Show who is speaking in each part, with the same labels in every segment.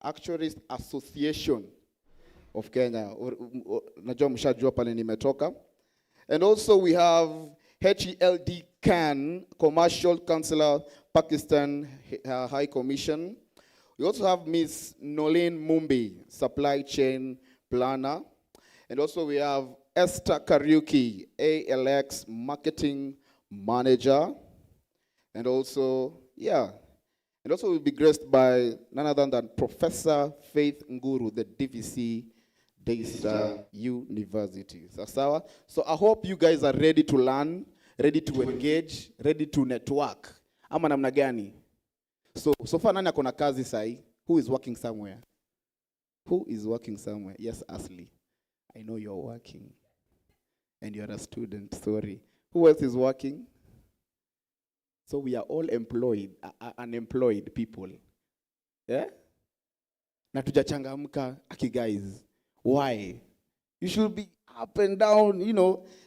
Speaker 1: Actuaries Association of Kenya. Najua mshajua pale nimetoka. And also we have HELD CAN, Commercial Councillor, Pakistan High Commission. We also have Miss Nolene Mumbi, Supply Chain Planner. And also we have Esther Kariuki, ALX Marketing Manager. And also, and also we'll be graced by none other than Professor Faith Nguru, the DVC Daystar University. Sawa? So I hope you guys are ready to learn, ready to engage, ready to network. Ama namna gani? So far nani akona kazi sahi? Who is working somewhere? Who is working somewhere? Yes, Ashley. I know you're working. And you're a student, sorry. Who else is working? So we are all employed, unemployed people. Yeah? Na tujachangamka, aki guys. Why? You should be up and down,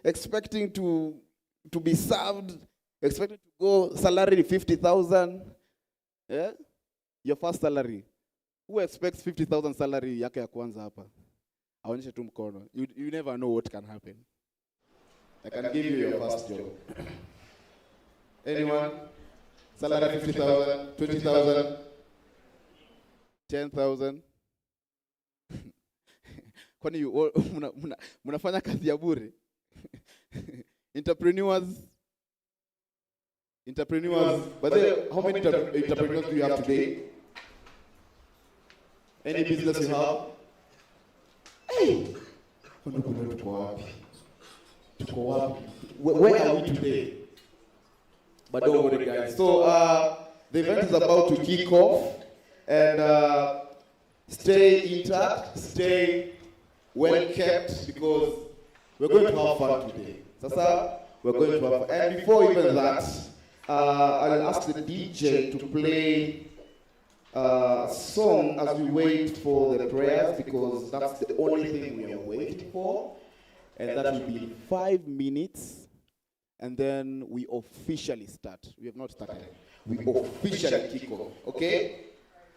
Speaker 1: expecting to be served, expecting to go salary 50,000. Yeah? Your first salary. Who expects 50,000 salary yake ya kwanza hapa? Aonyeshe tu mkono. You never know what can happen. I can give you your first job. Anyone? Salary 50,000, 20,000, 10,000. Kwani mnafanya kazi ya bure? Entrepreneurs. But how many entrepreneurs do you have today? Any business you have? Hey! Where are we today? But don't worry, guys. So the event is about to kick off, and stay intact, stay well kept, because we're going to have fun today. Sasa, we're going to have fun. And before even that, I'll ask the DJ to play a song as we wait for the prayers, because that's the only thing we are waiting for. And that will be in 5 minutes. And then we officially start. We have not started. We officially kick off. Okay?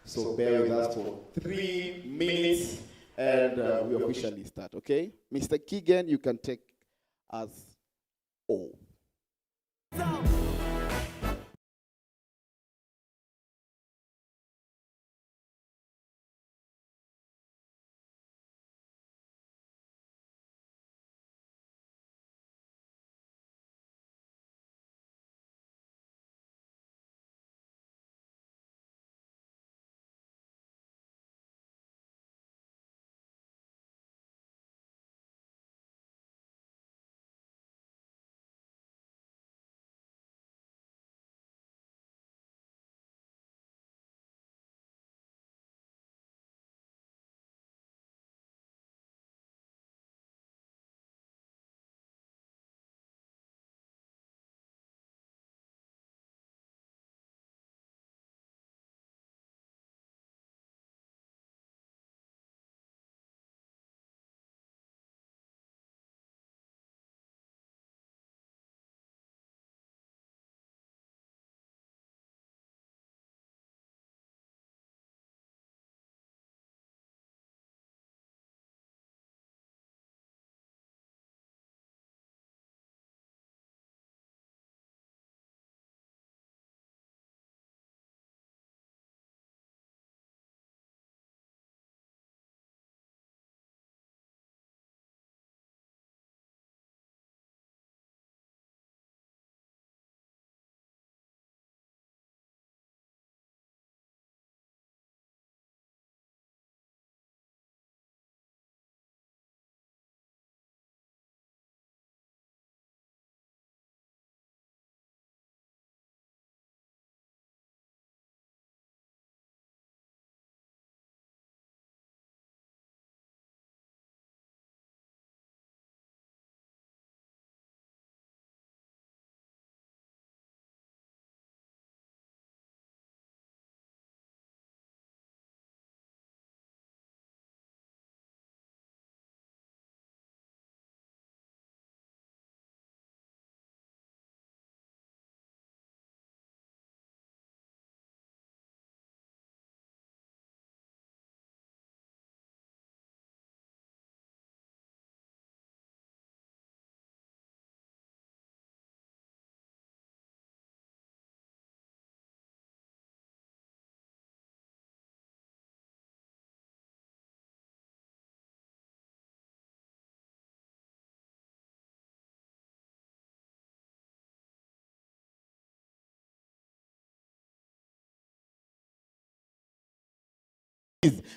Speaker 1: So bear with us for 3 minutes and we officially start. Okay? Mr. Keegan, you can take us all.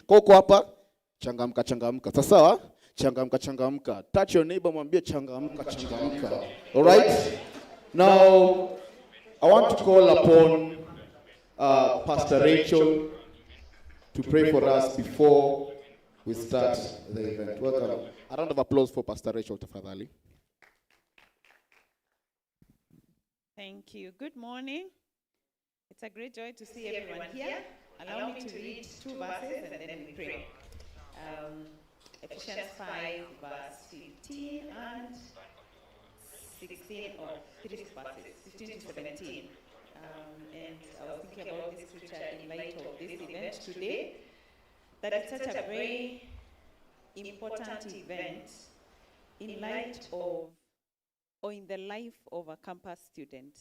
Speaker 1: Koko hapa, changamka changamka. Sawa? Changamka changamka. Touch your neighbor, mwambie changamka changamka. All right? Now I want to call upon Pastor Rachel to pray for us before we start the event. Welcome. A round of applause for Pastor Rachel tafadhali.
Speaker 2: Thank you. Good morning. It's a great joy to see everyone here. Allow me to read 2 verses and then we pray. Ephesians 5, verse 15 and 16, or 3 verses, 15 to 17. And I was thinking about this scripture in light of this event today, that it's such a very important event in light of, or in the life of a campus student.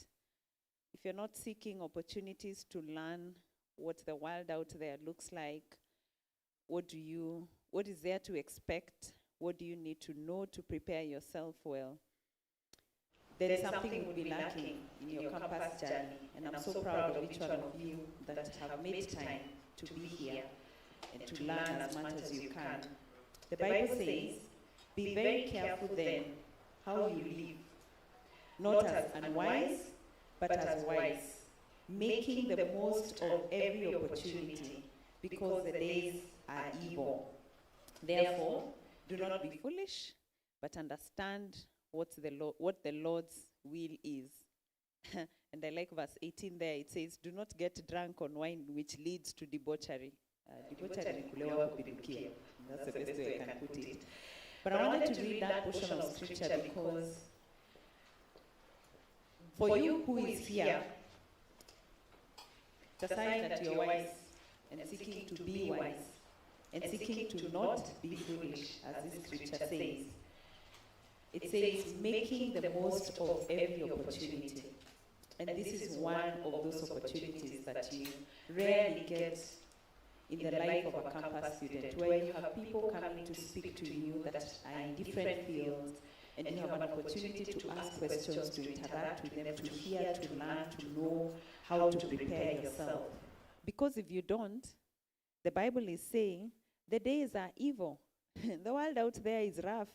Speaker 2: If you're not seeking opportunities to learn what the world out there looks like, what is there to expect, what do you need to know to prepare yourself well, then something would be lacking in your campus journey. And I'm so proud of each one of you that have made time to be here and to learn as much as you can. The Bible says, be very careful then how you live, not as unwise, but as wise, making the most of every opportunity, because the days are evil. Therefore, do not be foolish, but understand what the Lord's will is. And I like verse 18 there. It says, do not get drunk on wine, which leads to debauchery. Debauchery, kulewa kupindukia. That's the best way I can put it. But I wanted to read that portion of scripture because for you who is here, the sign that you're wise and seeking to be wise and seeking to not be foolish, as this scripture says. It says, making the most of every opportunity. And this is one of those opportunities that you rarely get in the life of a campus student, where you have people coming to speak to you that are in different fields, and you have an opportunity to ask questions, to interact with them, to hear, to learn, to know how to prepare yourself. Because if you don't, the Bible is saying the days are evil. The world out there is rough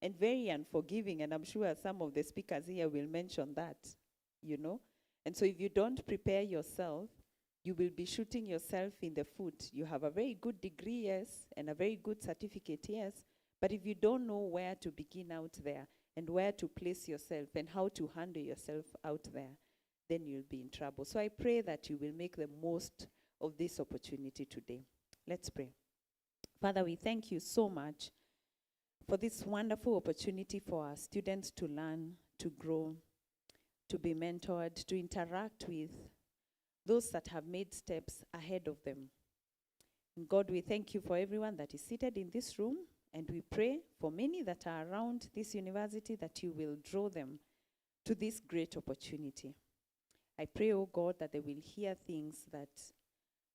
Speaker 2: and very unforgiving, and I'm sure some of the speakers here will mention that, And so if you don't prepare yourself, you will be shooting yourself in the foot. You have a very good degree, yes, and a very good certificate, yes, but if you don't know where to begin out there and where to place yourself and how to handle yourself out there, then you'll be in trouble. So I pray that you will make the most of this opportunity today. Let's pray. Father, we thank you so much for this wonderful opportunity for our students to learn, to grow, to be mentored, to interact with those that have made steps ahead of them. And God, we thank you for everyone that is seated in this room, and we pray for many that are around this university that you will draw them to this great opportunity. I pray, oh God, that they will hear things that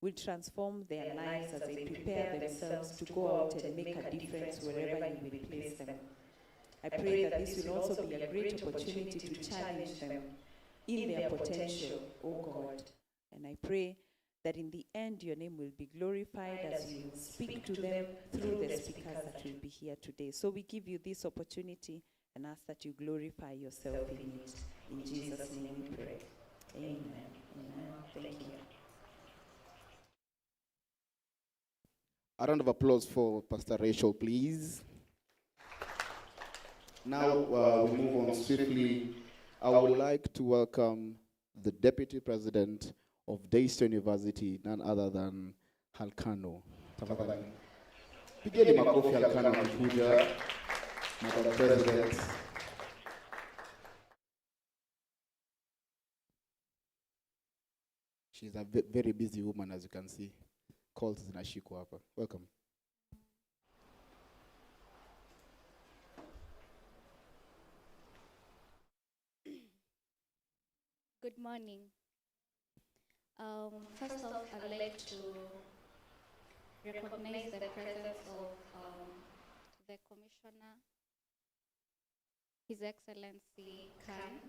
Speaker 2: will transform their lives as they prepare themselves to go out and make a difference wherever you will place them. I pray that this will also be a great opportunity to challenge them in their potential, oh God. And I pray that in the end your name will be glorified as you speak to them through the speakers that will be here today. So we give you this opportunity and ask that you glorify yourself in it. In Jesus' name we pray. Amen. Amen. Thank you.
Speaker 1: A round of applause for Pastor Rachel, please. Now we move on swiftly. I would like to welcome the Deputy President of Daystar University, none other than Halkano. Tafadhali. Pigeni makofi Halkano akikuja, Madam President. She's a very busy woman, as you can see. Calls zinashikwa hapa. Welcome.
Speaker 3: Good morning. First off, I'd like to recognize the presence of the Commissioner, His Excellency Khan,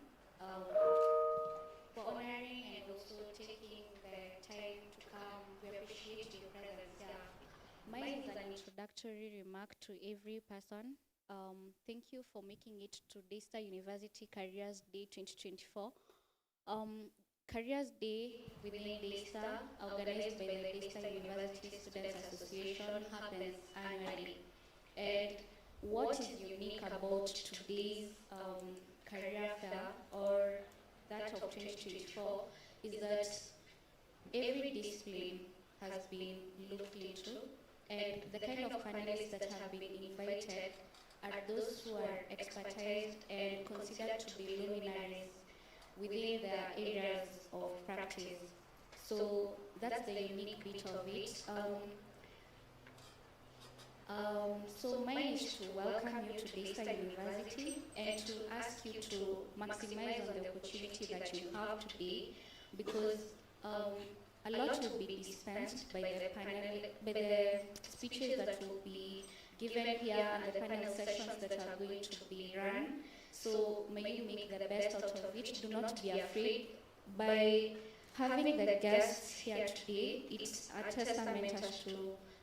Speaker 3: for honoring and also taking the time to come. We appreciate your presence here Mine is an introductory remark to every person. Thank you for making it to Daystar University Careers Day 2024. Careers Day within Daystar, organized by the Daystar University Students Association, happens annually. And what is unique about today's career fair, or that of 2024, is that every discipline has been looked into, and the kind of panelists that have been invited are those who are expertised and considered to be luminaries within their areas of practice. So that's the unique bit of it. So mine is to welcome you to Daystar University and to ask you to maximize on the opportunity that you have today, because a lot will be dispensed by the speeches that will be given here and the panel sessions that are going to be run. So may you make the best out of it. Do not be afraid. By having the guests here today, it's a testament as to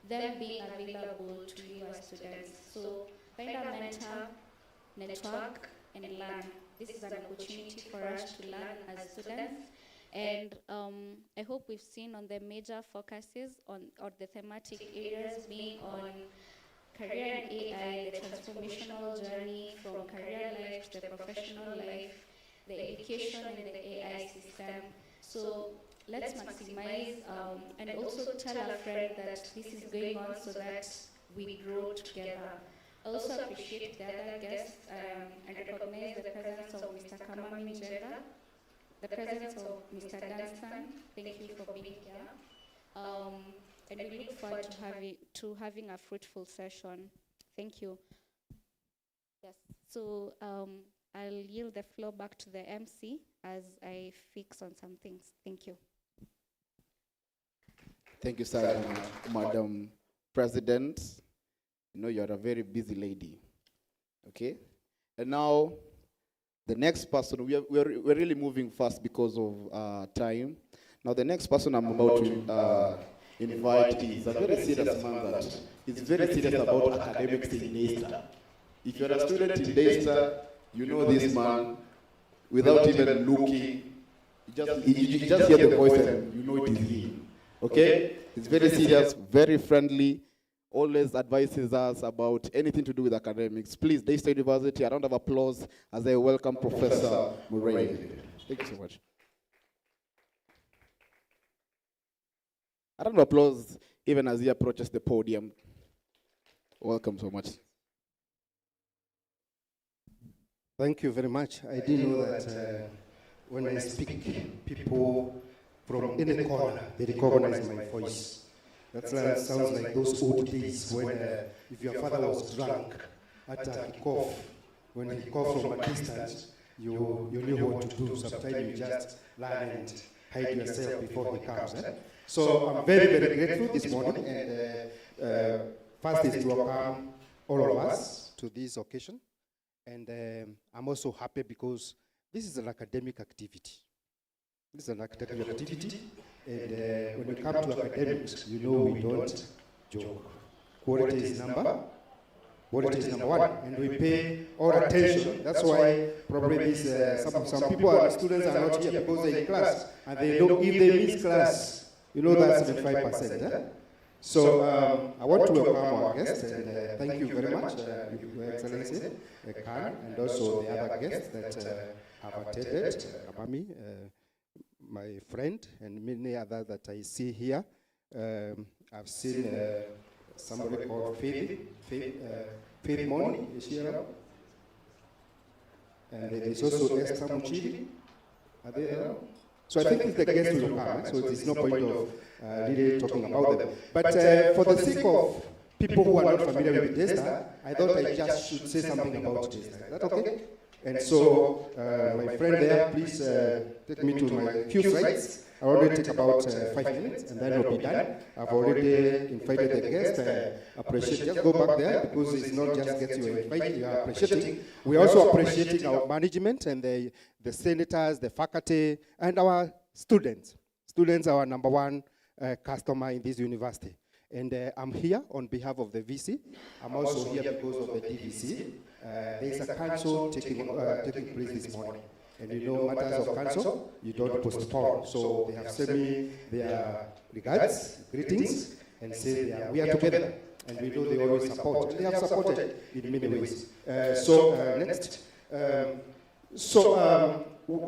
Speaker 3: them being available to you as students. So find a mentor, network, and learn. This is an opportunity for us to learn as students. And I hope we've seen on the major focuses on or the thematic areas being on career in AI, the transformational journey from career life to the professional life, the education in the AI system. So let's maximize and also tell a friend that this is going on so that we grow together. I also appreciate the other guests and recognize the presence of Mr. Kamami Njeda, the presence of Mr. Dunstan. Thank you for being here. And we look forward to having a fruitful session. Thank you. Yes, so I'll yield the floor back to the MC as I fix on some things. Thank you.
Speaker 1: Thank you, sir, Madam President. You know, you're a very busy lady. Okay? And now, the next person, we're really moving fast because of time. Now, the next person I'm about to invite is a very serious man that is very serious about academics in Daystar. If you're a student in Daystar, you know this man without even looking. You just hear the voice and you know it is him. Okay? He's very serious, very friendly, always advises us about anything to do with academics. Please, Daystar University, a round of applause as I welcome Professor Murray. Thank you so much. A round of applause even as he approaches the podium. Welcome so much.
Speaker 4: Thank you very much. I didn't know that when I speak, people from any corner, they recognize my voice. That sounds like those old days when if your father was drunk at a kickoff, when he coughed from a distance, you knew what to do. Sometimes you just learn and hide yourself before he comes. So I'm very, very grateful this morning. And first is to welcome all of us to this occasion. And I'm also happy because this is an academic activity. This is an academic activity. And when we come to academics, you know we don't joke. Quality is number one. And we pay all attention. That's why probably some people are students are not here because they're in class. And they know if they miss class, you know that's 75%. So I want to welcome our guests and thank you very much, Your Excellency, Khan, and also the other guests that have attended, Kamami, my friend, and many others that I see here. I've seen somebody called Faith Moni, is here. And there's also Esther Muchiri. Are they there? So I think the guests will come, so it's no point of really talking about them. But for the sake of people who are not familiar with Daystar, I thought I just should say something about Daystar. Is that okay? And so, my friend there, please take me to my few slides. I already take about 5 minutes, and then I'll be done. I've already invited the guests. Appreciate. Just go back there because it's not just guests you invite. You are appreciating. We're also appreciating our management and the senators, the faculty, and our students. Students are our number one customer in this university. And I'm here on behalf of the VC. I'm also here because of the DVC. There's a council taking place this morning. And you know, matters of council, you don't postpone. So they have sent me their regards, greetings, and say we are together. And we know they always support. And they have supported in many ways. Next.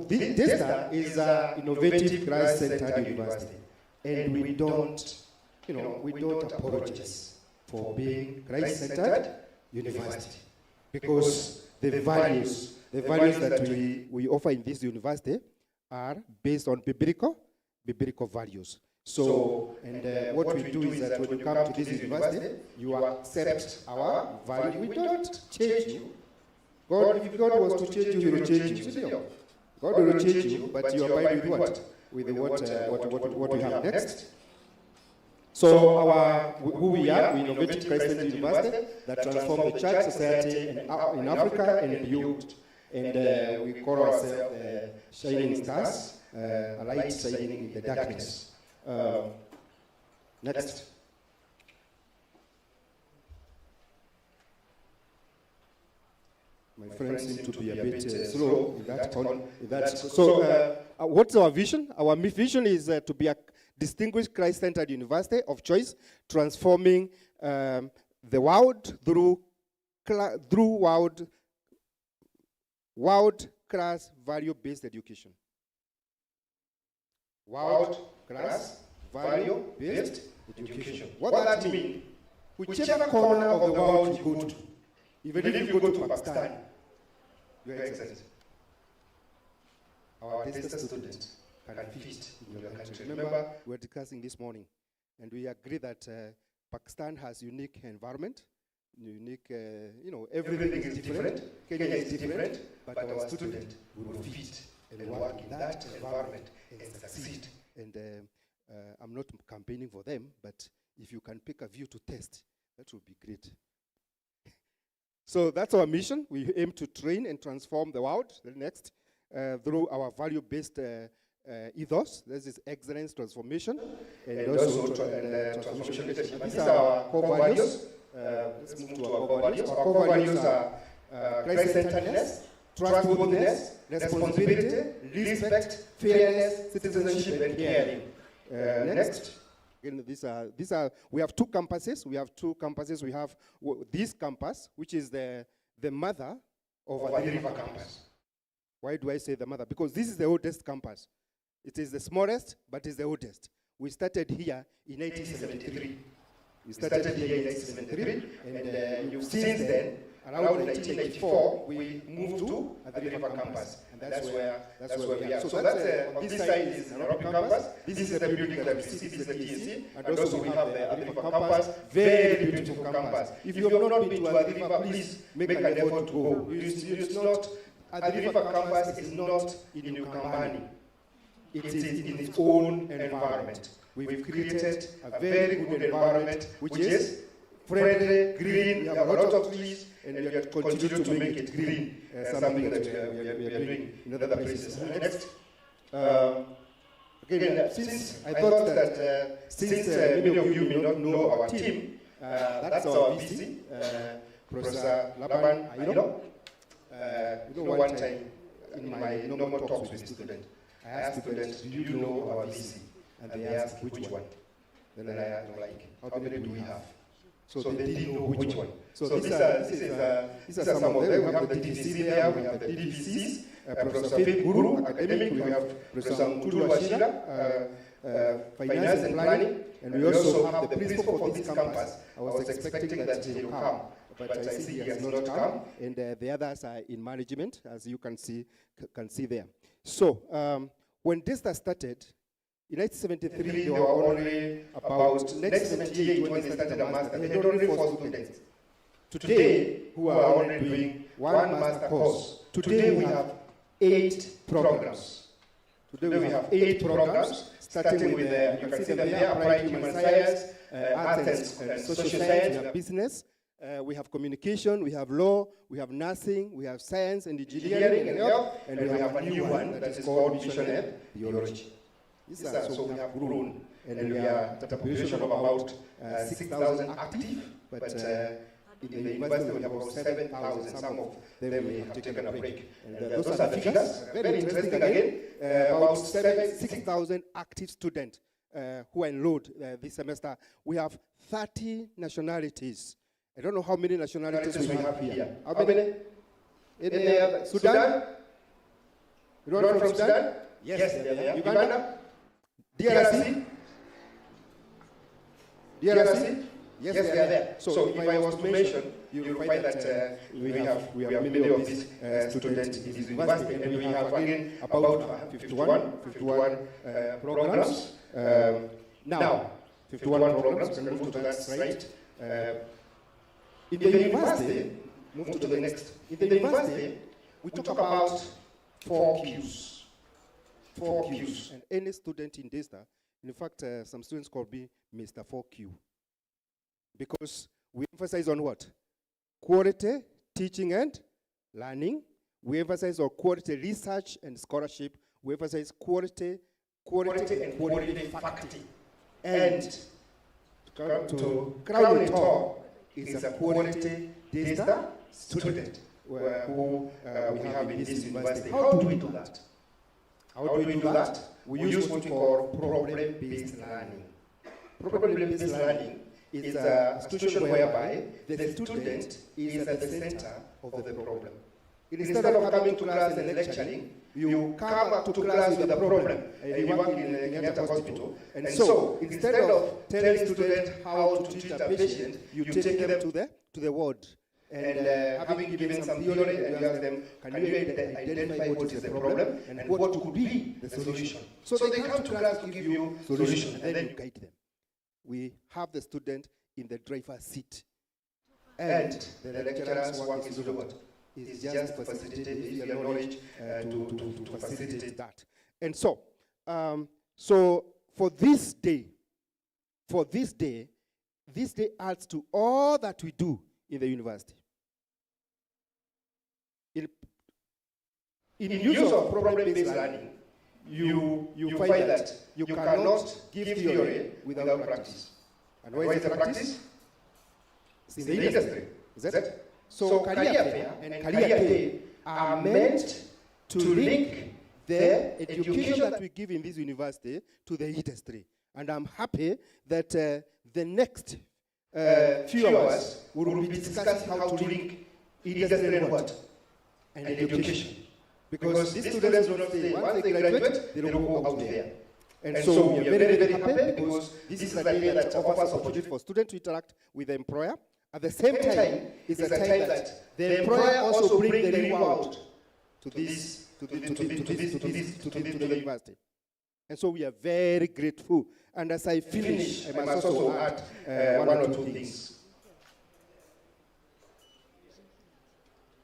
Speaker 4: DESTA is an innovative Christ-centered university. And we don't apologize for being Christ-centered university. Because the values that we offer in this university are based on biblical values. So, what we do is that when you come to this university, you accept our value. We don't change you. If God was to change you, He will change you. God will change you, but you abide with what? With what we have next. So who we are, we innovative Christian university that transform the church society in Africa and beyond. And we call ourselves shining stars, a light shining in the darkness. Next. My friends seem to be a bit slow in that. So, what's our vision? Our vision is to be a distinguished Christ-centered university of choice, transforming the world through world-class value-based education. World-class value-based education. What does that mean? Whichever corner of the world you go to, even if you go to Pakistan, you are excellent. Our DESTA students can fit in your country. Remember, we were discussing this morning, and we agree that Pakistan has unique environment, everything is different. Kenya is different, but our student will fit and work in that environment and succeed. And I'm not campaigning for them, but if you can pick a view to test, that would be great. So that's our mission. We aim to train and transform the world, the next, through our value-based ethos. This is excellence, transformation, and also transformation leadership. These are our core values. Let's move to our core values. Our core values are Christ-centeredness, trustworthiness, responsibility, respect, fairness, citizenship, and caring. Next. Again, these are. We have two campuses. We have this campus, which is the mother of our River campus. Why do I say the mother? Because this is the oldest campus. It is the smallest, but it's the oldest. We started here in 1873. And since then, around 1994, we moved to the River campus, and that's where we are. So that's on this side is Nairobi campus. This is the building that we see. This is the TSC, and also we have the River campus. Very beautiful campus. If you have not been to the River, please make an effort to go. It's not. The River campus is not in Ukambani. It is in its own environment. We've created a very good environment, which is friendly, green. We have a lot of trees, and we have to continue to make it green. Something that we are doing in other places. Next. Again, since I thought that since many of you may not know our team, that's our VC, Professor Laban Aino. One time in my normal talks with students, I asked students, do you know our VC? And they asked which one. Then I asked, how many do we have? So they didn't know which one. So these are some of them. We have the DVC there, we have the DVCs, Professor Faith Guru, academic, we have Professor Mutulu Washira, finance and planning, and we also have the principal for this campus. I was expecting that he will come, but I see he has not come, and the others are in management, as you can see there. So when DESTA started, in 1973, there were only about 1978 when they started a master. They had only 4 students. Today, who are only doing one master course. Today, we have 8 programs. Starting with, you can see them there, applied human science, arts and social science, we have business, we have communication, we have law, we have nursing, we have science and engineering and health, and we have a new one that is called mission and theology. So we have grown. and we are at a population of about 6,000 active, but in the university we have about 7,000. Some of them may have taken a break. And those are the figures. Very interesting again. About 6,000 active students who are enrolled this semester. We have 30 nationalities. I don't know how many nationalities we have here. How many? In Sudan? You know from Sudan? Yes, they're Uganda? DRC? DRC? Yes, they are there. So if I was to mention, you will find that we have many of these students in this university, and we have again about 51 programs. Now, 51 programs, can move to that slide. In the university, move to the next. In the university, we talk about 4 Qs. 4 Qs. And any student in DESTA, in fact, some students call me Mr. 4Q. Because we emphasize on what? Quality, teaching and learning. We emphasize on quality research and scholarship. We emphasize quality and quality faculty. And to crown it all is a quality DESTA student who we have in this university. How do we do that? How do we do that? We use what we call problem-based learning. Problem-based learning is a situation whereby the student is at the center of the problem. Instead of coming to class and lecturing, you come up to class with a problem. You work in Kenyatta Hospital, and so instead of telling students how to treat a patient, you take them to the ward. And having given some theory, and you ask them, can you identify what is the problem and what could be the solution? So they come to class to give you solution, and then you guide them. We have the student in the driver's seat. And the lecturer's work is what? Is just to facilitate the knowledge to facilitate that. And so, so for this day adds to all that we do in the university. In use of problem-based learning, you find that you cannot give theory without practice. And where is the practice? It's in the industry. Is that it? So career fair and career pay are meant to link the education that we give in this university to the industry. And I'm happy that the next few hours we will be discussing how to link industry and what? And education. Because these students do not stay. Once they graduate, they will go out there. And so we are very, very happy because this is a day that offers opportunity for students to interact with the employer. At the same time, it's a time that the employer also brings the reward to the university. And so we are very grateful. And as I finish, I must also add one or two things.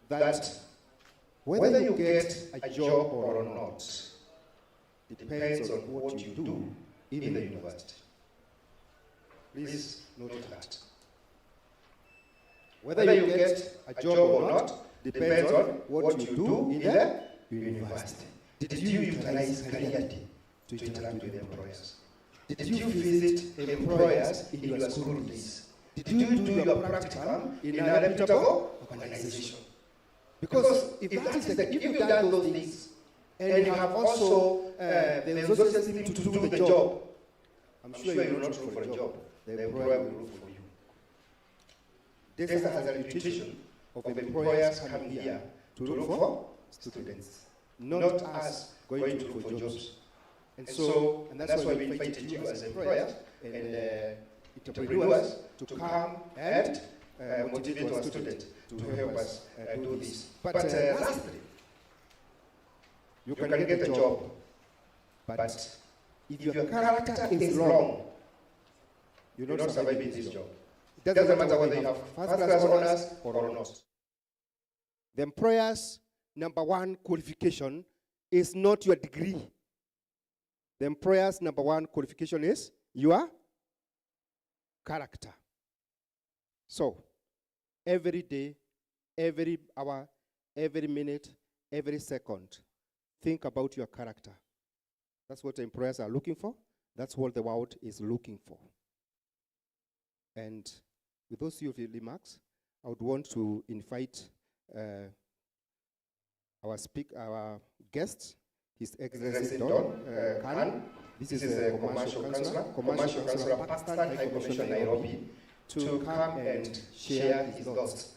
Speaker 4: That whether you get a job or not depends on what you do in the university. Please note that. Whether you get a job or not depends on what you do in the university. Did you utilize career day to interact with employers? Did you visit employers in your school days? Did you do your practicum in a reputable organization? Because if you've done those things, and you have also the resources to do the job, I'm sure you will not look for a job. The employer will look for you. This has a reputation of employers coming here to look for students, not us going to look for jobs. And that's why we invite you as employers and entrepreneurs to come and motivate our students to help us do this. But lastly, you can get a job, but if your character is wrong, you will not survive in this job. It doesn't matter whether you have first-class honors or not. The employer's number one qualification is not your degree. The employer's number one qualification is your character. So, every day, every hour, every minute, every second, think about your character. That's what employers are looking for. That's what the world is looking for. And with those few remarks, I would want to invite our guest, His Excellency Don Khan. This is a commercial councillor, Pakistan High Commission, Nairobi, to come and share his thoughts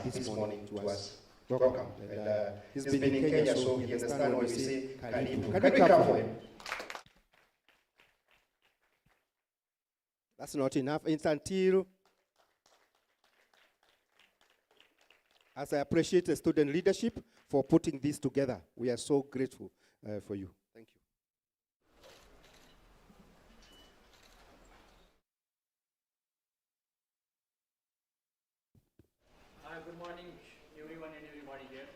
Speaker 4: this morning to us. Welcome. And, he's been in Kenya, so he understands when we say Karibu. Can we clap for him? That's not enough. It's until, as I appreciate the student leadership for putting this together. We are so grateful for you. Thank you.
Speaker 5: Hi, good morning, everyone and everybody here.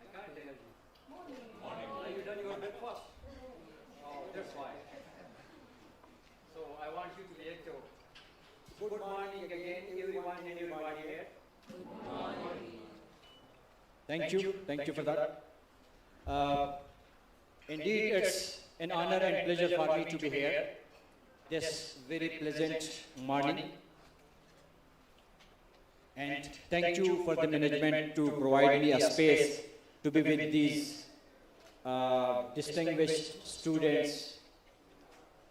Speaker 5: I can't hear you. Morning. Are you done your breakfast? Oh, that's why. So I want you to be active. Good morning again, everyone and everybody here. Good morning. Thank you for that. Indeed, it's an honor and pleasure for me to be here this very pleasant morning. And thank you for the management to provide me a space to be with these distinguished students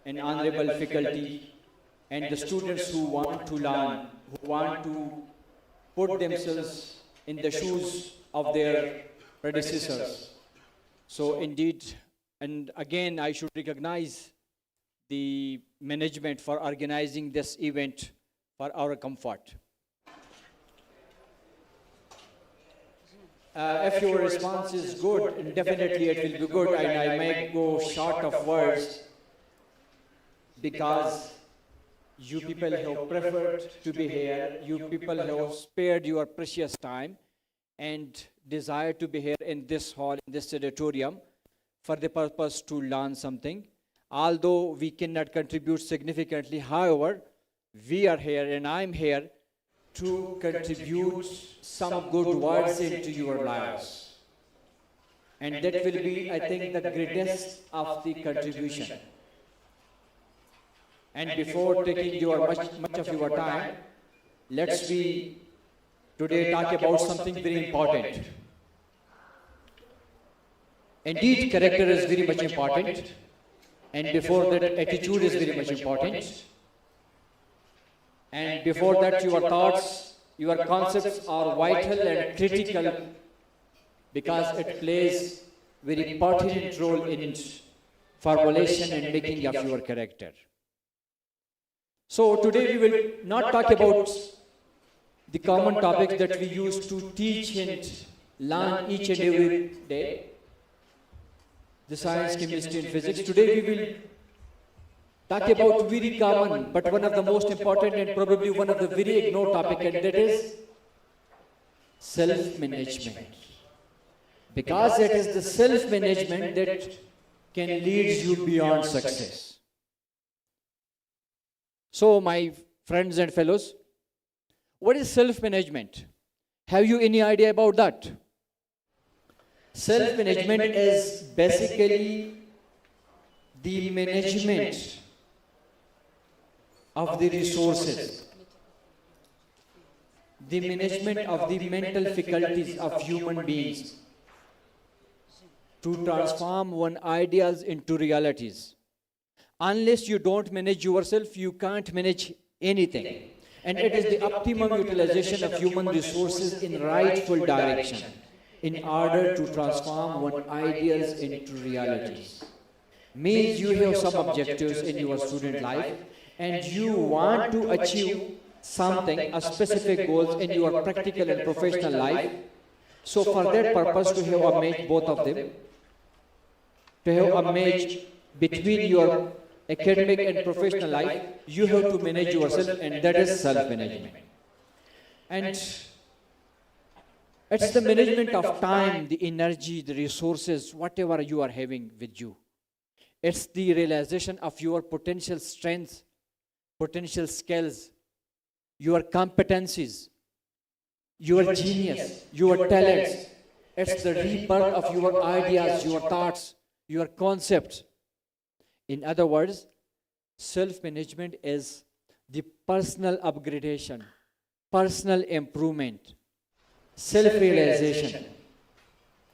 Speaker 5: and honorable faculty and the students who want to learn, who want to put themselves in the shoes of their predecessors. So indeed, and again, I should recognize the management for organizing this event for our comfort. If your response is good, and definitely it will be good, and I may go short of words because you people have preferred to be here, you people have spared your precious time and desire to be here in this hall, in this auditorium, for the purpose to learn something. Although we cannot contribute significantly, however, we are here and I'm here to contribute some good words into your lives. And that will be, I think, the greatest of the contribution. And before taking your much of your time, let's be today talk about something very important. Indeed, character is very much important, and before that, attitude is very much important. And before that, your thoughts, your concepts are vital and critical because it plays very pertinent role in formulation and making of your character. So today we will not talk about the common topics that we used to teach and learn each and every day, the science, chemistry and physics. Today we will talk about very common, but one of the most important and probably one of the very ignored topic, and that is self-management. Because it is the self-management that can lead you beyond success. So my friends and fellows, what is self-management? Have you any idea about that? Self-management is basically the management of the resources, the management of the mental faculties of human beings to transform one ideas into realities. Unless you don't manage yourself, you can't manage anything. And it is the optimum utilization of human resources in rightful direction in order to transform one ideas into realities. Means you have some objectives in your student life and you want to achieve something, a specific goals in your practical and professional life. So for that purpose, to have a match both of them, to have a match between your academic and professional life, you have to manage yourself, and that is self-management. And it's the management of time, the energy, the resources, whatever you are having with you. It's the realization of your potential strengths, potential skills, your competencies, your genius, your talents. It's the rebirth of your ideas, your thoughts, your concepts. In other words, self-management is the personal upgradation, personal improvement, self-realization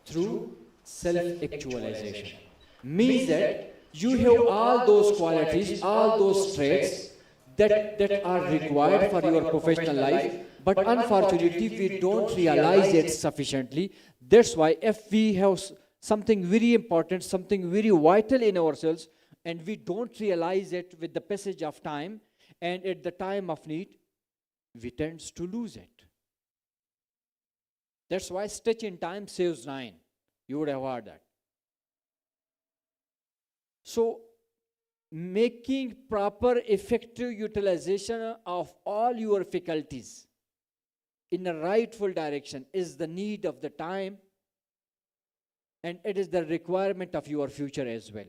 Speaker 5: through self-actualization. Means that you have all those qualities, all those traits that are required for your professional life, but unfortunately we don't realize it sufficiently. That's why if we have something very important, something very vital in ourselves, and we don't realize it with the passage of time, and at the time of need, we tend to lose it. That's why stitch in time saves 9. You would have heard that. So, making proper effective utilization of all your faculties in a rightful direction is the need of the time, and it is the requirement of your future as well.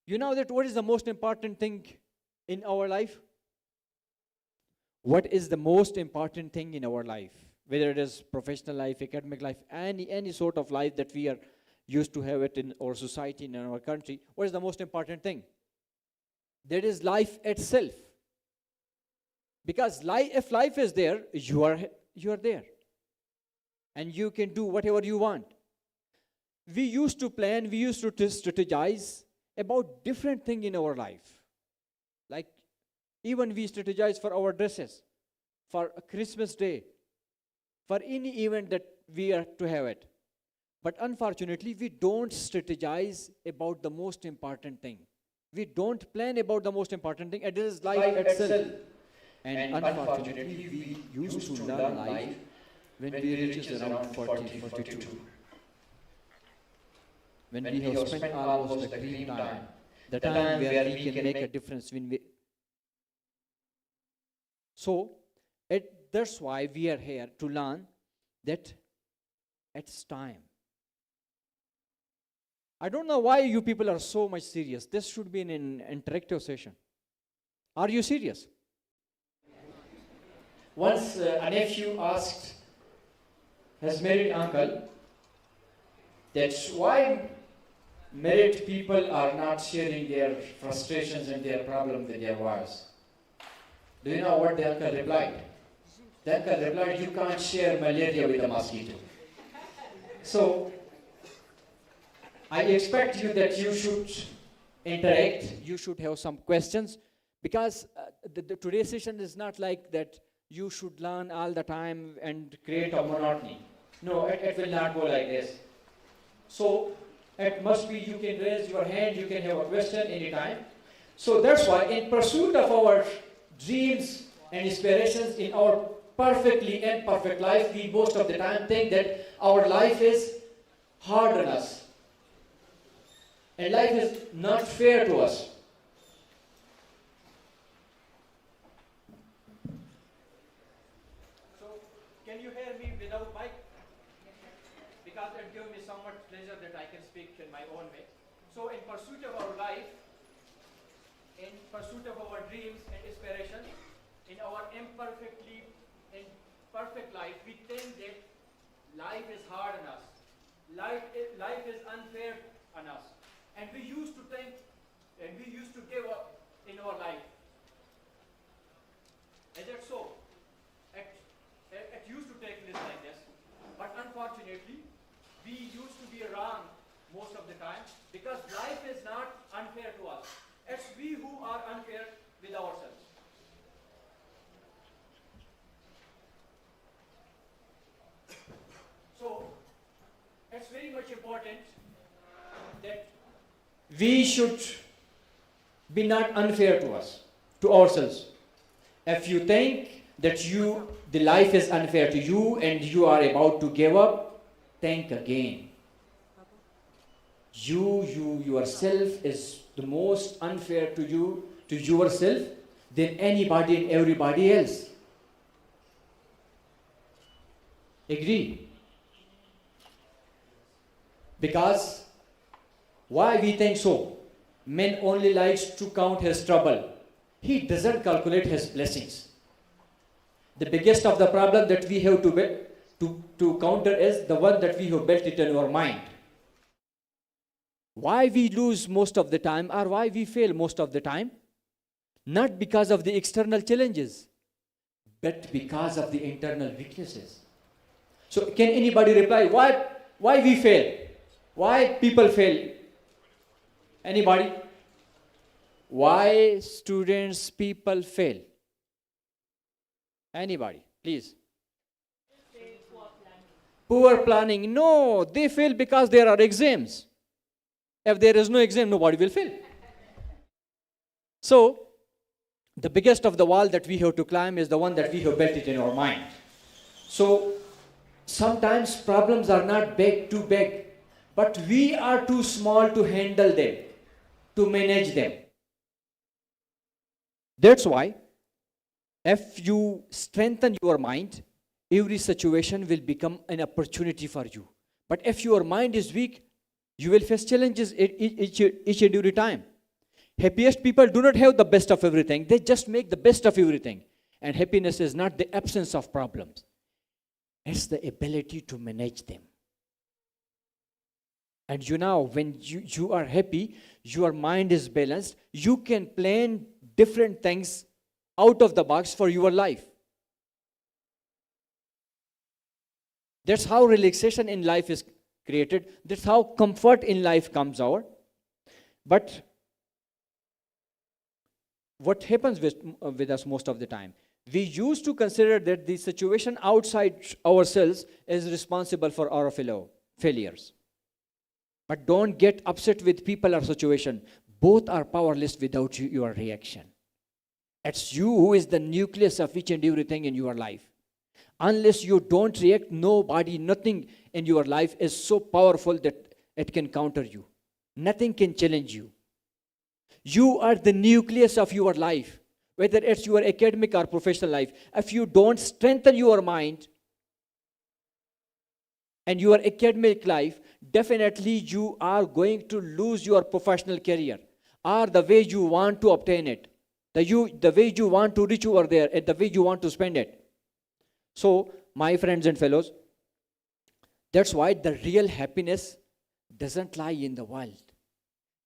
Speaker 5: You know that what is the most important thing in our life? What is the most important thing in our life? Whether it is professional life, academic life, any sort of life that we are used to have it in our society, in our country, what is the most important thing? That is life itself. Because if life is there, you are there. And you can do whatever you want. We used to plan, we used to strategize about different things in our life. Like even we strategize for our dresses, for a Christmas day, for any event that we are to have it. But unfortunately, we don't strategize about the most important thing. We don't plan about the most important thing, and it is life itself. And unfortunately, we used to learn life when we reach around 40, 42. When we have spent almost the green time, the time where we can make a difference. So, that's why we are here to learn that it's time. I don't know why you people are so much serious. This should be an interactive session. Are you serious? Once a nephew asked his married uncle that why married people are not sharing their frustrations and their problems with their wives. Do you know what the uncle replied? The uncle replied, you can't share malaria with a mosquito. So, I expect you that you should interact, you should have some questions, because today's session is not like that you should learn all the time and create a monotony. No, it will not go like this. So, it must be you can raise your hand, you can have a question anytime. So that's why in pursuit of our dreams and aspirations in our perfectly imperfect life, we most of the time think that our life is hard on us. And life is not fair to us. So, can you hear me without mic? Because it gives me so much pleasure that I can speak in my own way. So, in pursuit of our life, in pursuit of our dreams and aspirations, in our imperfect life, we think that life is hard on us. Life is unfair on us. And we used to think, and we used to give up in our life. Is that so? It used to take place like this. But unfortunately, we used to be wrong most of the time, because life is not unfair to us. It's we who are unfair with ourselves. So, it's very much important that we should be not unfair to us, to ourselves. If you think that the life is unfair to you and you are about to give up, think again. Yourself is the most unfair to you, to yourself, than anybody and everybody else. Agree? Because why we think so? Man only likes to count his trouble. He doesn't calculate his blessings. The biggest of the problem that we have to counter is the one that we have built it in our mind. Why we lose most of the time or why we fail most of the time? Not because of the external challenges, but because of the internal weaknesses. So can anybody reply, why we fail? Why people fail? Anybody? Why students, people fail? Anybody, please. Poor planning. No, they fail because there are exams. If there is no exam, nobody will fail. So, the biggest of the wall that we have to climb is the one that we have built it in our mind. So, sometimes problems are not big, too big, but we are too small to handle them, to manage them. That's why, if you strengthen your mind, every situation will become an opportunity for you. But if your mind is weak, you will face challenges each and every time. Happiest people do not have the best of everything. They just make the best of everything. And happiness is not the absence of problems. It's the ability to manage them. And you know, when you are happy, your mind is balanced, you can plan different things out of the box for your life. That's how relaxation in life is created. That's how comfort in life comes out. But what happens with us most of the time? We used to consider that the situation outside ourselves is responsible for our failures. But don't get upset with people or situation. Both are powerless without your reaction. It's you who is the nucleus of each and everything in your life. Unless you don't react, nobody, nothing in your life is so powerful that it can counter you. Nothing can challenge you. You are the nucleus of your life, whether it's your academic or professional life. If you don't strengthen your mind and your academic life, definitely you are going to lose your professional career or the way you want to obtain it, the way you want to reach over there, and the way you want to spend it. So, my friends and fellows, that's why the real happiness doesn't lie in the world.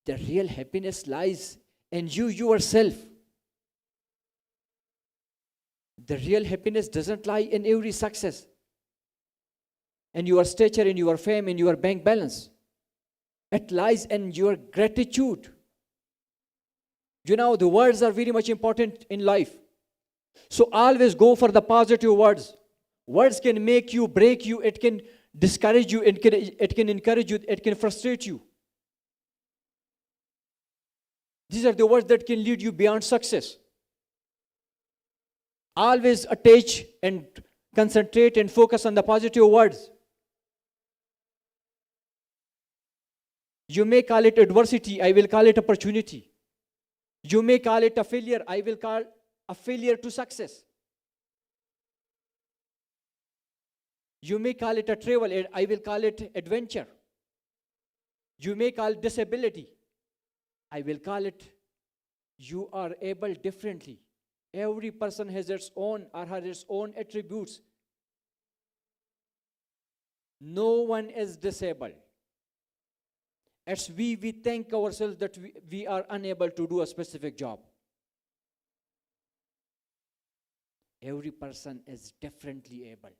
Speaker 5: The real happiness lies in you yourself. The real happiness doesn't lie in every success, in your stature, in your fame, in your bank balance. It lies in your gratitude. You know, the words are very much important in life. So always go for the positive words. Words can make you, break you, it can discourage you, it can encourage you, it can frustrate you. These are the words that can lead you beyond success. Always attach and concentrate and focus on the positive words. You may call it adversity, I will call it opportunity. You may call it a failure, I will call a failure to success. You may call it a travel, I will call it adventure. You may call it disability, I will call it you are able differently. Every person has its own or has its own attributes. No one is disabled. As we think ourselves that we are unable to do a specific job. Every person is differently able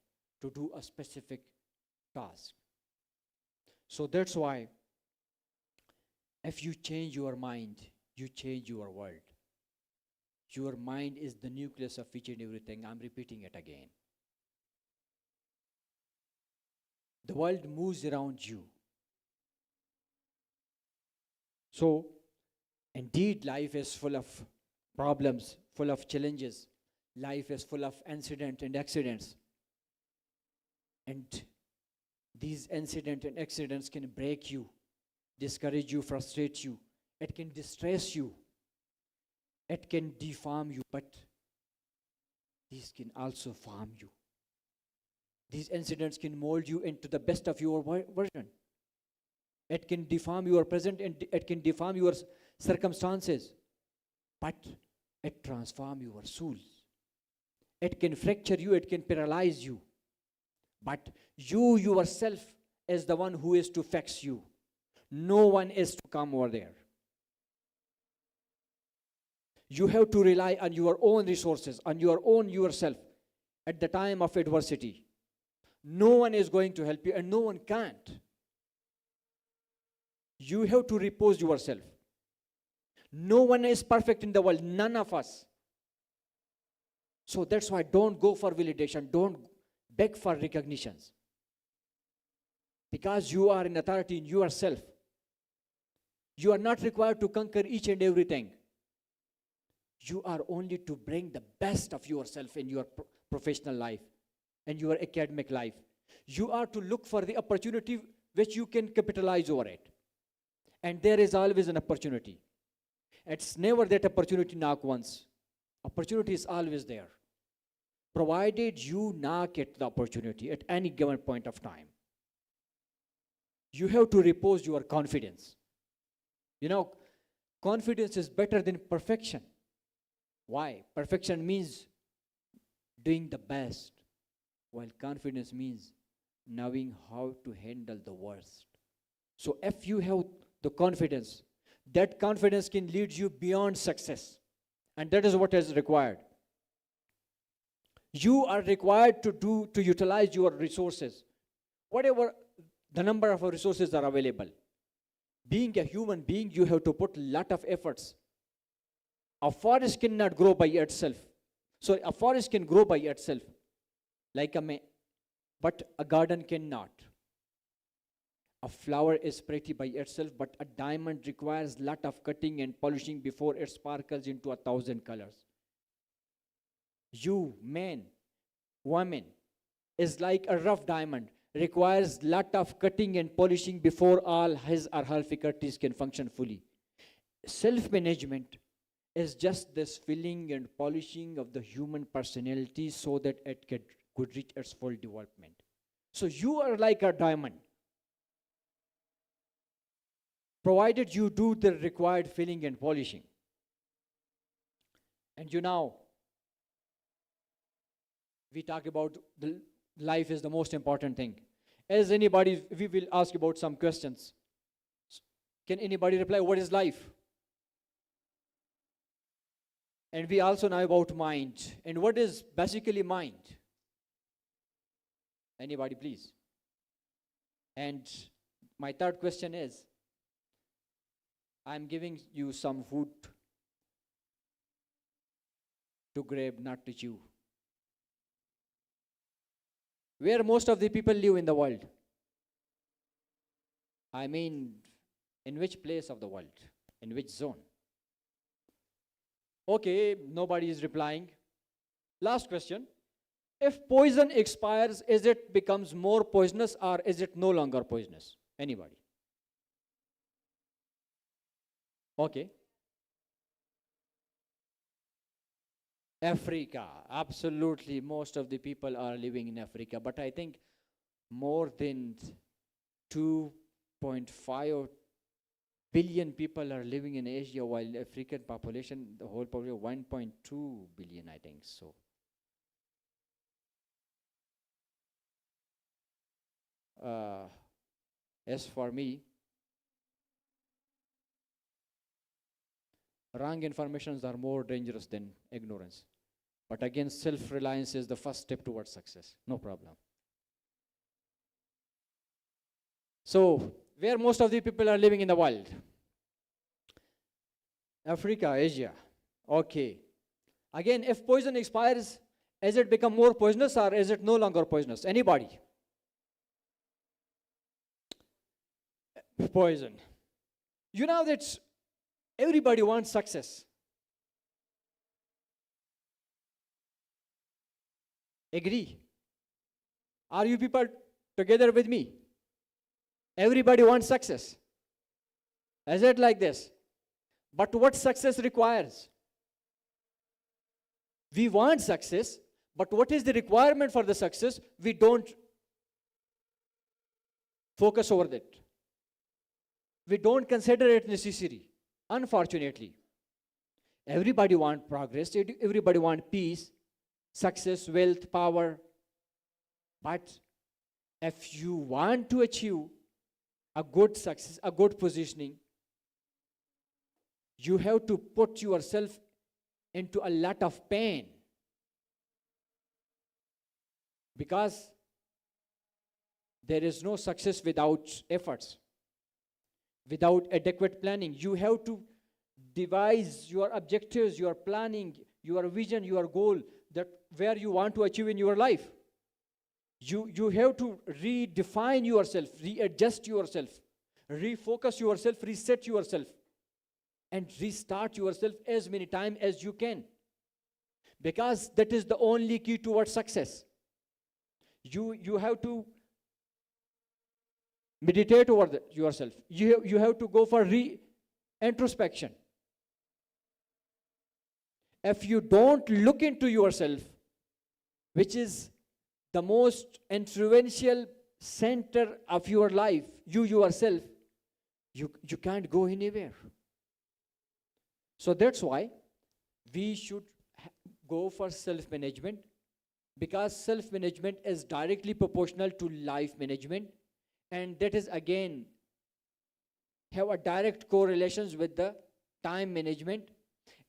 Speaker 5: to do a specific task. So that's why if you change your mind, you change your world. Your mind is the nucleus of each and everything. I'm repeating it again. The world moves around you. So, indeed, life is full of problems, full of challenges. Life is full of incidents and accidents. And these incidents and accidents can break you, discourage you, frustrate you. It can distress you. It can deform you, but these can also form you. These incidents can mold you into the best of your version. It can deform your present and it can deform your circumstances, but it transforms your soul. It can fracture you, it can paralyze you, but you yourself is the one who is to fix you. No one is to come over there. You have to rely on your own resources, on your own yourself at the time of adversity. No one is going to help you, and no one can't. You have to repose yourself. No one is perfect in the world, none of us. So that's why don't go for validation, don't beg for recognitions. Because you are in authority in yourself. You are not required to conquer each and everything. You are only to bring the best of yourself in your professional life and your academic life. You are to look for the opportunity which you can capitalize over it. And there is always an opportunity. It's never that opportunity knock once. Opportunity is always there. Provided you knock at the opportunity at any given point of time. You have to repose your confidence. You know, confidence is better than perfection. Why? Perfection means doing the best, while confidence means knowing how to handle the worst. So if you have the confidence, that confidence can lead you beyond success. And that is what is required. You are required to utilize your resources. Whatever the number of resources are available. Being a human being, you have to put a lot of efforts. A forest cannot grow by itself. So a forest can grow by itself, like a man, but a garden cannot. A flower is pretty by itself, but a diamond requires a lot of cutting and polishing before it sparkles into 1,000 colors. You, man, woman, is like a rough diamond, requires a lot of cutting and polishing before all his or her faculties can function fully. Self-management is just this filling and polishing of the human personality so that it could reach its full development. So you are like a diamond. Provided you do the required filling and polishing. And you know, we talk about the life is the most important thing. As anybody, we will ask about some questions. Can anybody reply, what is life? And we also know about mind. And what is basically mind? Anybody, please? And my third question is, I'm giving you some food to grab, not to chew. Where most of the people live in the world? I mean, in which place of the world? In which zone? Okay, nobody is replying. Last question. If poison expires, is it becomes more poisonous or is it no longer poisonous? Anybody? Okay. Africa, absolutely, most of the people are living in Africa, but I think more than 2.5 billion people are living in Asia, while African population, the whole population, 1.2 billion, I think so. As for me, wrong informations are more dangerous than ignorance. But again, self-reliance is the first step towards success. No problem. So, where most of the people are living in the world? Africa, Asia. Okay. Again, if poison expires, has it become more poisonous or is it no longer poisonous? Anybody? Poison. You know that everybody wants success. Agree? Are you people together with me? Everybody wants success. Is it like this? But what success requires? We want success, but what is the requirement for the success? We don't focus over that. We don't consider it necessary, unfortunately. Everybody wants progress, everybody wants peace, success, wealth, power. But if you want to achieve a good success, a good positioning, you have to put yourself into a lot of pain. Because there is no success without efforts, without adequate planning. You have to devise your objectives, your planning, your vision, your goal, that where you want to achieve in your life. You have to redefine yourself, readjust yourself, refocus yourself, reset yourself, and restart yourself as many times as you can. Because that is the only key towards success. You have to meditate over yourself. You have to go for introspection. If you don't look into yourself, which is the most influential center of your life, you yourself, you can't go anywhere. So that's why we should go for self-management, because self-management is directly proportional to life management, and that is again have a direct correlations with the time management.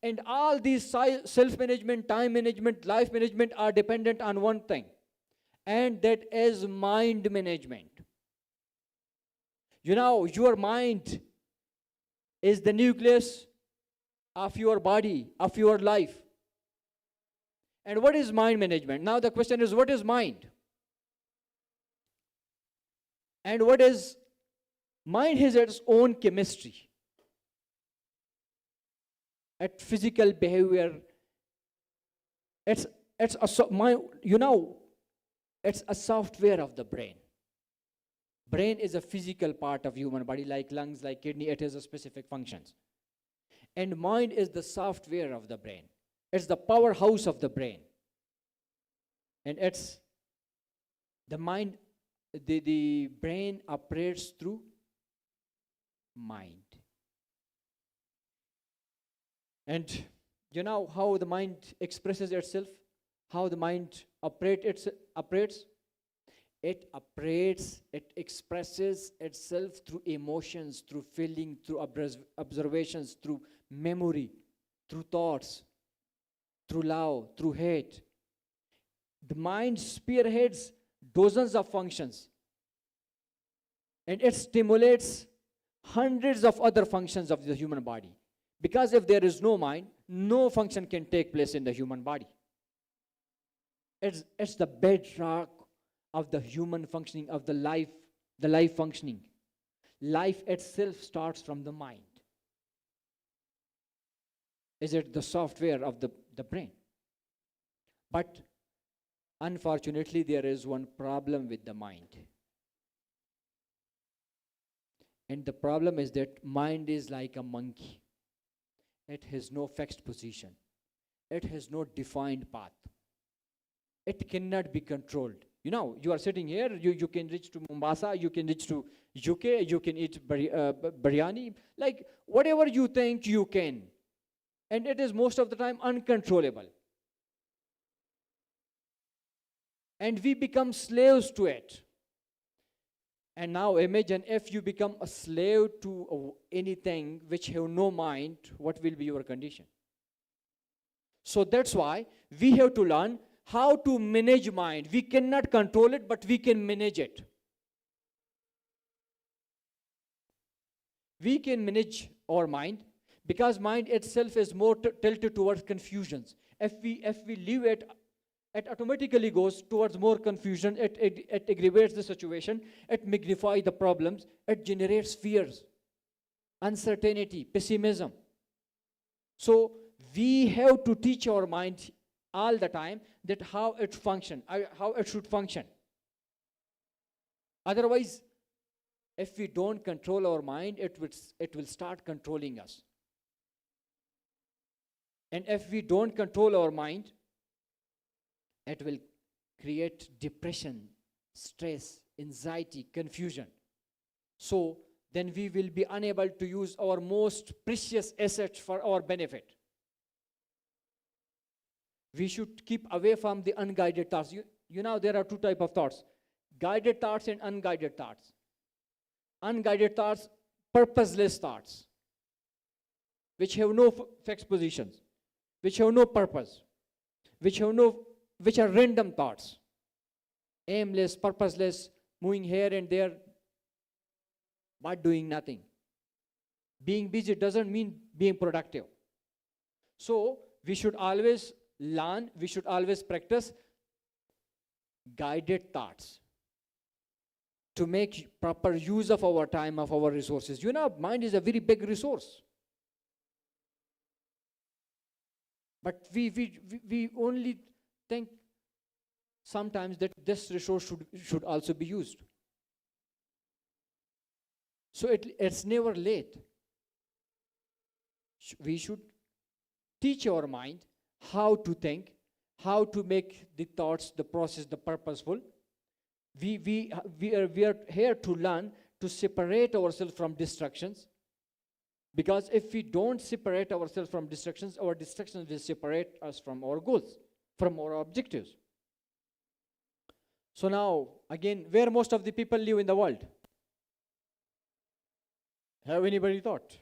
Speaker 5: And all these self-management, time management, life management are dependent on one thing, and that is mind management. You know, your mind is the nucleus of your body, of your life. And what is mind management? Now the question is, what is mind? And what is mind? Has its own chemistry, at physical behavior. It's a mind, you know, it's a software of the brain. Brain is a physical part of human body, like lungs, like kidney. It has a specific functions. And mind is the software of the brain. It's the powerhouse of the brain. And it's the mind, the brain operates through mind. And you know how the mind expresses itself? How the mind operates? It expresses itself through emotions, through feeling, through observations, through memory, through thoughts, through love, through hate. The mind spearheads dozens of functions, and it stimulates hundreds of other functions of the human body. Because if there is no mind, no function can take place in the human body. It's the bedrock of the human functioning, of the life functioning. Life itself starts from the mind. Is it the software of the brain? But unfortunately, there is one problem with the mind. And the problem is that mind is like a monkey. It has no fixed position. It has no defined path. It cannot be controlled. You know, you are sitting here, you can reach to Mombasa, you can reach to UK, you can eat biryani, like whatever you think you can. And it is most of the time uncontrollable. And we become slaves to it. And now imagine if you become a slave to anything which have no mind, what will be your condition? So that's why we have to learn how to manage mind. We cannot control it, but we can manage it. We can manage our mind, because mind itself is more tilted towards confusions. If we leave it, it automatically goes towards more confusion. It aggravates the situation. It magnifies the problems. It generates fears, uncertainty, pessimism. So we have to teach our mind all the time that how it should function. Otherwise, if we don't control our mind, it will start controlling us. And if we don't control our mind, it will create depression, stress, anxiety, confusion. So then we will be unable to use our most precious asset for our benefit. We should keep away from the unguided thoughts. You know, there are two types of thoughts: guided thoughts and unguided thoughts. unguided thoughts, purposeless thoughts, which have no fixed positions, which have no purpose, which are random thoughts, aimless, purposeless, moving here and there, but doing nothing. Being busy doesn't mean being productive. So we should always learn, we should always practice guided thoughts to make proper use of our time, of our resources. You know, mind is a very big resource. But we only think sometimes that this resource should also be used. So it's never late. We should teach our mind how to think, how to make the thoughts, the process, the purposeful. We are here to learn to separate ourselves from distractions. Because if we don't separate ourselves from distractions, our distractions will separate us from our goals, from our objectives. So now, again, where most of the people live in the world? Have anybody thought?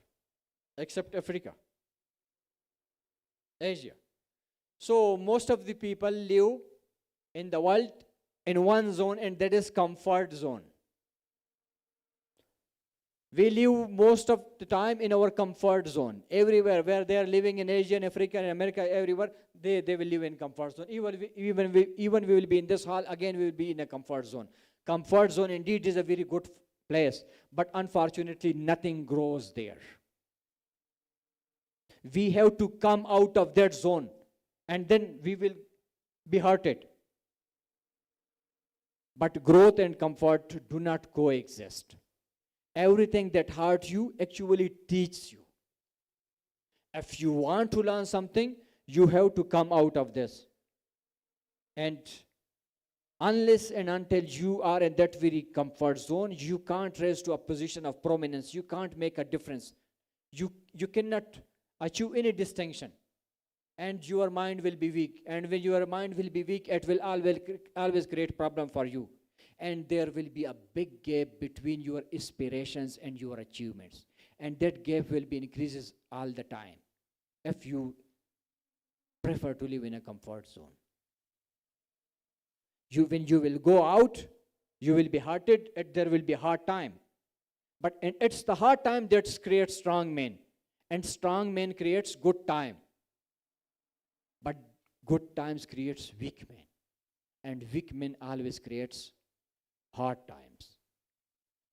Speaker 5: Except Africa, Asia. So most of the people live in the world in one zone, and that is comfort zone. We live most of the time in our comfort zone. Everywhere where they are living in Asia and Africa and America, everywhere, they will live in comfort zone. Even we will be in this hall, again we will be in a comfort zone. Comfort zone indeed is a very good place, but unfortunately nothing grows there. We have to come out of that zone, and then we will be hurted. But growth and comfort do not coexist. Everything that hurts you actually teaches you. If you want to learn something, you have to come out of this. And unless and until you are in that very comfort zone, you can't rise to a position of prominence. You can't make a difference. You cannot achieve any distinction. And your mind will be weak. And when your mind will be weak, it will always create problem for you. And there will be a big gap between your aspirations and your achievements. And that gap will be increases all the time if you prefer to live in a comfort zone. When you will go out, you will be hurted, and there will be a hard time. But it's the hard time that creates strong men. And strong men creates good time. But good times creates weak men. And weak men always creates hard times.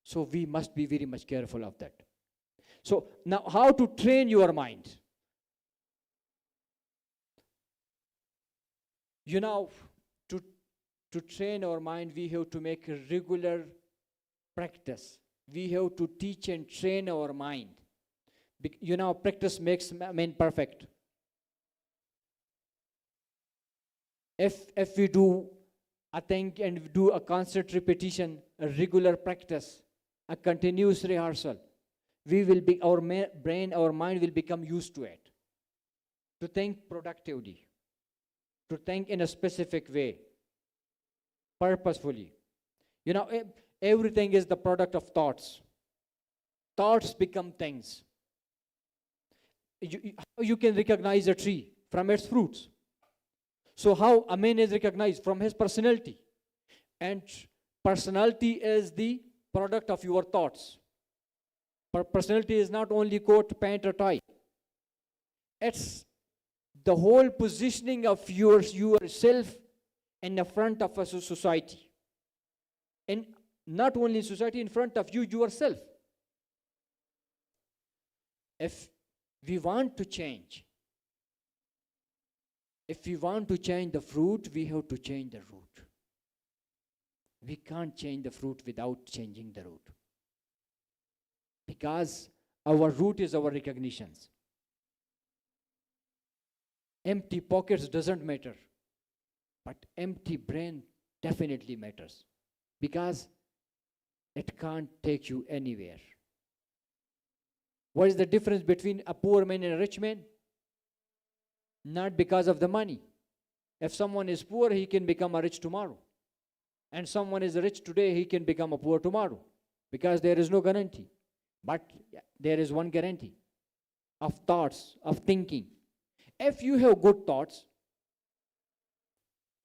Speaker 5: So we must be very much careful of that. So now how to train your mind? You know, to train our mind, we have to make a regular practice. We have to teach and train our mind. You know, practice makes man perfect. If we do a thing and do a constant repetition, a regular practice, a continuous rehearsal, we will be, our brain, our mind will become used to it. To think productively, to think in a specific way, purposefully. You know, everything is the product of thoughts. Thoughts become things. You can recognize a tree from its fruits. So how a man is recognized? From his personality. And personality is the product of your thoughts. Personality is not only coat, pant, or tie. It's the whole positioning of yourself in the front of a society. And not only society, in front of you yourself. If we want to change, if we want to change the fruit, we have to change the root. We can't change the fruit without changing the root. Because our root is our recognitions. Empty pockets doesn't matter. But empty brain definitely matters. Because it can't take you anywhere. What is the difference between a poor man and a rich man? Not because of the money. If someone is poor, he can become a rich tomorrow. And someone is rich today, he can become a poor tomorrow. because there is no guarantee. But there is one guarantee of thoughts, of thinking. If you have good thoughts,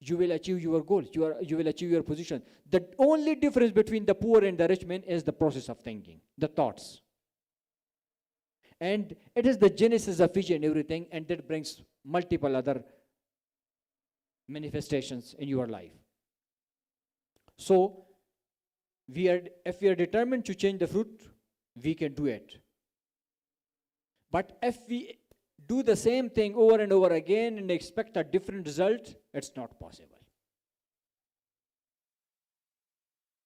Speaker 5: you will achieve your goals, you will achieve your position. The only difference between the poor and the rich man is the process of thinking, the thoughts. And it is the genesis of vision and everything, and that brings multiple other manifestations in your life. So, if we are determined to change the fruit, we can do it. But if we do the same thing over and over again and expect a different result, it's not possible.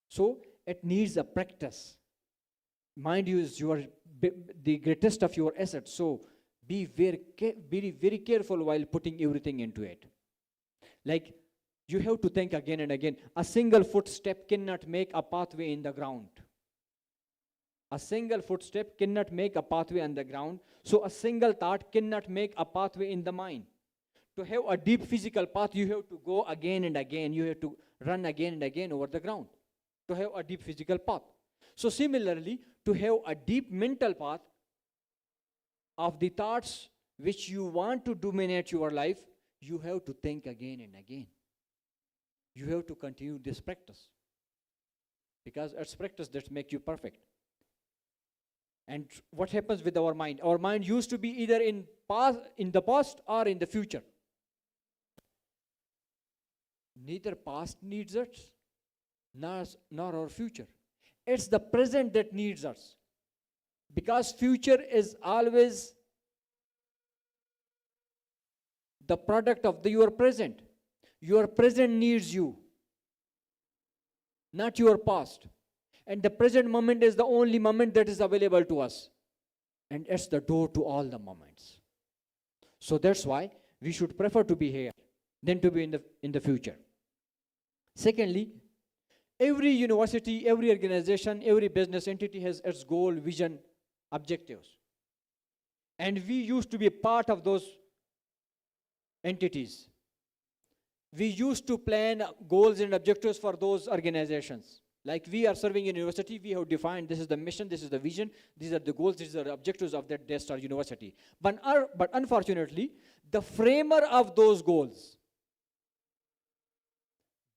Speaker 5: So, it needs a practice. Mind you, is the greatest of your assets. So, be very careful while putting everything into it. Like, you have to think again and again. A single footstep cannot make a pathway in the ground. A single footstep cannot make a pathway on the ground. So a single thought cannot make a pathway in the mind. To have a deep physical path, you have to go again and again. You have to run again and again over the ground to have a deep physical path. So similarly, to have a deep mental path of the thoughts which you want to dominate your life, you have to think again and again. You have to continue this practice, because it's practice that makes you perfect. And what happens with our mind? Our mind used to be either in the past or in the future. Neither past needs us, nor our future. It's the present that needs us, because future is always the product of your present. Your present needs you, not your past. And the present moment is the only moment that is available to us. And it's the door to all the moments. So that's why we should prefer to be here than to be in the future. Secondly, every university, every organization, every business entity has its goal, vision, objectives. And we used to be a part of those entities. We used to plan goals and objectives for those organizations. Like we are serving in university, we have defined this is the mission, this is the vision, these are the goals, these are the objectives of that Death Star University. But unfortunately, the framer of those goals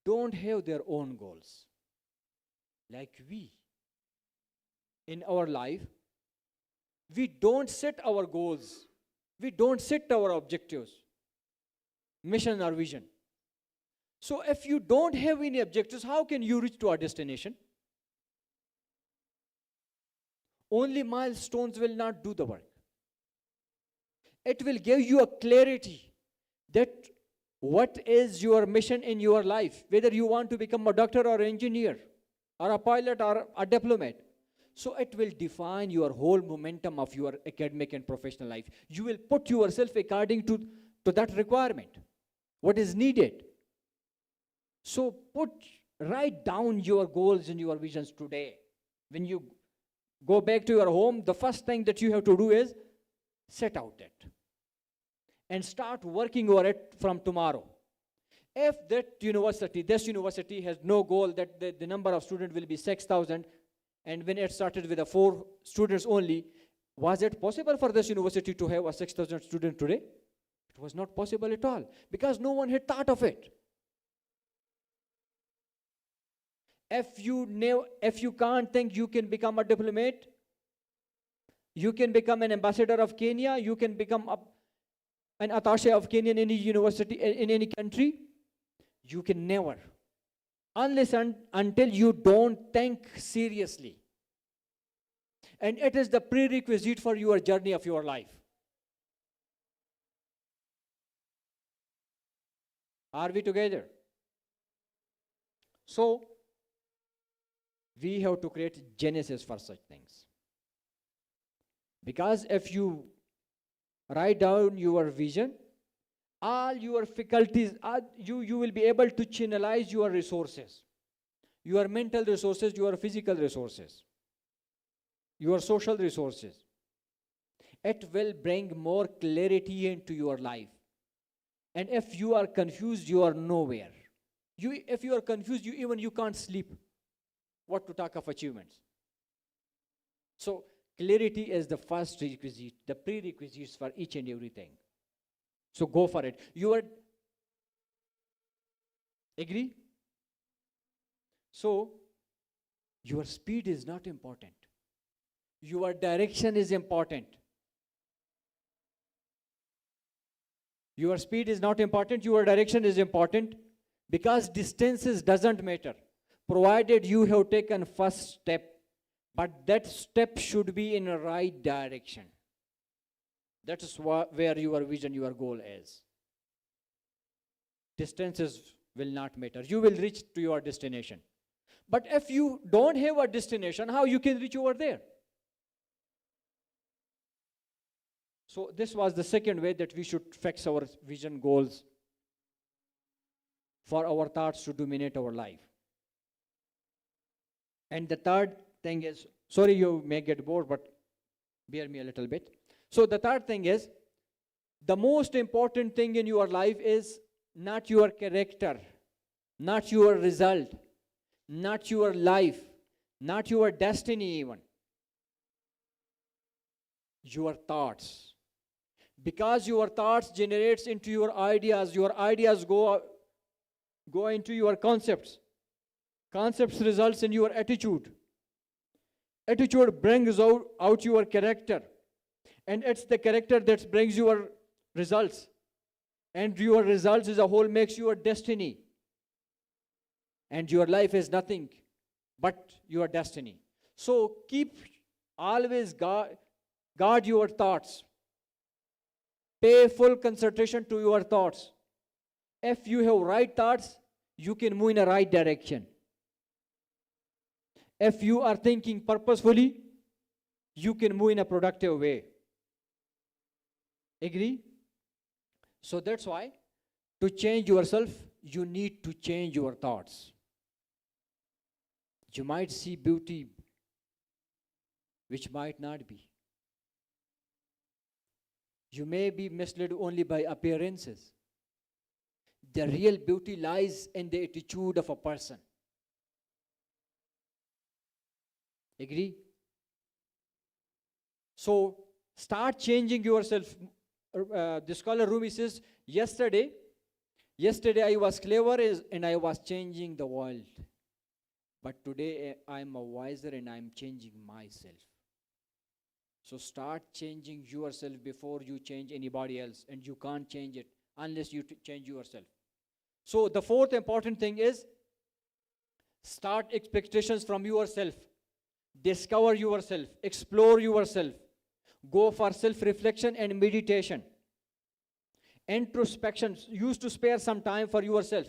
Speaker 5: don't have their own goals. Like we, in our life, we don't set our goals. We don't set our objectives, mission or vision. So if you don't have any objectives, how can you reach to our destination? Only milestones will not do the work. It will give you a clarity that what is your mission in your life, whether you want to become a doctor or an engineer or a pilot or a diplomat. So it will define your whole momentum of your academic and professional life. You will put yourself according to that requirement, what is needed. So write down your goals and your visions today. When you go back to your home, the first thing that you have to do is set out it and start working over it from tomorrow. If this university has no goal that the number of students will be 6,000, and when it started with 4 students only, was it possible for this university to have a 6,000 student today? It was not possible at all, because no one had thought of it. If you can't think you can become a diplomat, you can become an ambassador of Kenya, you can become an attaché of Kenya in any university, in any country, you can never. Unless until you don't think seriously. And it is the prerequisite for your journey of your life. Are we together? So, we have to create genesis for such things. Because if you write down your vision, all your faculties, you will be able to channelize your resources, your mental resources, your physical resources, your social resources. It will bring more clarity into your life. And if you are confused, you are nowhere. If you are confused, you can't sleep. What to talk of achievements? So clarity is the first requisite, the prerequisites for each and everything. So go for it. You are agree? So your speed is not important. Your direction is important. Your speed is not important, your direction is important, because distances doesn't matter, provided you have taken first step, but that step should be in the right direction. That is where your vision, your goal is. Distances will not matter. You will reach to your destination. But if you don't have a destination, how you can reach over there? So this was the second way that we should fix our vision goals for our thoughts to dominate our life. And the third thing is, sorry you may get bored, but bear me a little bit. So the third thing is, the most important thing in your life is not your character, not your result, not your life, not your destiny even. Your thoughts. Because your thoughts generates into your ideas go into your concepts. Concepts results in your attitude. Attitude brings out your character. And it's the character that brings your results. And your results as a whole makes your destiny. And your life is nothing but your destiny. So always guard your thoughts. Pay full concentration to your thoughts. If you have right thoughts, you can move in a right direction. If you are thinking purposefully, you can move in a productive way. Agree? So that's why, to change yourself, you need to change your thoughts. You might see beauty, which might not be. You may be misled only by appearances. The real beauty lies in the attitude of a person. Agree? So start changing yourself. The scholar Rumi says, yesterday I was clever and I was changing the world. But today I am a wiser and I am changing myself. So start changing yourself before you change anybody else. And you can't change it unless you change yourself. So the fourth important thing is, start expectations from yourself. Discover yourself. Explore yourself. Go for self-reflection and meditation. Introspection. Used to spare some time for yourself.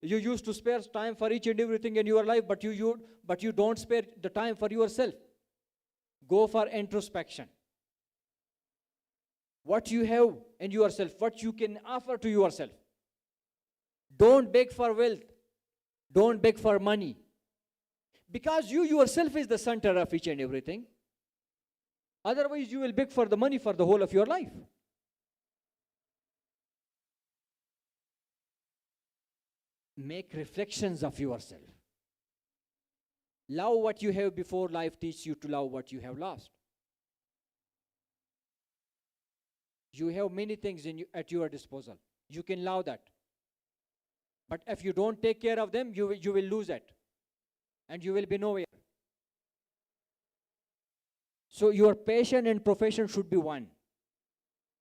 Speaker 5: You used to spare time for each and everything in your life, but you don't spare the time for yourself. Go for introspection. What you have in yourself, what you can offer to yourself. Don't beg for wealth. Don't beg for money. Because you yourself is the center of each and everything. Otherwise, you will beg for the money for the whole of your life. Make reflections of yourself. Love what you have before life teaches you to love what you have lost. You have many things at your disposal. You can love that. But if you don't take care of them, you will lose it. And you will be nowhere. So your passion and profession should be one.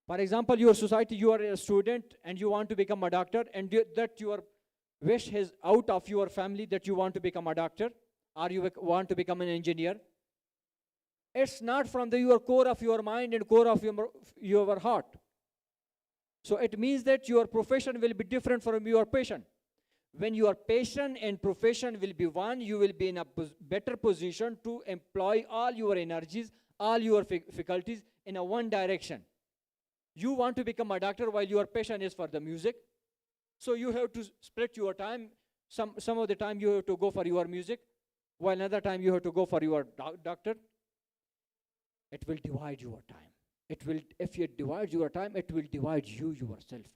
Speaker 5: For example, your society, you are a student and you want to become a doctor, and that your wish is out of your family that you want to become a doctor or you want to become an engineer. It's not from your core of your mind and core of your heart. So it means that your profession will be different from your passion. When your passion and profession will be one, you will be in a better position to employ all your energies, all your faculties in a one direction. You want to become a doctor while your passion is for the music. So you have to split your time. Some of the time you have to go for your music, while another time you have to go for your doctor. It will divide your time. If you divide your time, it will divide you yourself,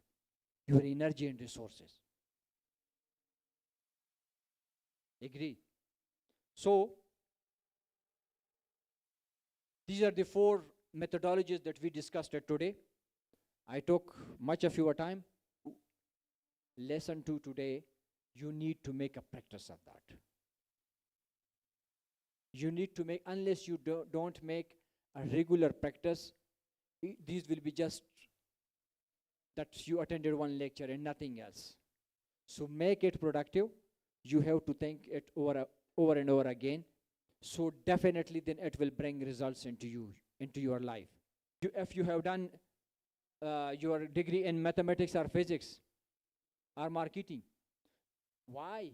Speaker 5: your energy and resources. Agree? So These are the 4 methodologies that we discussed it today. I took much of your time. Lesson 2 today, you need to make a practice of that. You need to make, unless you don't make a regular practice, these will be just that you attended one lecture and nothing else. So make it productive. You have to think it over and over again. So definitely then it will bring results into your life. If you have done your degree in mathematics or physics or marketing, why?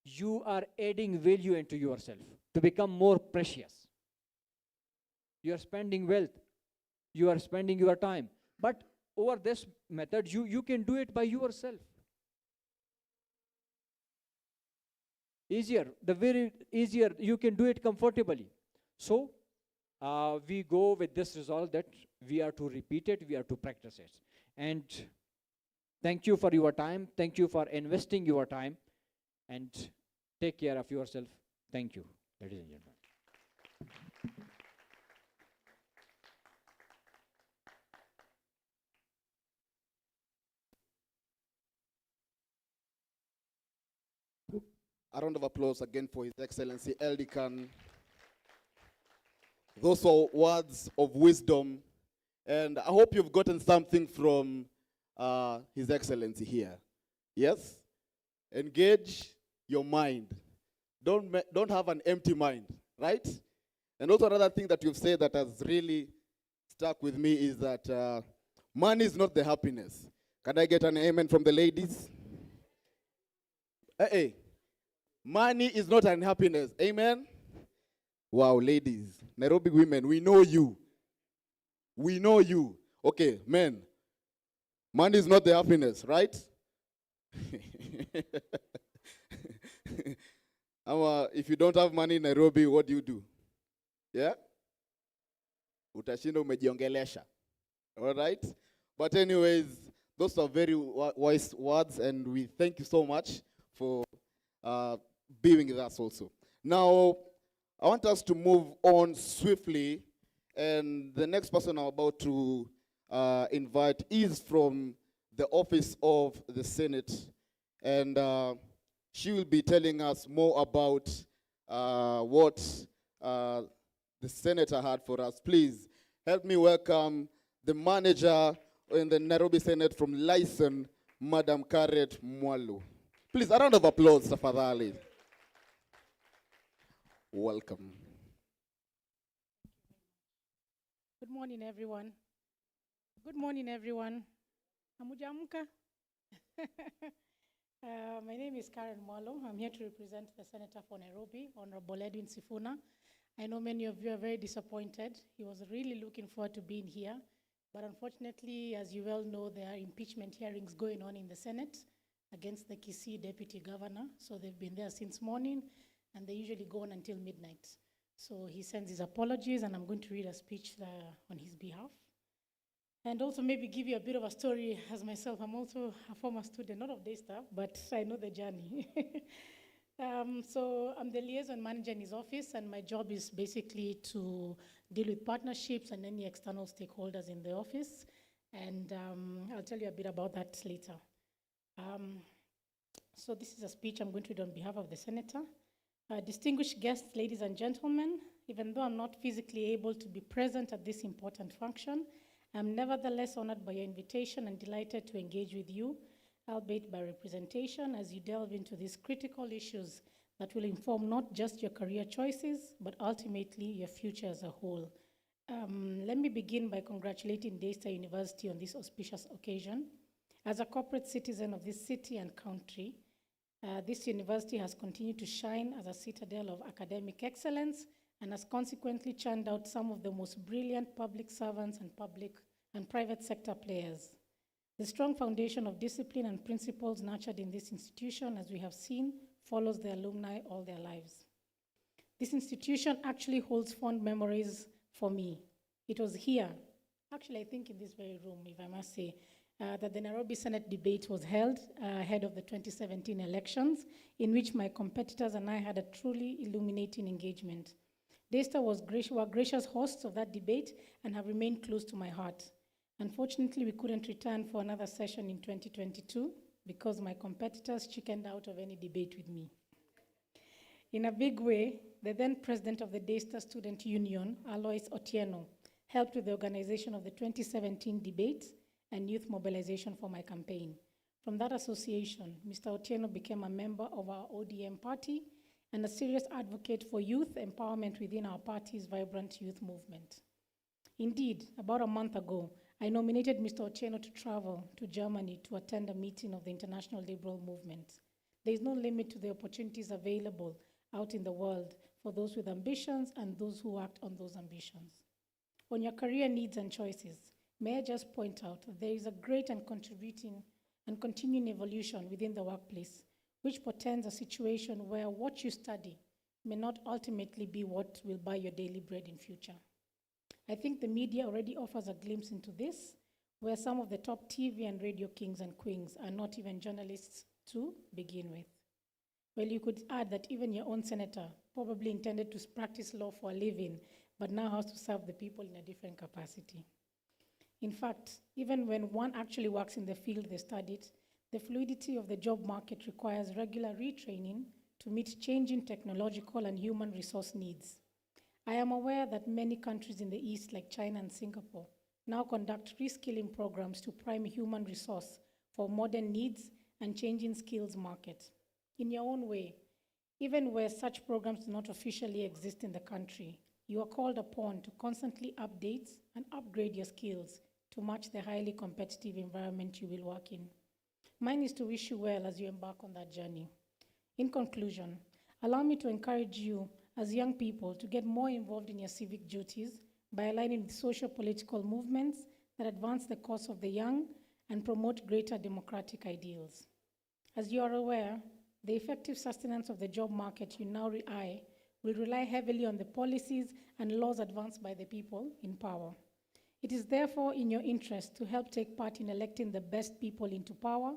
Speaker 5: You are adding value into yourself to become more precious. You are spending wealth. You are spending your time. But over this method, you can do it by yourself. Easier, the very easier, you can do it comfortably. So we go with this resolve that we are to repeat it, we are to practice it. And thank you for your time. Thank you for investing your time. And take care of yourself. Thank you, ladies and gentlemen.
Speaker 1: A round of applause again for His Excellency LD Khan. Those are words of wisdom, and I hope you've gotten something from His Excellency here. Yes? Engage your mind. Don't have an empty mind, right? And also another thing that you've said that has really stuck with me is that money is not the happiness. Can I get an amen from the ladies? Hey. Money is not unhappiness. Amen? Wow, ladies. Nairobi women, we know you. We know you. Okay, men. Money is not the happiness, right? If you don't have money in Nairobi, what do? Yeah? Utashinda umejiongelesha. All right? But anyways, those are very wise words, and we thank you so much for being with us also. Now, I want us to move on swiftly, and the next person I'm about to invite is from the office of the Senate, and she will be telling us more about what the senator had for us. Please help me welcome the manager in the Nairobi Senate from Lyson, Madam Karet Mwalu. Please, a round of applause, tafadhali. Welcome.
Speaker 6: Good morning, everyone. Good morning, everyone. Hamujamka. My name is Karen Mwalo. I'm here to represent the Senator for Nairobi, Honorable Edwin Sifuna. I know many of you are very disappointed. He was really looking forward to being here. But unfortunately, as you well know, there are impeachment hearings going on in the Senate against the Kisii Deputy Governor. So they've been there since morning, and they usually go on until midnight. So he sends his apologies, and I'm going to read a speech on his behalf. And also maybe give you a bit of a story as myself. I'm also a former student, not of Daystar, but I know the journey. So I'm the liaison manager in his office, and my job is basically to deal with partnerships and any external stakeholders in the office. And I'll tell you a bit about that later. So this is a speech I'm going to read on behalf of the Senator. Distinguished guests, ladies and gentlemen, even though I'm not physically able to be present at this important function, I'm nevertheless honored by your invitation and delighted to engage with you, albeit by representation, as you delve into these critical issues that will inform not just your career choices, but ultimately your future as a whole. Let me begin by congratulating Daystar University on this auspicious occasion. As a corporate citizen of this city and country, this university has continued to shine as a citadel of academic excellence and has consequently churned out some of the most brilliant public servants and public and private sector players. The strong foundation of discipline and principles nurtured in this institution, as we have seen, follows the alumni all their lives. This institution actually holds fond memories for me. It was here, actually I think in this very room, if I must say, that the Nairobi Senate debate was held ahead of the 2017 elections, in which my competitors and I had a truly illuminating engagement. Daystar were gracious hosts of that debate and have remained close to my heart. Unfortunately, we couldn't return for another session in 2022 because my competitors chickened out of any debate with me. In a big way, the then president of the Daystar Student Union, Alois Otieno, helped with the organization of the 2017 debate and youth mobilization for my campaign. From that association, Mr. Otieno became a member of our ODM party and a serious advocate for youth empowerment within our party's vibrant youth movement. Indeed, about a month ago, I nominated Mr. Otieno to travel to Germany to attend a meeting of the International Liberal Movement. There is no limit to the opportunities available out in the world for those with ambitions and those who act on those ambitions. On your career needs and choices, may I just point out that there is a great and contributing and continuing evolution within the workplace, which portends a situation where what you study may not ultimately be what will buy your daily bread in future. I think the media already offers a glimpse into this, where some of the top TV and radio kings and queens are not even journalists to begin with. Well, you could add that even your own senator probably intended to practice law for a living, but now has to serve the people in a different capacity. In fact, even when one actually works in the field they studied, the fluidity of the job market requires regular retraining to meet changing technological and human resource needs. I am aware that many countries in the East, like China and Singapore, now conduct reskilling programs to prime human resource for modern needs and changing skills market. In your own way, even where such programs do not officially exist in the country, you are called upon to constantly update and upgrade your skills to match the highly competitive environment you will work in. Mine is to wish you well as you embark on that journey. In conclusion, allow me to encourage you as young people to get more involved in your civic duties by aligning with socio-political movements that advance the cause of the young and promote greater democratic ideals. As you are aware, the effective sustenance of the job market you now will rely heavily on the policies and laws advanced by the people in power. It is therefore in your interest to help take part in electing the best people into power,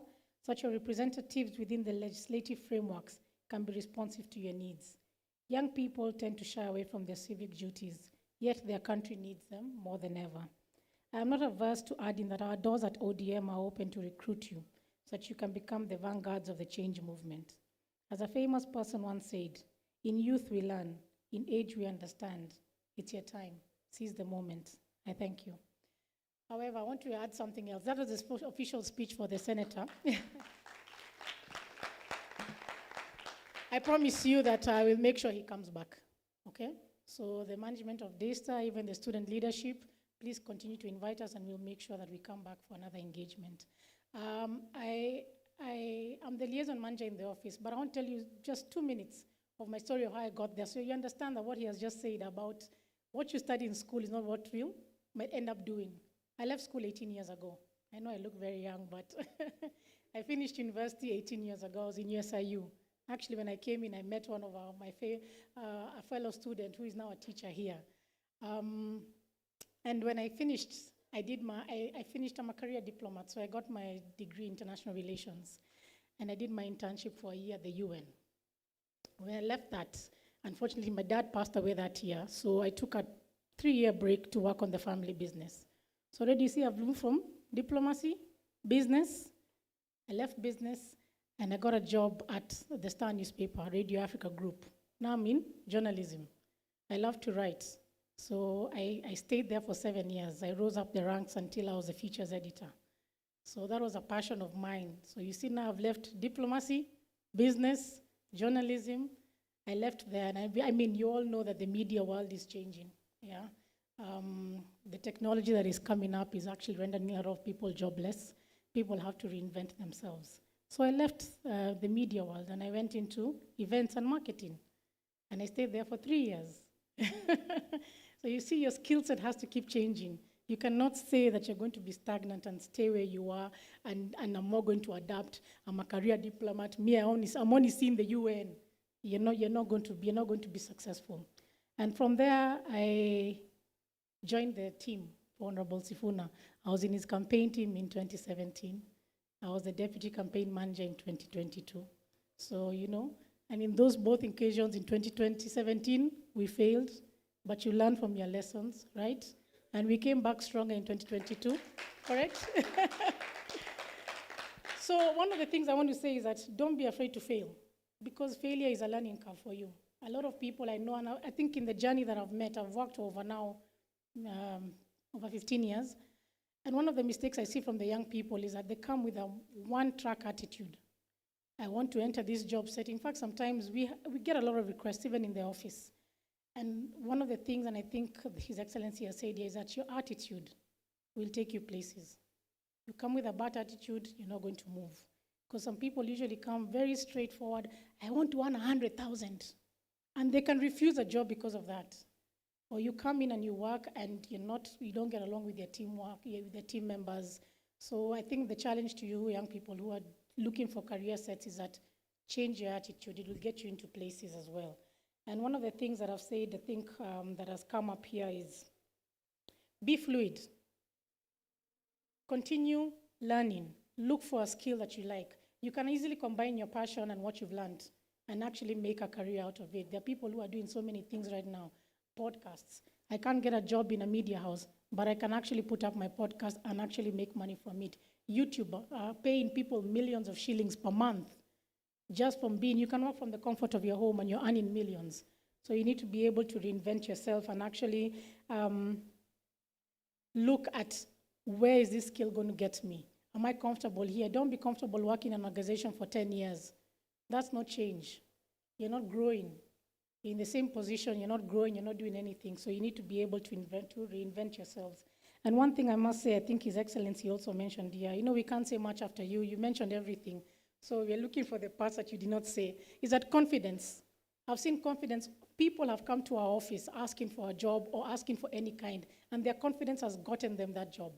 Speaker 6: such your representatives within the legislative frameworks can be responsive to your needs. Young people tend to shy away from their civic duties, yet their country needs them more than ever. I am not averse to adding that our doors at ODM are open to recruit you, so that you can become the vanguards of the change movement. As a famous person once said, in youth we learn, in age we understand. It's your time. Seize the moment. I thank you. However, I want to add something else. That was the official speech for the senator. I promise you that I will make sure he comes back, okay? So the management of Daystar, even the student leadership, please continue to invite us and we'll make sure that we come back for another engagement. I am the liaison manager in the office, but I want to tell you just 2 minutes of my story of how I got there. So you understand that what he has just said about what you study in school is not what you might end up doing. I left school 18 years ago. I know I look very young, but I finished university 18 years ago. I was in USIU. Actually, when I came in, I met one of a fellow student who is now a teacher here. And when I finished, I finished, I'm a career diplomat, so I got my degree in international relations. And I did my internship for a year at the UN. When I left that, unfortunately, my dad passed away that year, so I took a 3-year break to work on the family business. So already you see I've moved from diplomacy, business. I left business, and I got a job at the Star newspaper, Radio Africa Group. Now I'm in journalism. I love to write. So I stayed there for 7 years. I rose up the ranks until I was a features editor. So that was a passion of mine. So you see now I've left diplomacy, business, journalism. I left there, and I mean, you all know that the media world is changing, yeah? The technology that is coming up is actually rendering a lot of people jobless. People have to reinvent themselves. So I left the media world and I went into events and marketing. And I stayed there for 3 years. So you see, your skill set has to keep changing. You cannot say that you're going to be stagnant and stay where you are and I'm not going to adapt. I'm a career diplomat. I'm only seeing the UN. You're not going to be successful. And from there, I joined the team for Honorable Sifuna. I was in his campaign team in 2017. I was the deputy campaign manager in 2022. So, and in those both occasions in 2017, we failed. but you learn from your lessons, right? And we came back stronger in 2022, correct? So one of the things I want to say is that don't be afraid to fail, because failure is a learning curve for you. A lot of people I know, and I think in the journey that I've met, I've worked over now over 15 years, and one of the mistakes I see from the young people is that they come with a one-track attitude. I want to enter this job setting. In fact, sometimes we get a lot of requests, even in the office. And one of the things, and I think His Excellency has said here, is that your attitude will take you places. You come with a bad attitude, you're not going to move. Because some people usually come very straightforward, I want to earn 100,000. And they can refuse a job because of that. Or you come in and you work and you don't get along with your teamwork, with the team members. So I think the challenge to you young people who are looking for career sets is that change your attitude. It will get you into places as well. And one of the things that I've said, I think that has come up here is be fluid. Continue learning. Look for a skill that you like. You can easily combine your passion and what you've learned and actually make a career out of it. There are people who are doing so many things right now. Podcasts. I can't get a job in a media house, but I can actually put up my podcast and actually make money from it. YouTube, paying people millions of shillings per month just from you can work from the comfort of your home and you're earning millions. So you need to be able to reinvent yourself and actually look at where is this skill going to get me? Am I comfortable here? Don't be comfortable working in an organization for 10 years. That's not change. You're not growing. You're in the same position, you're not growing, you're not doing anything. So you need to be able to reinvent yourselves. And one thing I must say, I think His Excellency also mentioned here, we can't say much after you. You mentioned everything. So we're looking for the parts that you did not say. Is that confidence? I've seen confidence. People have come to our office asking for a job or asking for any kind, and their confidence has gotten them that job.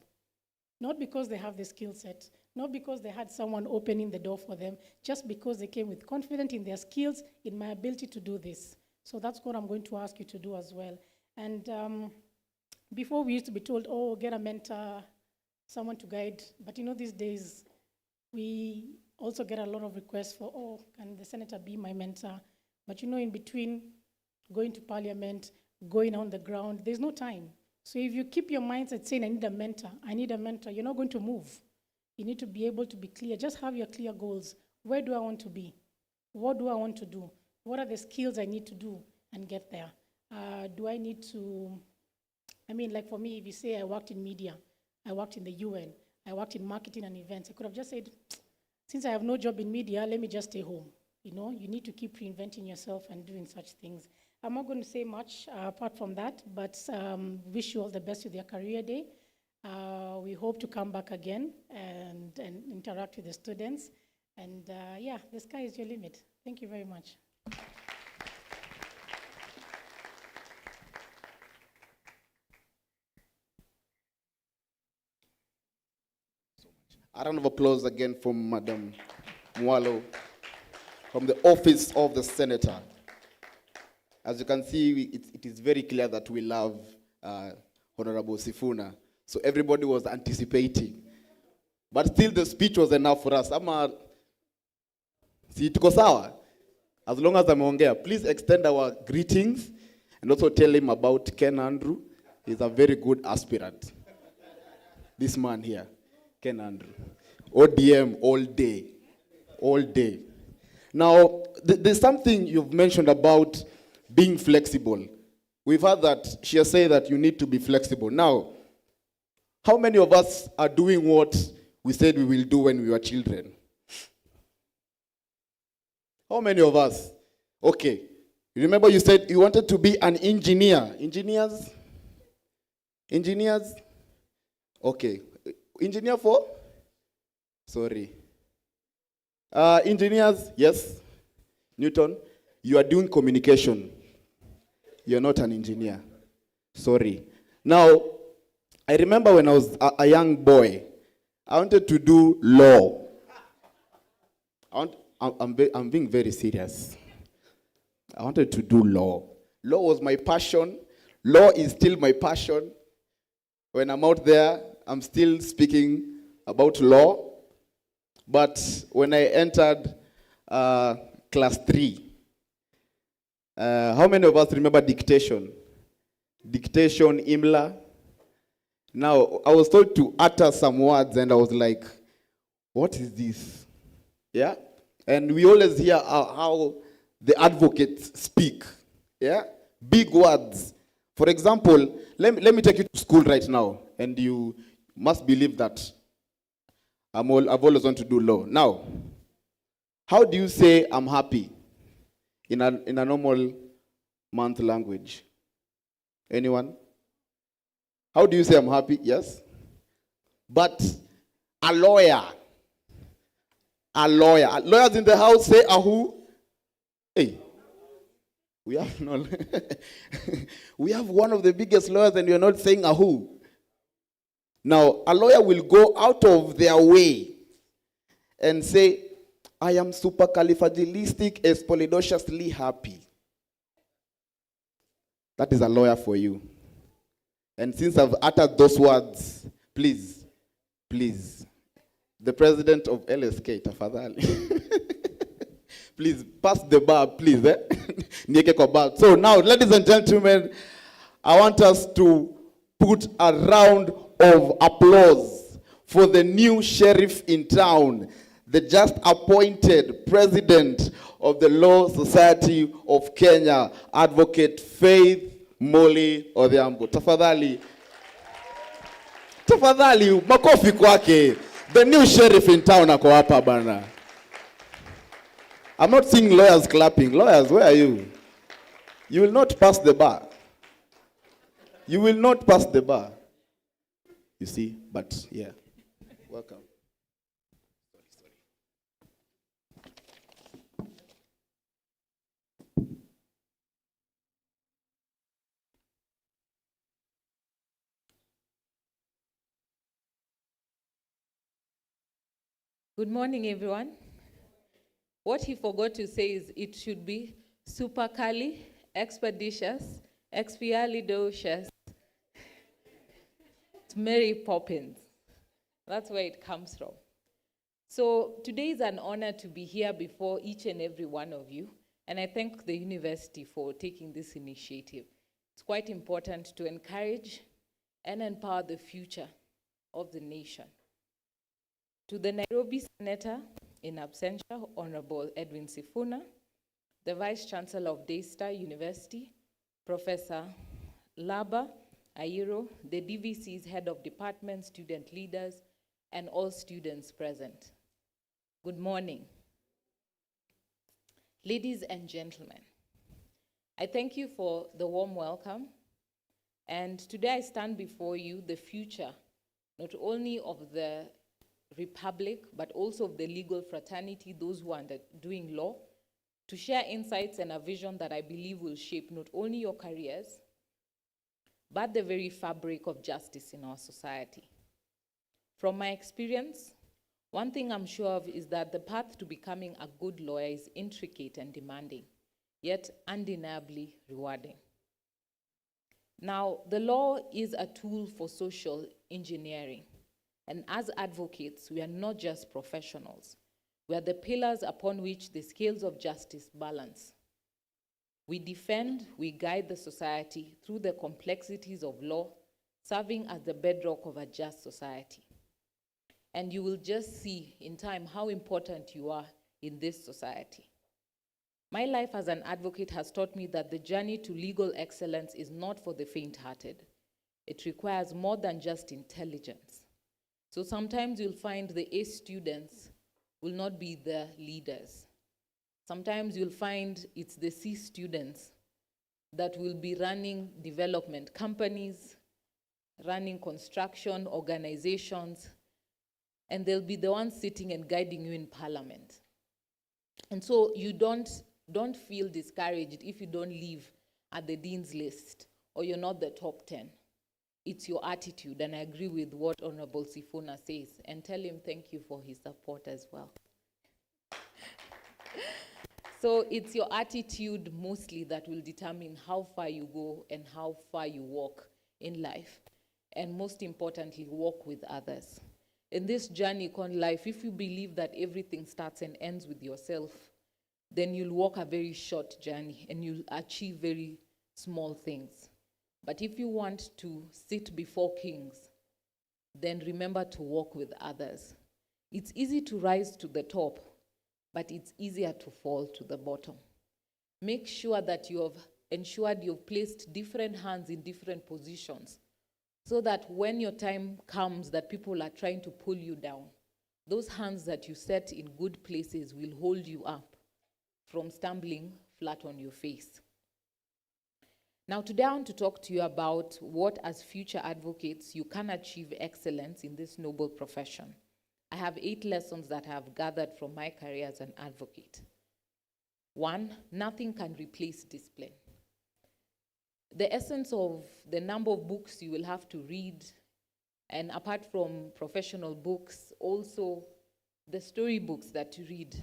Speaker 6: Not because they have the skill set, not because they had someone opening the door for them, just because they came with confidence in their skills, in my ability to do this. So that's what I'm going to ask you to do as well. And before we used to be told, get a mentor, someone to guide. But these days, we also get a lot of requests for, can the senator be my mentor? But in between going to parliament, going on the ground, there's no time. So if you keep your mindset saying, I need a mentor, you're not going to move. You need to be able to be clear. Just have your clear goals. Where do I want to be? What do I want to do? What are the skills I need to do and get there? Do I need to, like for me, if you say I worked in media, I worked in the UN, I worked in marketing and events, I could have just said, since I have no job in media, let me just stay home. You need to keep reinventing yourself and doing such things. I'm not going to say much apart from that, but wish you all the best with your career day. We hope to come back again and interact with the students. And the sky is your limit. Thank you very much.
Speaker 1: A round of applause again for Madam Mwalo from the Office of the Senator. As you can see, it is very clear that we love Honorable Sifuna. So everybody was anticipating. But still the speech was enough for us. Tuko sawa? As long as I'm ameongea, please extend our greetings and also tell him about Ken Andrew. He's a very good aspirant. This man here, Ken Andrew. ODM all day. All day. Now, there's something you've mentioned about being flexible. We've heard that she has said that you need to be flexible. Now, how many of us are doing what we said we will do when we were children? How many of us? Okay. You remember you said you wanted to be an engineer. Engineers? Engineers? Okay. Engineer for? Sorry. Engineers? Yes. Newton? You are doing communication. You're not an engineer. Sorry. Now, I remember when I was a young boy, I wanted to do law. I'm being very serious. I wanted to do law. Law was my passion. Law is still my passion. When I'm out there, I'm still speaking about law. But when I entered class 3, how many of us remember dictation? dictation, IMLA. Now, I was told to utter some words, and I was like, what is this? Yeah? And we always hear how the advocates speak. Yeah? Big words. For example, let me take you to school right now, and you must believe that I've always wanted to do law. Now, how do you say I'm happy in a normal month language? Anyone? How do you say I'm happy? Yes? But a lawyer. Lawyers in the house say ahu. Hey. We have no we have one of the biggest lawyers and you're not saying ahu. Now, a lawyer will go out of their way and say, I am supercalifragilisticexpialidociously happy. That is a lawyer for you. And since I've uttered those words, please, the president of LSK, tafadhali. Please, pass the bar, please. Nieke kwa bar. So now, ladies and gentlemen, I want us to put a round of applause for the new sheriff in town, the just appointed president of the Law Society of Kenya, Advocate Faith Moli Odhiambo. Tafadhali, makofi kwake. The new sheriff in town ako hapa bana. I'm not seeing lawyers clapping. Lawyers, where are you? You will not pass the bar. You will not pass the bar. You see, but yeah. Welcome.
Speaker 2: Good morning, everyone. What he forgot to say is it should be supercally, expeditious, expialidocious. It's Mary Poppins. That's where it comes from. So today is an honor to be here before each and every one of you, and I thank the university for taking this initiative. It's quite important to encourage and empower the future of the nation. To the Nairobi Senator in absentia, Honorable Edwin Sifuna, the Vice Chancellor of Daystar University, Professor Laba Ayiro, the DVC's Head of Department, student leaders, and all students present. Good morning. Ladies and gentlemen, I thank you for the warm welcome. And today I stand before you, the future, not only of the Republic, but also of the legal fraternity, those who are doing law, to share insights and a vision that I believe will shape not only your careers, but the very fabric of justice in our society. From my experience, one thing I'm sure of is that the path to becoming a good lawyer is intricate and demanding, yet undeniably rewarding. Now, the law is a tool for social engineering. And as advocates, we are not just professionals. We are the pillars upon which the scales of justice balance. We defend, we guide the society through the complexities of law, serving as the bedrock of a just society. And you will just see in time how important you are in this society. My life as an advocate has taught me that the journey to legal excellence is not for the faint-hearted. It requires more than just intelligence. So sometimes you'll find the A students will not be the leaders. Sometimes you'll find it's the C students that will be running development companies, running construction organizations, and they'll be the ones sitting and guiding you in parliament. And so you don't feel discouraged if you don't live at the dean's list or you're not the top 10. It's your attitude, and I agree with what Honorable Sifuna says, and tell him thank you for his support as well. So it's your attitude mostly that will determine how far you go and how far you walk in life, and most importantly, walk with others. In this journey called life, if you believe that everything starts and ends with yourself, then you'll walk a very short journey and you'll achieve very small things.
Speaker 7: But if you want to sit before kings, then remember to walk with others. It's easy to rise to the top, but it's easier to fall to the bottom. Make sure that you have ensured you've placed different hands in different positions so that when your time comes that people are trying to pull you down, those hands that you set in good places will hold you up from stumbling flat on your face. Now, today I want to talk to you about what, as future advocates, you can achieve excellence in this noble profession. I have 8 lessons that I have gathered from my career as an advocate. 1, nothing can replace discipline. The essence of the number of books you will have to read, and apart from professional books, also the story books that you read,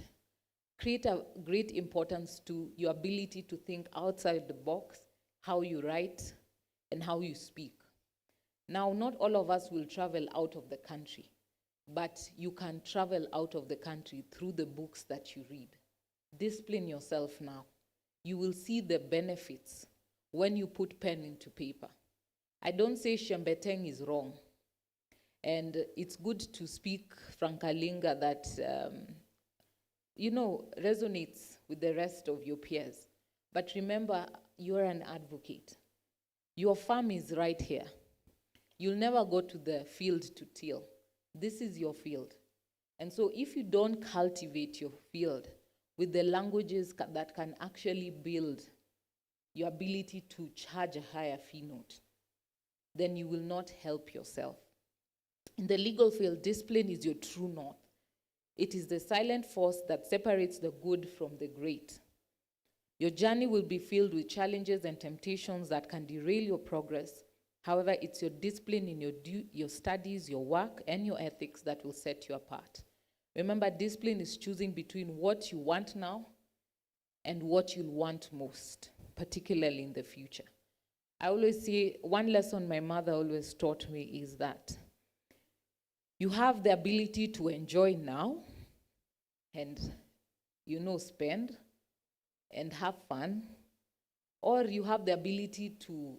Speaker 7: create a great importance to your ability to think outside the box, how you write, and how you speak. Now, not all of us will travel out of the country, but you can travel out of the country through the books that you read. Discipline yourself now. You will see the benefits when you put pen into paper. I don't say Shembeteng is wrong. And it's good to speak Frankalinga that, resonates with the rest of your peers. But remember, you're an advocate. Your farm is right here. You'll never go to the field to till. This is your field. And so if you don't cultivate your field with the languages that can actually build your ability to charge a higher fee note, then you will not help yourself. In the legal field, discipline is your true north. It is the silent force that separates the good from the great. Your journey will be filled with challenges and temptations that can derail your progress. However, it's your discipline in your studies, your work, and your ethics that will set you apart. Remember, discipline is choosing between what you want now and what you'll want most, particularly in the future. I always say, one lesson my mother always taught me is that you have the ability to enjoy now and, spend and have fun, or you have the ability to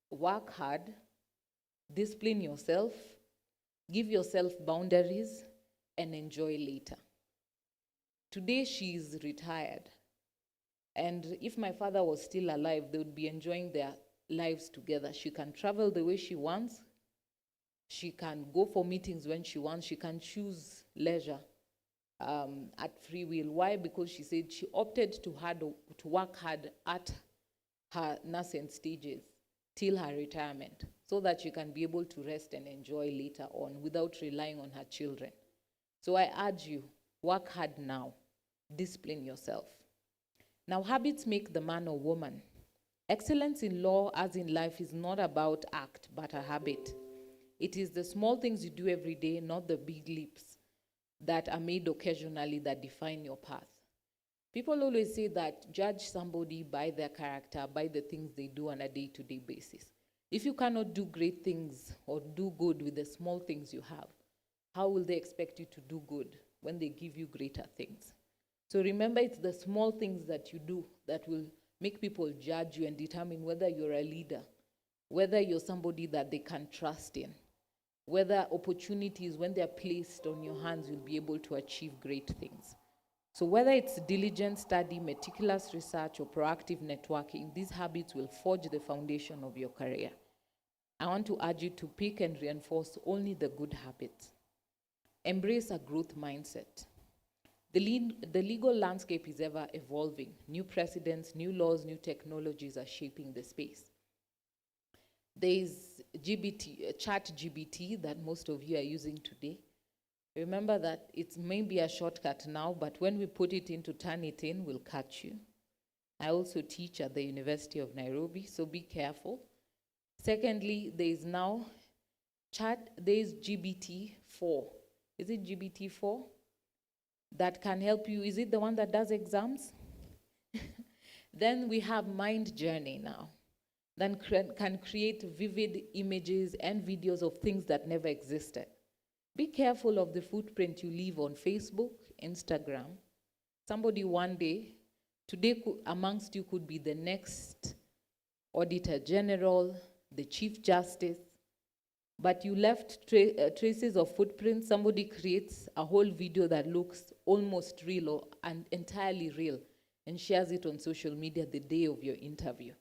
Speaker 7: work hard, discipline yourself, give yourself boundaries, and enjoy later. Today she is retired, and if my father was still alive, they would be enjoying their lives together. She can travel the way she wants. She can go for meetings when she wants. She can choose leisure at free will. Why? Because she said she opted to work hard at her nascent stages till her retirement, so that she can be able to rest and enjoy later on without relying on her children. So I urge you, work hard now. Discipline yourself. Now, habits make the man or woman. Excellence in law, as in life, is not about act, but a habit. It is the small things you do every day, not the big leaps that are made occasionally, that define your path. People always say that judge somebody by their character, by the things they do on a day-to-day basis. If you cannot do great things or do good with the small things you have, how will they expect you to do good when they give you greater things? So remember, it's the small things that you do that will make people judge you and determine whether you're a leader, whether you're somebody that they can trust in, whether opportunities, when they're placed on your hands, you'll be able to achieve great things. So whether it's diligent study, meticulous research, or proactive networking, these habits will forge the foundation of your career. I want to urge you to pick and reinforce only the good habits. Embrace a growth mindset. The legal landscape is ever evolving. New precedents, new laws, new technologies are shaping the space. There is ChatGPT that most of you are using today. Remember that it may be a shortcut now, but when we put it into Turnitin, we'll catch you. I also teach at the University of Nairobi, so be careful. Secondly, there is now GPT-4. Is it GPT-4? That can help you. Is it the one that does exams? Then we have Mind Journey now. That can create vivid images and videos of things that never existed. Be careful of the footprint you leave on Facebook, Instagram. Somebody one day, today amongst you could be the next Auditor General, the Chief Justice, but you left traces of footprints. Somebody creates a whole video that looks almost real or and entirely real and shares it on social media the day of your interview.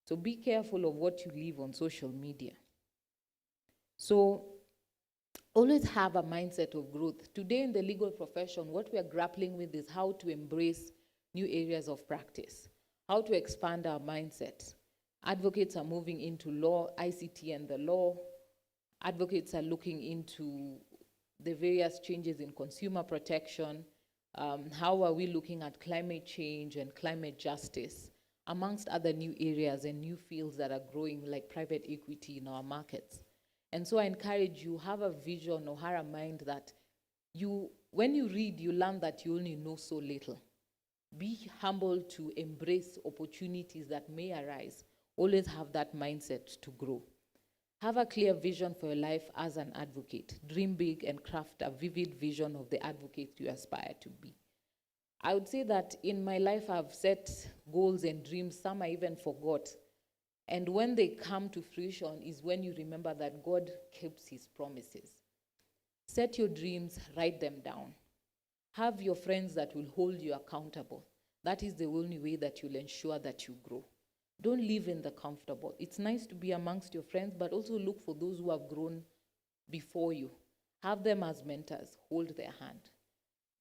Speaker 7: So be careful of what you leave on social media. So always have a mindset of growth. Today in the legal profession, what we are grappling with is how to embrace new areas of practice, how to expand our mindset. Advocates are moving into law, ICT and the law. Advocates are looking into the various changes in consumer protection. How are we looking at climate change and climate justice, amongst other new areas and new fields that are growing, like private equity in our markets. And so I encourage you, have a vision or have a mind that when you read, you learn that you only know so little. Be humble to embrace opportunities that may arise. Always have that mindset to grow. Have a clear vision for your life as an advocate. Dream big and craft a vivid vision of the advocate you aspire to be. I would say that in my life, I've set goals and dreams, some I even forgot. And when they come to fruition is when you remember that God keeps his promises. Set your dreams, write them down. Have your friends that will hold you accountable. That is the only way that you'll ensure that you grow. Don't live in the comfortable. It's nice to be amongst your friends, but also look for those who have grown before you. Have them as mentors. Hold their hand.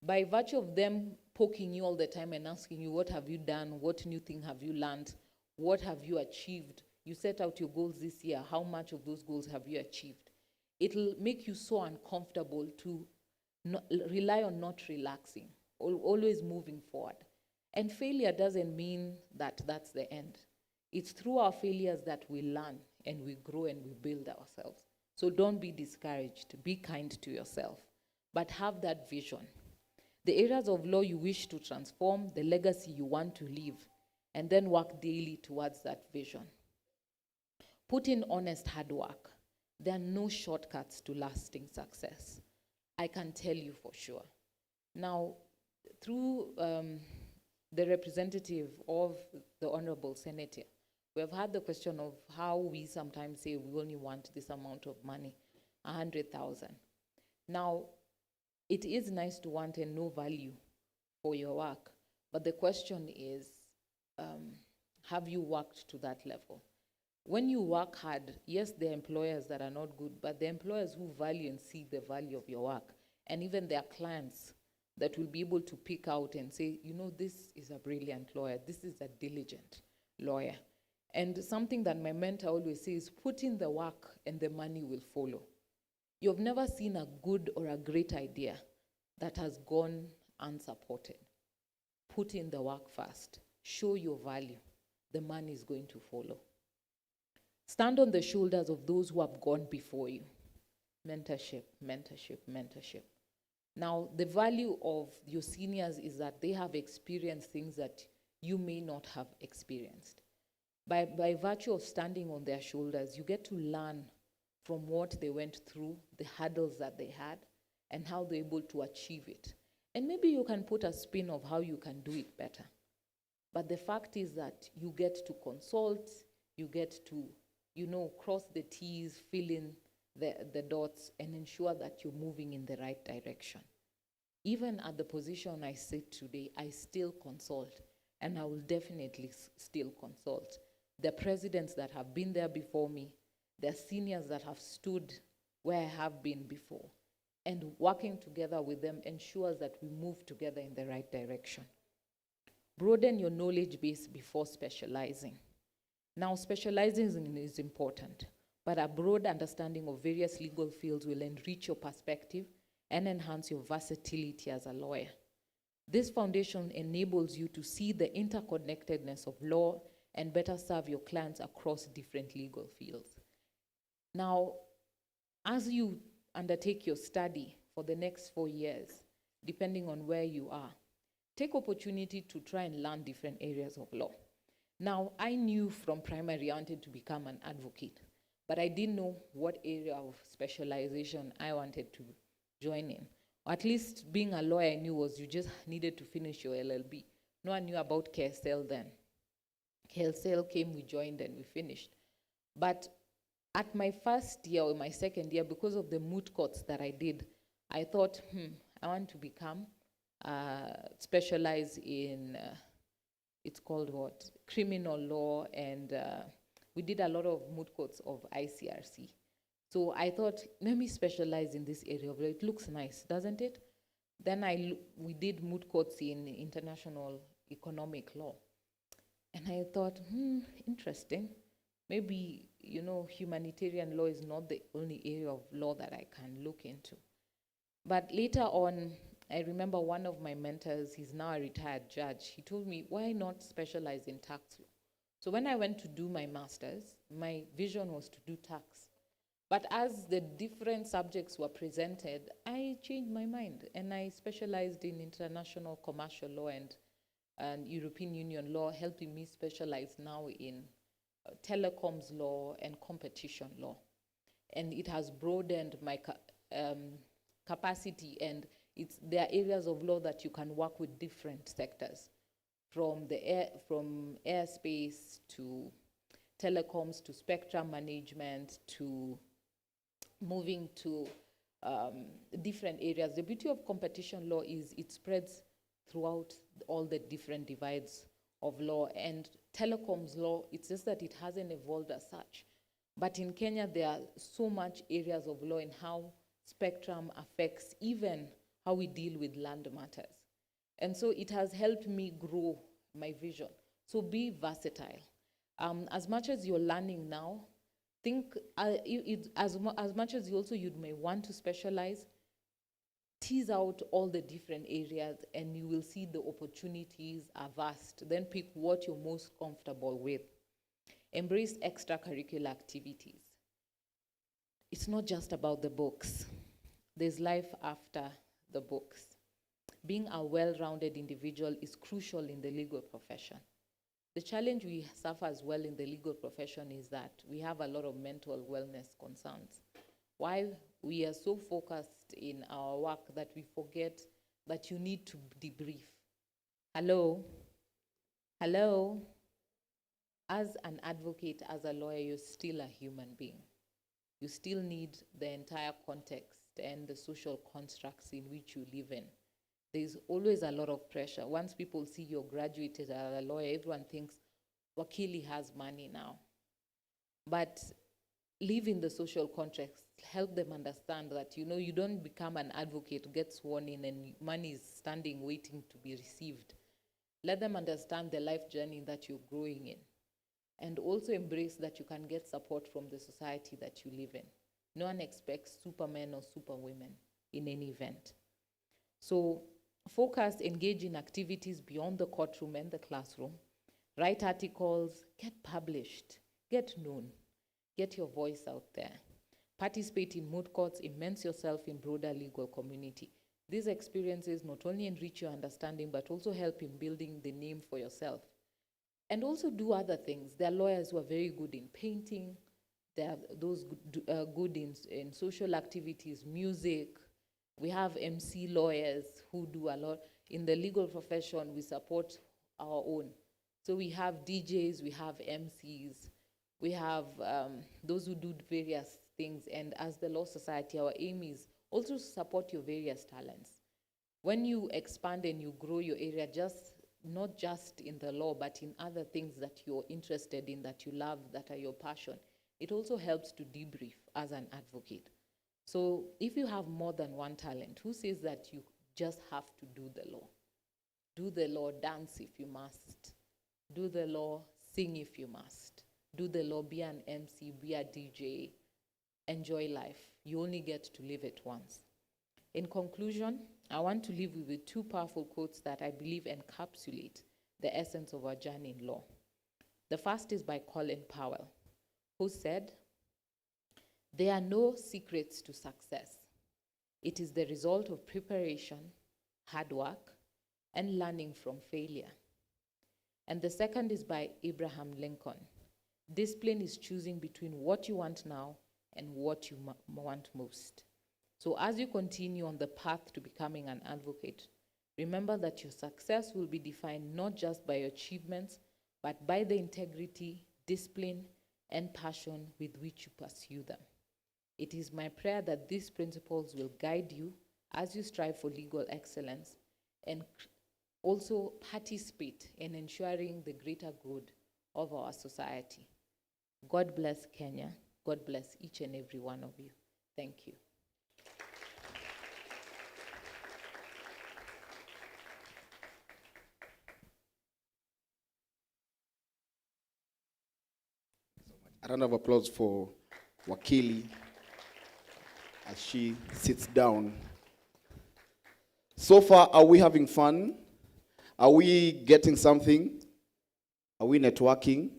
Speaker 7: By virtue of them poking you all the time and asking you, what have you done? What new thing have you learned? What have you achieved? You set out your goals this year. How much of those goals have you achieved? It'll make you so uncomfortable to rely on not relaxing, always moving forward. And failure doesn't mean that that's the end. It's through our failures that we learn and we grow and we build ourselves. So don't be discouraged. Be kind to yourself, but have that vision. The areas of law you wish to transform, the legacy you want to leave, and then work daily towards that vision. Put in honest hard work. There are no shortcuts to lasting success. I can tell you for sure. Now, through the representative of the Honorable Senator, we have had the question of how we sometimes say we only want this amount of money, 100,000. Now, it is nice to want and know value for your work, but the question is, have you worked to that level? When you work hard, yes, there are employers that are not good, but the employers who value and see the value of your work, and even their clients that will be able to pick out and say, you know, this is a brilliant lawyer, this is a diligent lawyer. And something that my mentor always says, put in the work and the money will follow. You've never seen a good or a great idea that has gone unsupported. Put in the work first. Show your value. The money is going to follow. Stand on the shoulders of those who have gone before you. Mentorship, mentorship, mentorship. Now, the value of your seniors is that they have experienced things that you may not have experienced. By virtue of standing on their shoulders, you get to learn from what they went through, the hurdles that they had, and how they're able to achieve it. And maybe you can put a spin of how you can do it better. But the fact is that you get to consult, you get to, cross the T's, fill in the dots, and ensure that you're moving in the right direction. Even at the position I sit today, I still consult, and I will definitely still consult. The presidents that have been there before me, the seniors that have stood where I have been before, and working together with them ensures that we move together in the right direction. Broaden your knowledge base before specializing. Now, specializing is important, but a broad understanding of various legal fields will enrich your perspective and enhance your versatility as a lawyer. This foundation enables you to see the interconnectedness of law and better serve your clients across different legal fields. Now, as you undertake your study for the next 4 years, depending on where you are, take opportunity to try and learn different areas of law. Now, I knew from primary I wanted to become an advocate, but I didn't know what area of specialization I wanted to join in. Or at least being a lawyer I knew was you just needed to finish your LLB. No one knew about KSL then. KSL came, we joined, and we finished. But At my first year or my second year, because of the moot courts that I did, I thought, I want to become, specialize in, it's called what? Criminal law, and we did a lot of moot courts of ICRC. So I thought, let me specialize in this area of law. It looks nice, doesn't it? Then we did moot courts in international economic law. And I thought, interesting. Maybe, humanitarian law is not the only area of law that I can look into. But later on, I remember one of my mentors, he's now a retired judge, he told me, why not specialize in tax law? So when I went to do my master's, my vision was to do tax. But as the different subjects were presented, I changed my mind, and I specialized in international commercial law and European Union law, helping me specialize now in telecoms law and competition law. And it has broadened my capacity, and there are areas of law that you can work with different sectors, from airspace to telecoms to spectrum management to moving to different areas. The beauty of competition law is it spreads throughout all the different divides of law. And telecoms law, it's just that it hasn't evolved as such. But in Kenya, there are so much areas of law in how spectrum affects even how we deal with land matters. And so it has helped me grow my vision. So be versatile. As much as you're learning now, think as much as you may want to specialize, tease out all the different areas and you will see the opportunities are vast. Then pick what you're most comfortable with. Embrace extracurricular activities. It's not just about the books. There's life after the books. Being a well-rounded individual is crucial in the legal profession. The challenge we suffer as well in the legal profession is that we have a lot of mental wellness concerns. Why we are so focused in our work that we forget that you need to debrief. Hello? Hello? As an advocate, as a lawyer, you're still a human being. You still need the entire context and the social constructs in which you live in. There's always a lot of pressure. Once people see you're graduated as a lawyer, everyone thinks, Wakili has money now. But live in the social context, help them understand that, you don't become an advocate, get sworn in, and money is standing waiting to be received. Let them understand the life journey that you're growing in. And also embrace that you can get support from the society that you live in. No one expects supermen or superwomen in any event. So focus, engage in activities beyond the courtroom and the classroom. Write articles, get published, get known, get your voice out there. Participate in moot courts, immerse yourself in broader legal community. These experiences not only enrich your understanding, but also help in building the name for yourself. And also do other things. There are lawyers who are very good in painting. There are those good in social activities, music. We have MC lawyers who do a lot. In the legal profession, we support our own. So we have DJs, we have MCs, we have those who do various things. And as the Law Society, our aim is also to support your various talents. When you expand and you grow your area, not just in the law, but in other things that you're interested in, that you love, that are your passion, it also helps to debrief as an advocate. So if you have more than one talent, who says that you just have to do the law? Do the law, dance if you must. Do the law, sing if you must. Do the law, be an MC, be a DJ. Enjoy life. You only get to live it once. In conclusion, I want to leave you with two powerful quotes that I believe encapsulate the essence of our journey in law. The first is by Colin Powell, who said, "There are no secrets to success. It is the result of preparation, hard work, and learning from failure." And the second is by Abraham Lincoln. "Discipline is choosing between what you want now and what you want most." So as you continue on the path to becoming an advocate, remember that your success will be defined not just by your achievements, but by the integrity, discipline, and passion with which you pursue them. It is my prayer that these principles will guide you as you strive for legal excellence and also participate in ensuring the greater good of our society. God bless Kenya. God bless each and every one of you. Thank you.
Speaker 1: A round of applause for Wakili as she sits down. So far, are we having fun? Are we getting something? Are we networking?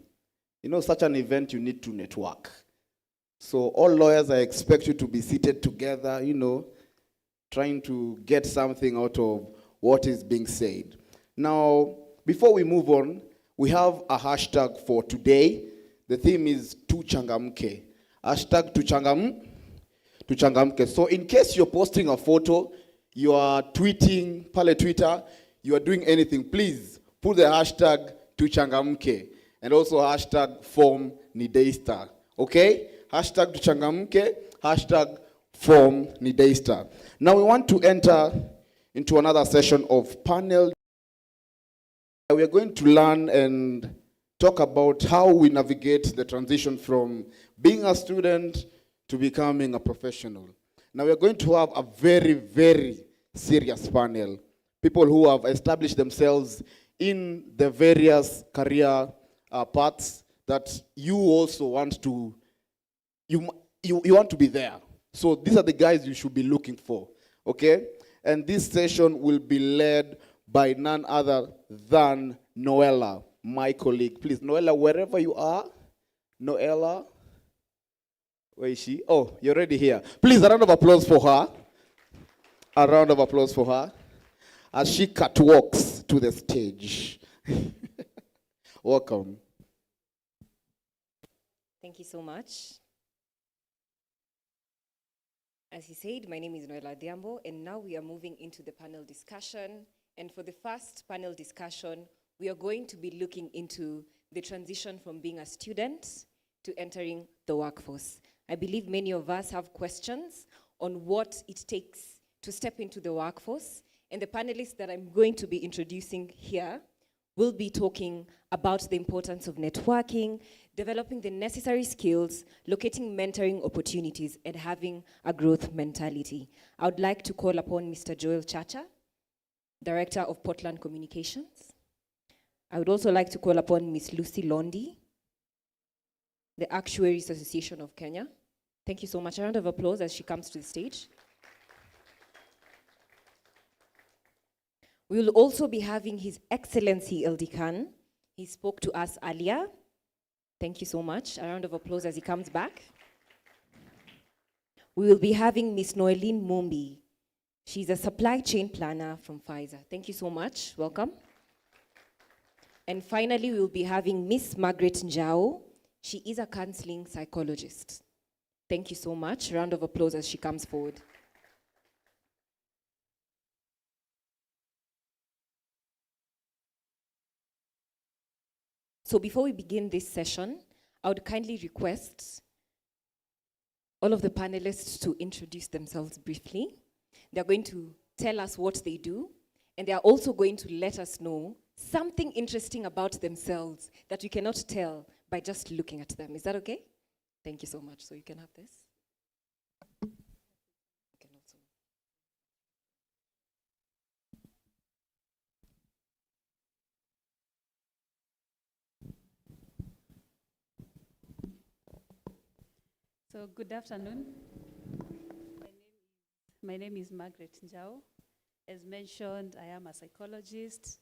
Speaker 1: You know, such an event, you need to network. So all lawyers, I expect you to be seated together, you know, trying to get something out of what is being said. Now, before we move on, we have a hashtag for today. The theme is tuchangamke. Hashtag tuchangamke. So in case you're posting a photo, you are tweeting, pale Twitter, you are doing anything, please put the hashtag tuchangamke and also hashtag form ni daystar. Okay? Hashtag tuchangamke, hashtag form ni daystar. Now we want to enter into another session of panel. We are going to learn and talk about how we navigate the transition from being a student to becoming a professional. Now we are going to have a very, very serious panel. People who have established themselves in the various career paths that you also want to, you want to be there. So these are the guys you should be looking for, okay? And this session will be led by none other than Noella, my colleague. Please, Noella, wherever you are, Noella, where is she? Oh, you're already here. Please, a round of applause for her. A round of applause for her as she catwalks to the stage. Welcome.
Speaker 8: Thank you so much. As he said, my name is Noella Diambo, and now we are moving into the panel discussion. And for the first panel discussion, we are going to be looking into the transition from being a student to entering the workforce. I believe many of us have questions on what it takes to step into the workforce. And the panelists that I'm going to be introducing here will be talking about the importance of networking, developing the necessary skills, locating mentoring opportunities, and having a growth mentality. I would like to call upon Mr. Joel Chacha, Director of Portland Communications. I would also like to call upon Ms. Lucy Londi, the Actuaries Association of Kenya. Thank you so much. A round of applause as she comes to the stage. We will also be having His Excellency LD Khan. He spoke to us earlier. Thank you so much. A round of applause as he comes back. We will be having Ms. Noeline Mumbi. She's a supply chain planner from Pfizer. Thank you so much. Welcome. And finally, we will be having Miss Margaret Njao. She is a counseling psychologist. Thank you so much. A round of applause as she comes forward. So before we begin this session, I would kindly request all of the panelists to introduce themselves briefly. They're going to tell us what they do, and they're also going to let us know something interesting about themselves that you cannot tell by just looking at them. Is that okay? Thank you so much. So you can have this. You can also.
Speaker 9: So good afternoon. My name is Margaret Njao. As mentioned, I am a psychologist.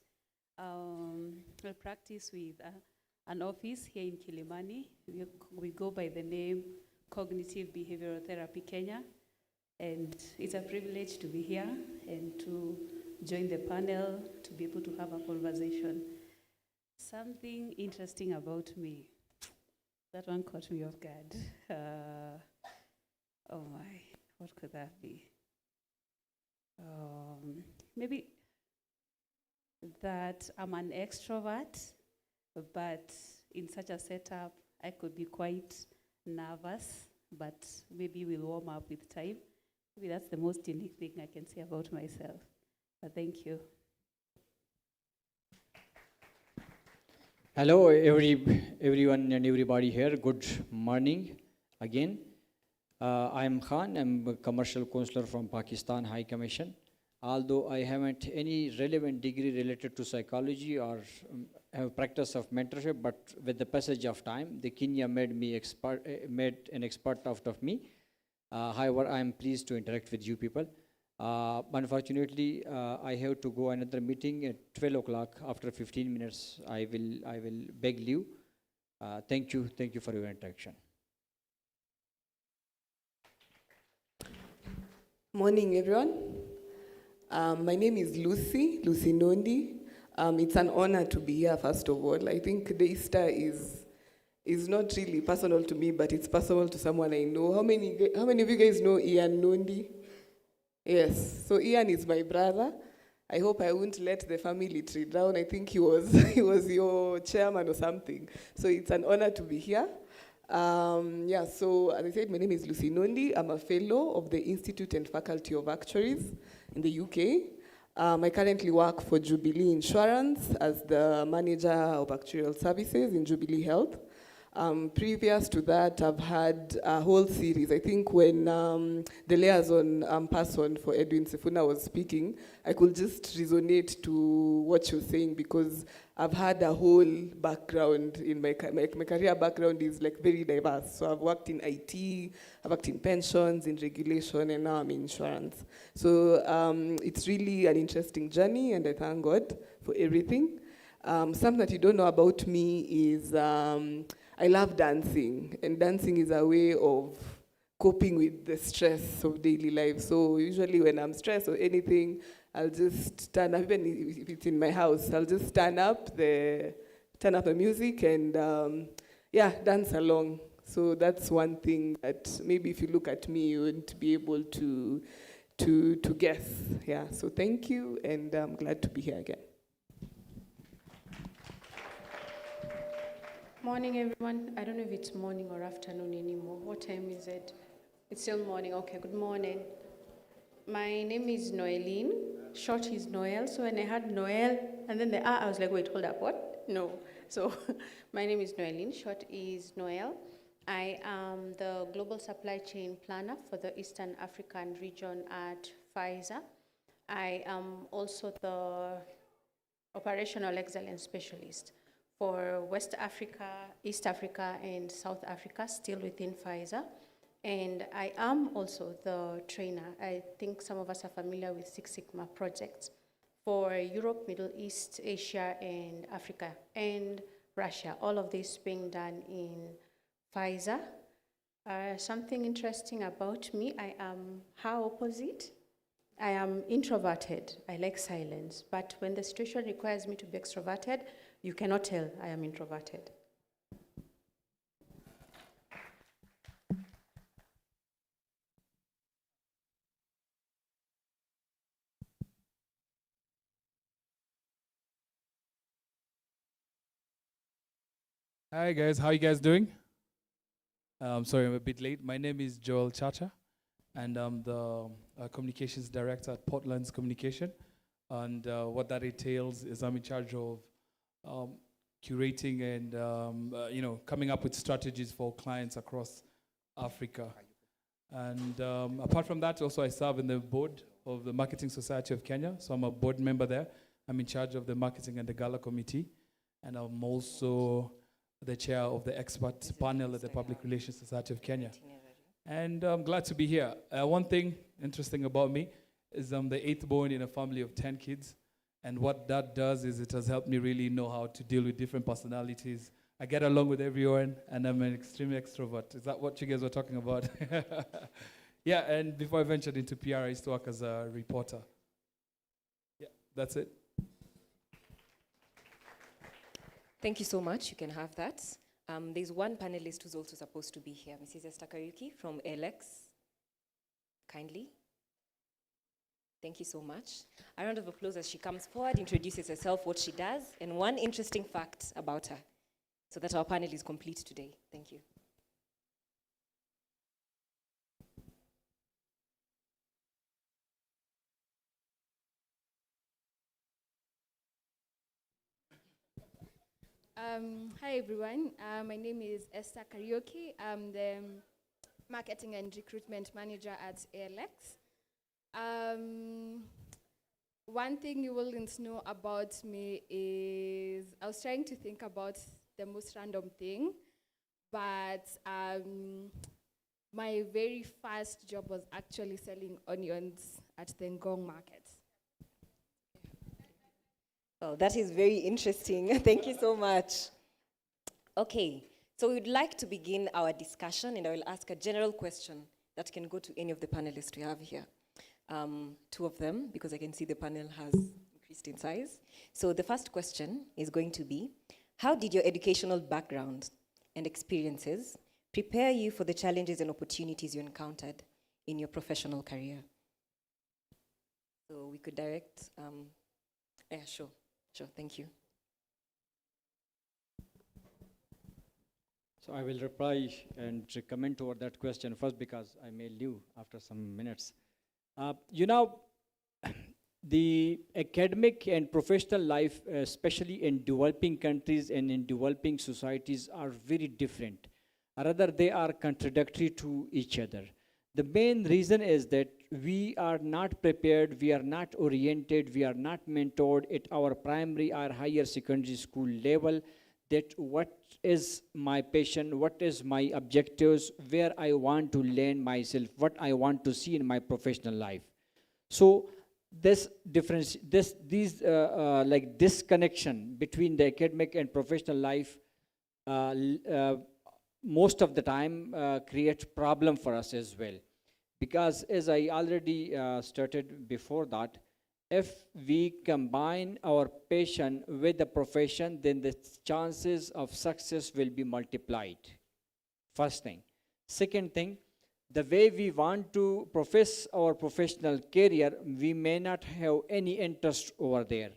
Speaker 9: I practice with an office here in Kilimani. We go by the name Cognitive Behavioral Therapy Kenya. And it's a privilege to be here and to join the panel, to be able to have a conversation. Something interesting about me. That one caught me off guard. Oh my, what could that be? Maybe that I'm an extrovert, but in such a setup, I could be quite nervous, but maybe we'll warm up with time. Maybe that's the most unique thing I can say about myself. But thank you.
Speaker 5: Hello, everyone and everybody here. Good morning again. I'm Khan. I'm a commercial counselor from Pakistan High Commission. Although I haven't any relevant degree related to psychology or have practice of mentorship, but with the passage of time, the Kenya made an expert out of me. However, I am pleased to interact with you people. Unfortunately, I have to go another meeting at 12 o'clock. After 15 minutes, I will beg leave. Thank you for your interaction.
Speaker 10: Morning, everyone. My name is Lucy Nondi. It's an honor to be here, first of all. I think the Easter is not really personal to me, but it's personal to someone I know. How many of you guys know Ian Nondi? Yes, so Ian is my brother. I hope I won't let the family tree down. I think he was your chairman or something. So it's an honor to be here. So as I said, my name is Lucy Nondi. I'm a fellow of the Institute and Faculty of Actuaries in the UK. I currently work for Jubilee Insurance as the manager of actuarial services in Jubilee Health. Previous to that, I've had a whole series. I think when the liaison person for Edwin Sifuna was speaking, I could just resonate to what you're saying because I've had a whole background in my career background is like very diverse. So I've worked in IT, I've worked in pensions, in regulation, and now I'm in insurance. So it's really an interesting journey, and I thank God for everything. Something that you don't know about me is I love dancing, and dancing is a way of coping with the stress of daily life. So usually when I'm stressed or anything, I'll just stand up, even if it's in my house, I'll just turn up the music and dance along. So that's one thing that maybe if you look at me, you wouldn't be able to guess. Yeah, so thank you, and I'm glad to be here again.
Speaker 11: Morning, everyone. I don't know if it's morning or afternoon anymore. What time is it? It's still morning. Okay, good morning. My name is Noeline. Short is Noel. So when I heard Noel and then the I was like, wait, hold up, what? No. So my name is Noeline. Short is Noel. I am the Global Supply Chain Planner for the Eastern African region at Pfizer. I am also the Operational Excellence Specialist for West Africa, East Africa, and South Africa, still within Pfizer. And I am also the trainer. I think some of us are familiar with Six Sigma projects for Europe, Middle East, Asia, and Africa, and Russia. All of this being done in Pfizer. Something interesting about me, I am her opposite. I am introverted. I like silence. But when the situation requires me to be extroverted, you cannot tell I am introverted.
Speaker 12: Hi guys, how you guys doing? Sorry, I'm a bit late. My name is Joel Chacha, and I'm the communications director at Portland's Communication. And what that entails is I'm in charge of curating and coming up with strategies for clients across Africa. And apart from that, also I serve in the board of the Marketing Society of Kenya, so I'm a board member there. I'm in charge of the marketing and the gala committee, and I'm also the chair of the expert panel at the Public Relations Society of Kenya. And I'm glad to be here. One thing interesting about me is I'm the 8th born in a family of 10 kids. And what that does is it has helped me really know how to deal with different personalities. I get along with everyone, and I'm an extreme extrovert. Is that what you guys were talking about? Yeah, and before I ventured into PR, I used to work as a reporter. Yeah, that's it.
Speaker 8: Thank you so much. You can have that. There's one panelist who's also supposed to be here, Mrs. Esther Kariuki from LX. Kindly. Thank you so much. A round of applause as she comes forward, introduces herself, what she does, and one interesting fact about her. so that our panel is complete today. Thank you.
Speaker 13: Hi everyone, my name is Esther Karaoke. I'm the Marketing and Recruitment Manager at ALX. One thing you wouldn't know about me is I was trying to think about the most random thing, but my very first job was actually selling onions at the Ngong market.
Speaker 8: Well, that is very interesting. Thank you so much. Okay, so we'd like to begin our discussion, and I will ask a general question that can go to any of the panelists we have here. Two of them, because I can see the panel has increased in size. So the first question is going to be, how did your educational background and experiences prepare you for the challenges and opportunities you encountered in your professional career? So we could direct, yeah, sure, thank you.
Speaker 5: So I will reply and comment over that question first because I may leave after some minutes. You know, the academic and professional life, especially in developing countries and in developing societies, are very different. Rather, they are contradictory to each other. The main reason is that we are not prepared, we are not oriented, we are not mentored at our primary or higher secondary school level that what is my passion, what is my objectives, where I want to learn myself, what I want to see in my professional life. So this difference, like disconnection between the academic and professional life most of the time creates problem for us as well. Because as I already started before that, if we combine our passion with the profession, then the chances of success will be multiplied. First thing. Second thing, the way we want to profess our professional career, we may not have any interest over there.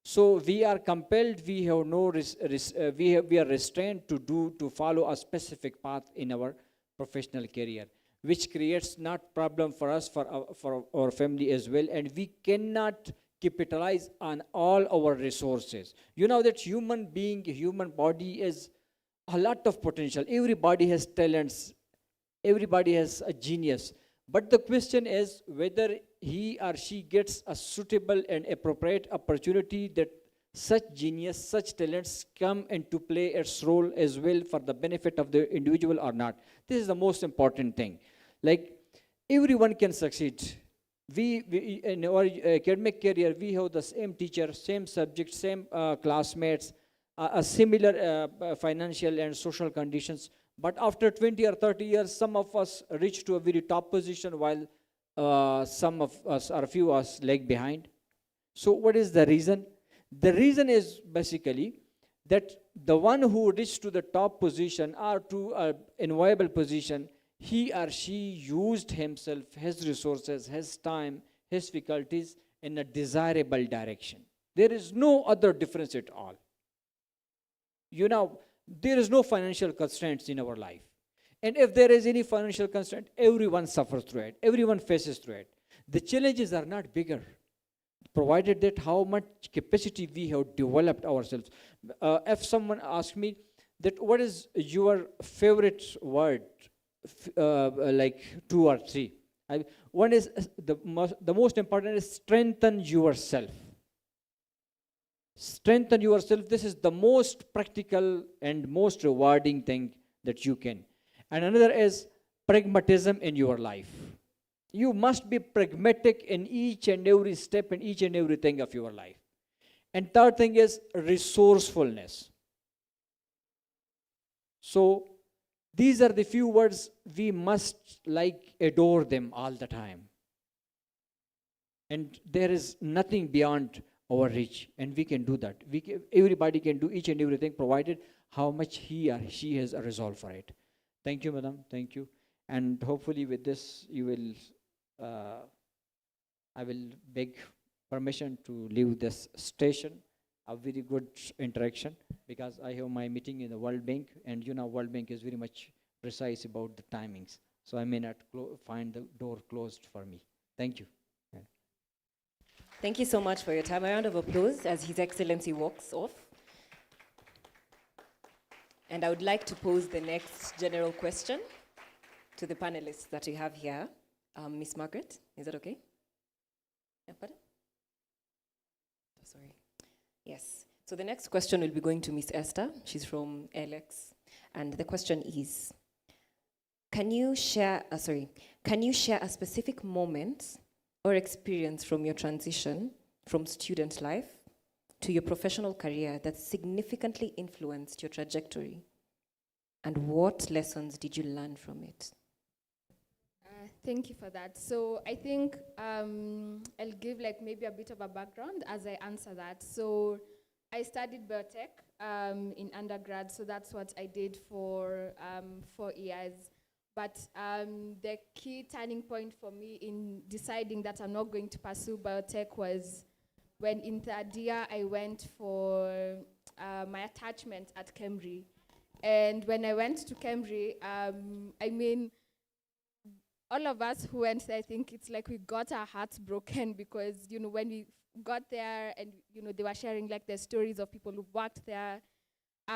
Speaker 5: So we are compelled, we have no, we are restrained to follow a specific path in our professional career, which creates not problem for us, for our family as well, and we cannot capitalize on all our resources. You know that human body is a lot of potential. Everybody has talents, everybody has a genius. But the question is whether he or she gets a suitable and appropriate opportunity that such genius, such talents come into play its role as well for the benefit of the individual or not. This is the most important thing. Like, everyone can succeed. We in our academic career, we have the same teacher, same subject, same classmates, a similar financial and social conditions. But after 20 or 30 years, some of us reach to a very top position while some of us or a few of us lag behind. So what is the reason? The reason is basically that the one who reached to the top position or to an enviable position, he or she used himself, his resources, his time, his faculties in a desirable direction. There is no other difference at all. You know, there is no financial constraints in our life. And if there is any financial constraint, everyone suffers through it. Everyone faces through it. The challenges are not bigger, provided that how much capacity we have developed ourselves. If someone asks me that what is your favorite word, like 2 or 3. One is the most important is strengthen yourself. Strengthen yourself. This is the most practical and most rewarding thing that you can. And another is pragmatism in your life. You must be pragmatic in each and every step and each and everything of your life. And third thing is resourcefulness. So these are the few words we must adore them all the time. And there is nothing beyond our reach, and we can do that. Everybody can do each and everything, provided how much he or she has a resolve for it. Thank you, madam. Thank you. And hopefully with this, you will, I will beg permission to leave this station a very good interaction, because I have my meeting in the World Bank, and World Bank is very much precise about the timings. So I may not find the door closed for me. Thank you. Yeah.
Speaker 8: Thank you so much for your time. A round of applause as His Excellency walks off. And I would like to pose the next general question to the panelists that we have here. Miss Margaret, is that okay? Yeah, pardon? Oh, sorry. Yes. So the next question will be going to Miss Esther. She's from LX. And the question is, can you share a specific moment or experience from your transition from student life to your professional career that significantly influenced your trajectory? And what lessons did you learn from it?
Speaker 13: Thank you for that. So I think I'll give maybe a bit of a background as I answer that. So I studied biotech in undergrad, so that's what I did for 4 years. But the key turning point for me in deciding that I'm not going to pursue biotech was when in third year I went for my attachment at Cambridge. And when I went to Cambridge, all of us who went there, I think it's like we got our hearts broken because, when we got there and, they were sharing the stories of people who worked there.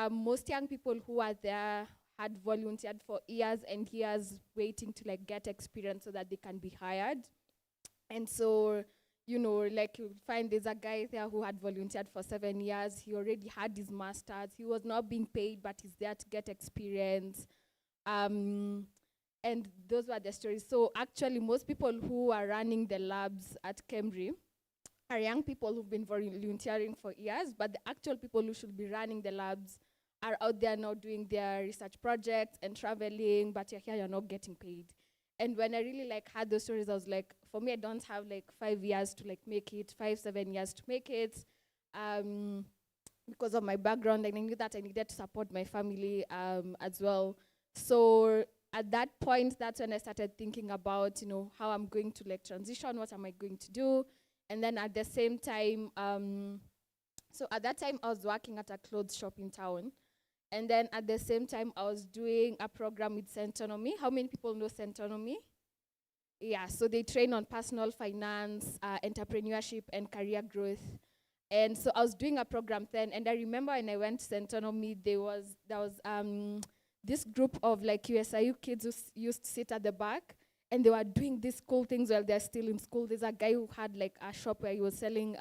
Speaker 13: Most young people who are there had volunteered for years and years waiting to get experience so that they can be hired. And so, you'll find there's a guy there who had volunteered for 7 years. He already had his master's. He was not being paid, but he's there to get experience. And those were the stories. So actually, most people who are running the labs at Cambridge are young people who've been volunteering for years, but the actual people who should be running the labs are out there now doing their research projects and traveling, but you're here, you're not getting paid. And when I really had those stories, I was like, for me, I don't have 5 years to make it, 5-7 years to make it. Because of my background, and I knew that I needed to support my family as well. So at that point, that's when I started thinking about, how I'm going to transition, what am I going to do? And then at the same time, so at that time I was working at a clothes shop in town. And then at the same time, I was doing a program with Centonomy. How many people know Centonomy? Yeah, so they train on personal finance, entrepreneurship, and career growth. And so I was doing a program then, and I remember when I went to Centonomy, there was this group of USIU kids who used to sit at the back, and they were doing these cool things while they're still in school. There's a guy who had a shop where he was selling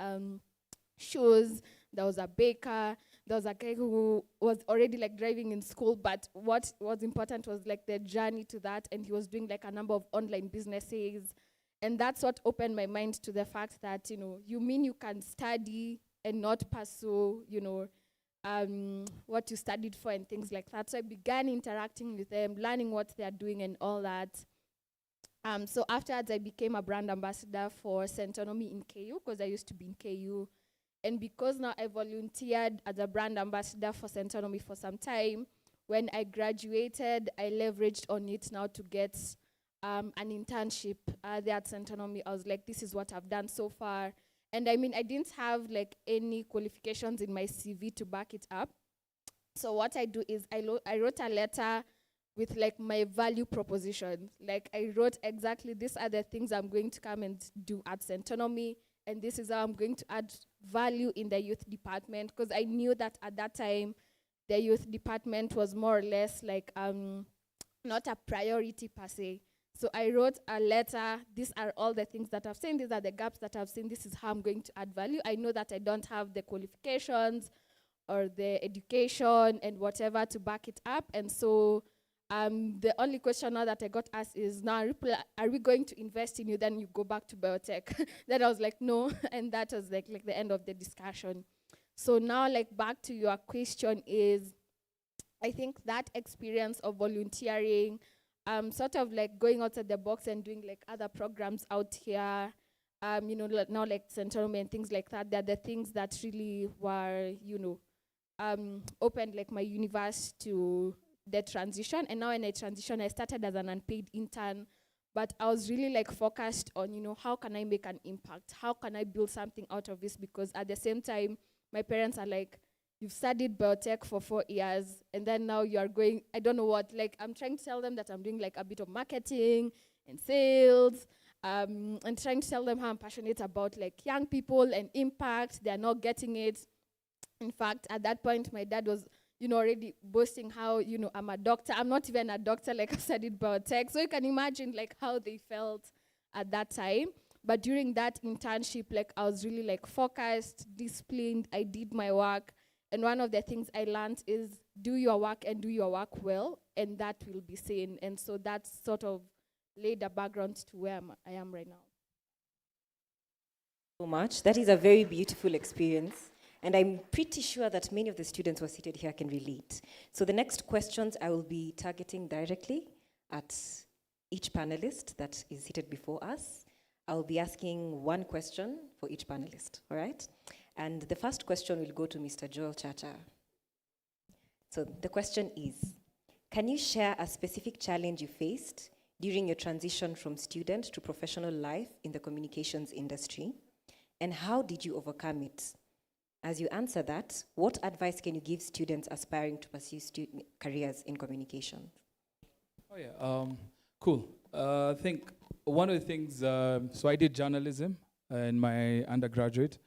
Speaker 13: shoes. There was a baker. There was a guy who was already driving in school, but what was important was the journey to that, and he was doing a number of online businesses. And that's what opened my mind to the fact that, you mean you can study and not pursue, what you studied for and things like that. So I began interacting with them, learning what they're doing and all that. So afterwards, I became a brand ambassador for Centonomy in KU, because I used to be in KU. And because now I volunteered as a brand ambassador for Centonomy for some time, when I graduated, I leveraged on it now to get an internship there at Centonomy. I was like, this is what I've done so far. And I didn't have any qualifications in my CV to back it up. So what I do is I wrote a letter with my value proposition. I wrote exactly, these are the things I'm going to come and do at Centonomy, and this is how I'm going to add value in the youth department, because I knew that at that time, the youth department was more or less not a priority per se. So I wrote a letter, these are all the things that I've seen, these are the gaps that I've seen, this is how I'm going to add value. I know that I don't have the qualifications or the education and whatever to back it up, and so the only question now that I got asked is, now are we going to invest in you? Then you go back to biotech. Then I was like, no, and that was the end of the discussion. So now back to your question is, I think that experience of volunteering, sort of going outside the box and doing other programs out here, now Centonomy and things like that, they're the things that really were, opened my universe to the transition. And now when I transition, I started as an unpaid intern, but I was really focused on, how can I make an impact? How can I build something out of this? Because at the same time, my parents are like, you've studied biotech for 4 years, and then now you are going, I don't know what, like I'm trying to tell them that I'm doing like a bit of marketing and sales, and trying to tell them how I'm passionate about like young people and impact. They're not getting it. In fact, at that point, my dad was, already boasting how, I'm a doctor. I'm not even a doctor, like I studied biotech. So you can imagine like how they felt at that time. But during that internship, like I was really like focused, disciplined. I did my work. And one of the things I learned is do your work and do your work well, and that will be seen. And so that sort of laid a background to where I am right now.
Speaker 8: So much. That is a very beautiful experience. And I'm pretty sure that many of the students who are seated here can relate. So the next questions I will be targeting directly at each panelist that is seated before us. I'll be asking one question for each panelist, all right? And the first question will go to Mr. Joel Chacha. So the question is, can you share a specific challenge you faced during your transition from student to professional life in the communications industry? And how did you overcome it? As you answer that, what advice can you give students aspiring to pursue careers in communications?
Speaker 12: Oh yeah, cool. I think one of the things, so I did journalism in my undergraduate.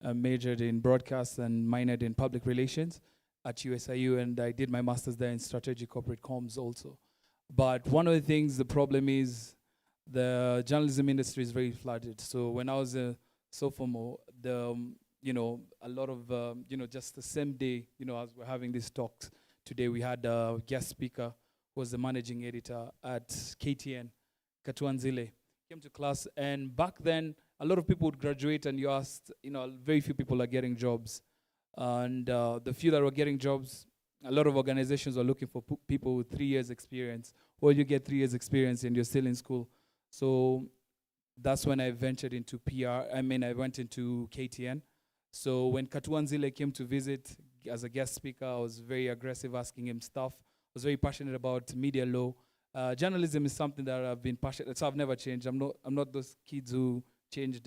Speaker 12: I majored in broadcast and minored in public relations at USIU, and I did my master's there in strategic corporate comms also. But one of the things, the problem is the journalism industry is very flooded. So when I was a sophomore, a lot of, just the same day, as we're having these talks today, we had a guest speaker who was the managing editor at KTN, Katuanzile, came to class, and back then, a lot of people would graduate and you asked, very few people are getting jobs. And the few that were getting jobs, a lot of organizations are looking for people with 3 years experience. Or you get 3 years experience and you're still in school. So that's when I ventured into PR. I went into KTN. So when Katuanzile came to visit as a guest speaker, I was very aggressive asking him stuff. I was very passionate about media law. Journalism is something that I've been passionate, so I've never changed. I'm not those kids who changed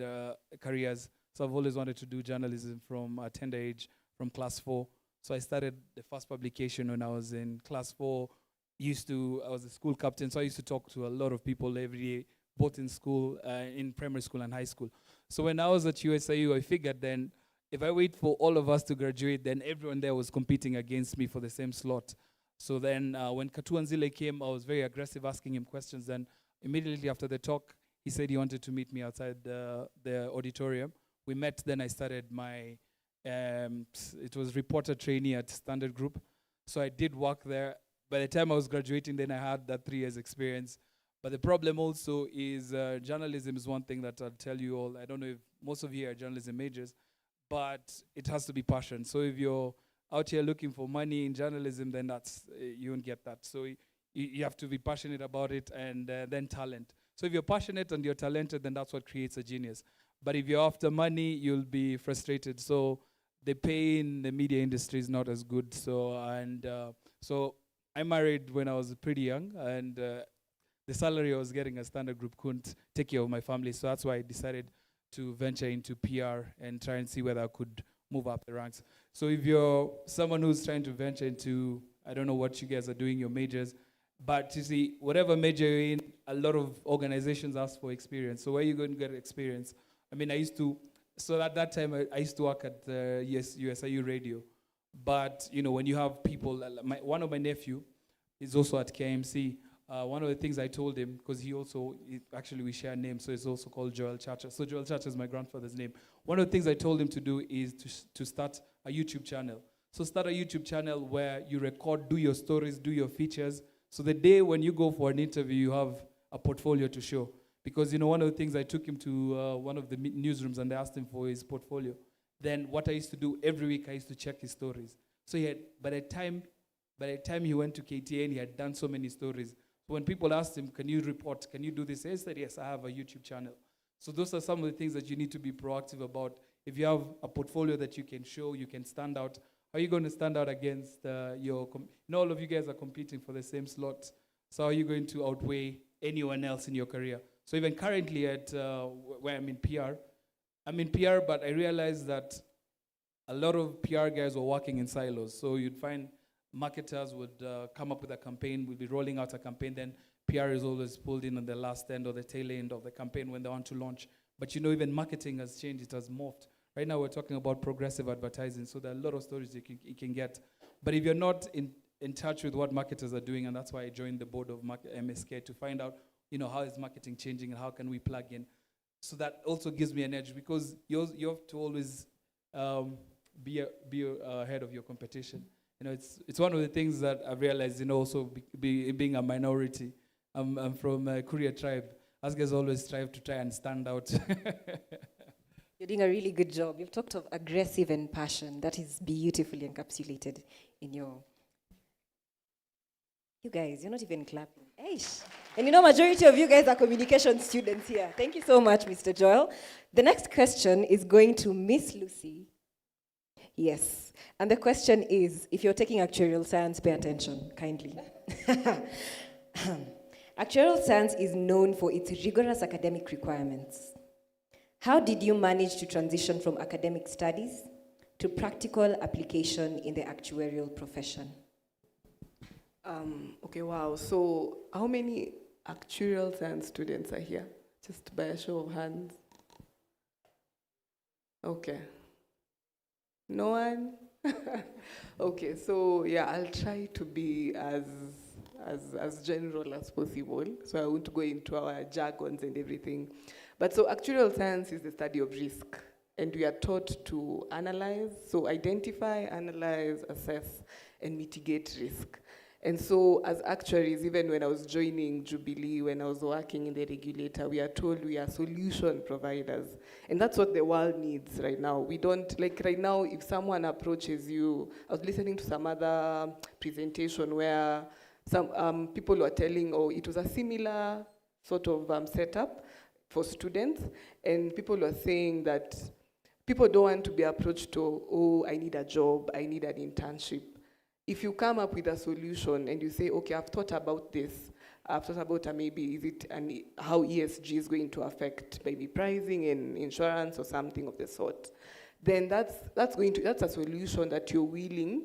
Speaker 12: careers. So I've always wanted to do journalism from a tender age, from class 4. So I started the first publication when I was in class 4. I was a school captain, so I used to talk to a lot of people every day, both in school, in primary school and high school. So when I was at USIU, I figured then, if I wait for all of us to graduate, then everyone there was competing against me for the same slot. So then when Katuanzile came, I was very aggressive asking him questions. Then immediately after the talk, he said he wanted to meet me outside the auditorium. We met, then I started my, it was reporter trainee at Standard Group. So I did work there. By the time I was graduating, then I had that 3 years experience. But the problem also is journalism is one thing that I'll tell you all. I don't know if most of you are journalism majors, but it has to be passion. So if you're out here looking for money in journalism, then you won't get that. So you have to be passionate about it, and then talent. So if you're passionate and you're talented, then that's what creates a genius. But if you're after money, you'll be frustrated. So the pay in the media industry is not as good. So I married when I was pretty young, and the salary I was getting at Standard Group couldn't take care of my family. So that's why I decided to venture into PR and try and see whether I could move up the ranks. So if you're someone who's trying to venture into, I don't know what you guys are doing, your majors, but you see, whatever major you're in, a lot of organizations ask for experience. So where are you going to get experience? So at that time, I used to work at USIU Radio. But, when you have people, one of my nephew is also at KMC. One of the things I told him, because actually we share names, so it's also called Joel Chacha. So Joel Chacha is my grandfather's name. One of the things I told him to do is to start a YouTube channel. So start a YouTube channel where you record, do your stories, do your features. So the day when you go for an interview, you have a portfolio to show. Because, one of the things I took him to one of the newsrooms and I asked him for his portfolio. Then what I used to do every week, I used to check his stories. So by the time he went to KTN, he had done so many stories. So when people asked him, can you report, can you do this? He said, yes, I have a YouTube channel. So those are some of the things that you need to be proactive about. If you have a portfolio that you can show, you can stand out. How are you going to stand out against all of you guys are competing for the same slot. So how are you going to outweigh anyone else in your career? So even currently at where I'm in PR, but I realized that a lot of PR guys were working in silos. So you'd find marketers would come up with a campaign, we'd be rolling out a campaign, then PR is always pulled in on the last end or the tail end of the campaign when they want to launch. But even marketing has changed, it has morphed. Right now we're talking about progressive advertising, so there are a lot of stories you can get. But if you're not in touch with what marketers are doing, and that's why I joined the board of MSK to find out, how is marketing changing and how can we plug in. So that also gives me an edge because you have to always be ahead of your competition. It's one of the things that I've realized, also being a minority. I'm from Korea tribe. Us guys always strive to try and stand out.
Speaker 8: You're doing a really good job. You've talked of aggressive and passion. That is beautifully encapsulated in your... You guys, you're not even clapping. Eish. And majority of you guys are communication students here. Thank you so much, Mr. Joel. The next question is going to Miss Lucy. Yes. And the question is, if you're taking actuarial science, pay attention, kindly. Actuarial science is known for its rigorous academic requirements. How did you manage to transition from academic studies to practical application in the actuarial profession?
Speaker 10: Okay, wow. So how many actuarial science students are here? Just by a show of hands. Okay. No one? Okay, so yeah, I'll try to be as general as possible, so I won't go into our jargons and everything. But so actuarial science is the study of risk, and we are taught to analyze, so identify, analyze, assess, and mitigate risk. And so as actuaries, even when I was joining Jubilee, when I was working in the regulator, we are told we are solution providers. And that's what the world needs right now. We don't, like right now, if someone approaches you, I was listening to some other presentation where some people were telling, it was a similar sort of setup for students, and people were saying that people don't want to be approached to, I need a job, I need an internship. If you come up with a solution and you say, okay, I've thought about this, I've thought about maybe how ESG is going to affect maybe pricing and insurance or something of the sort, then that's a solution that you're willing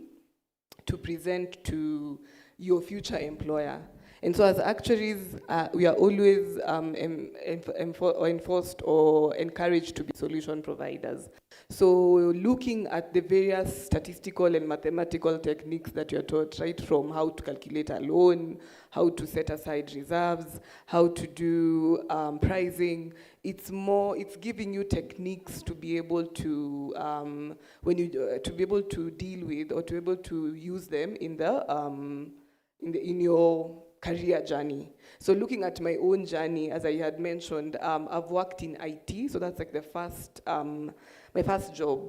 Speaker 10: to present to your future employer. And so as actuaries, we are always enforced or encouraged to be solution providers. So looking at the various statistical and mathematical techniques that you're taught, right from how to calculate a loan, how to set aside reserves, how to do pricing, it's giving you techniques to be able to, to be able to deal with or to be able to use them in your career journey. So looking at my own journey, as I had mentioned, I've worked in IT, so that's like the first, my first job.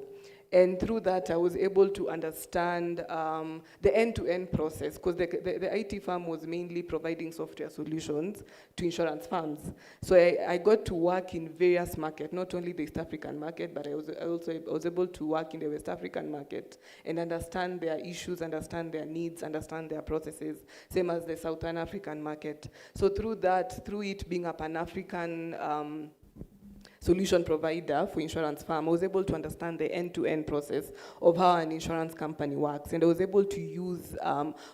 Speaker 10: And through that, I was able to understand the end-to-end process, because the IT firm was mainly providing software solutions to insurance firms. So I got to work in various markets, not only the East African market, but I was able to work in the West African market and understand their issues, understand their needs, understand their processes, same as the Southern African market. So through it being a Pan-African solution provider for insurance firm, I was able to understand the end-to-end process of how an insurance company works. And I was able to use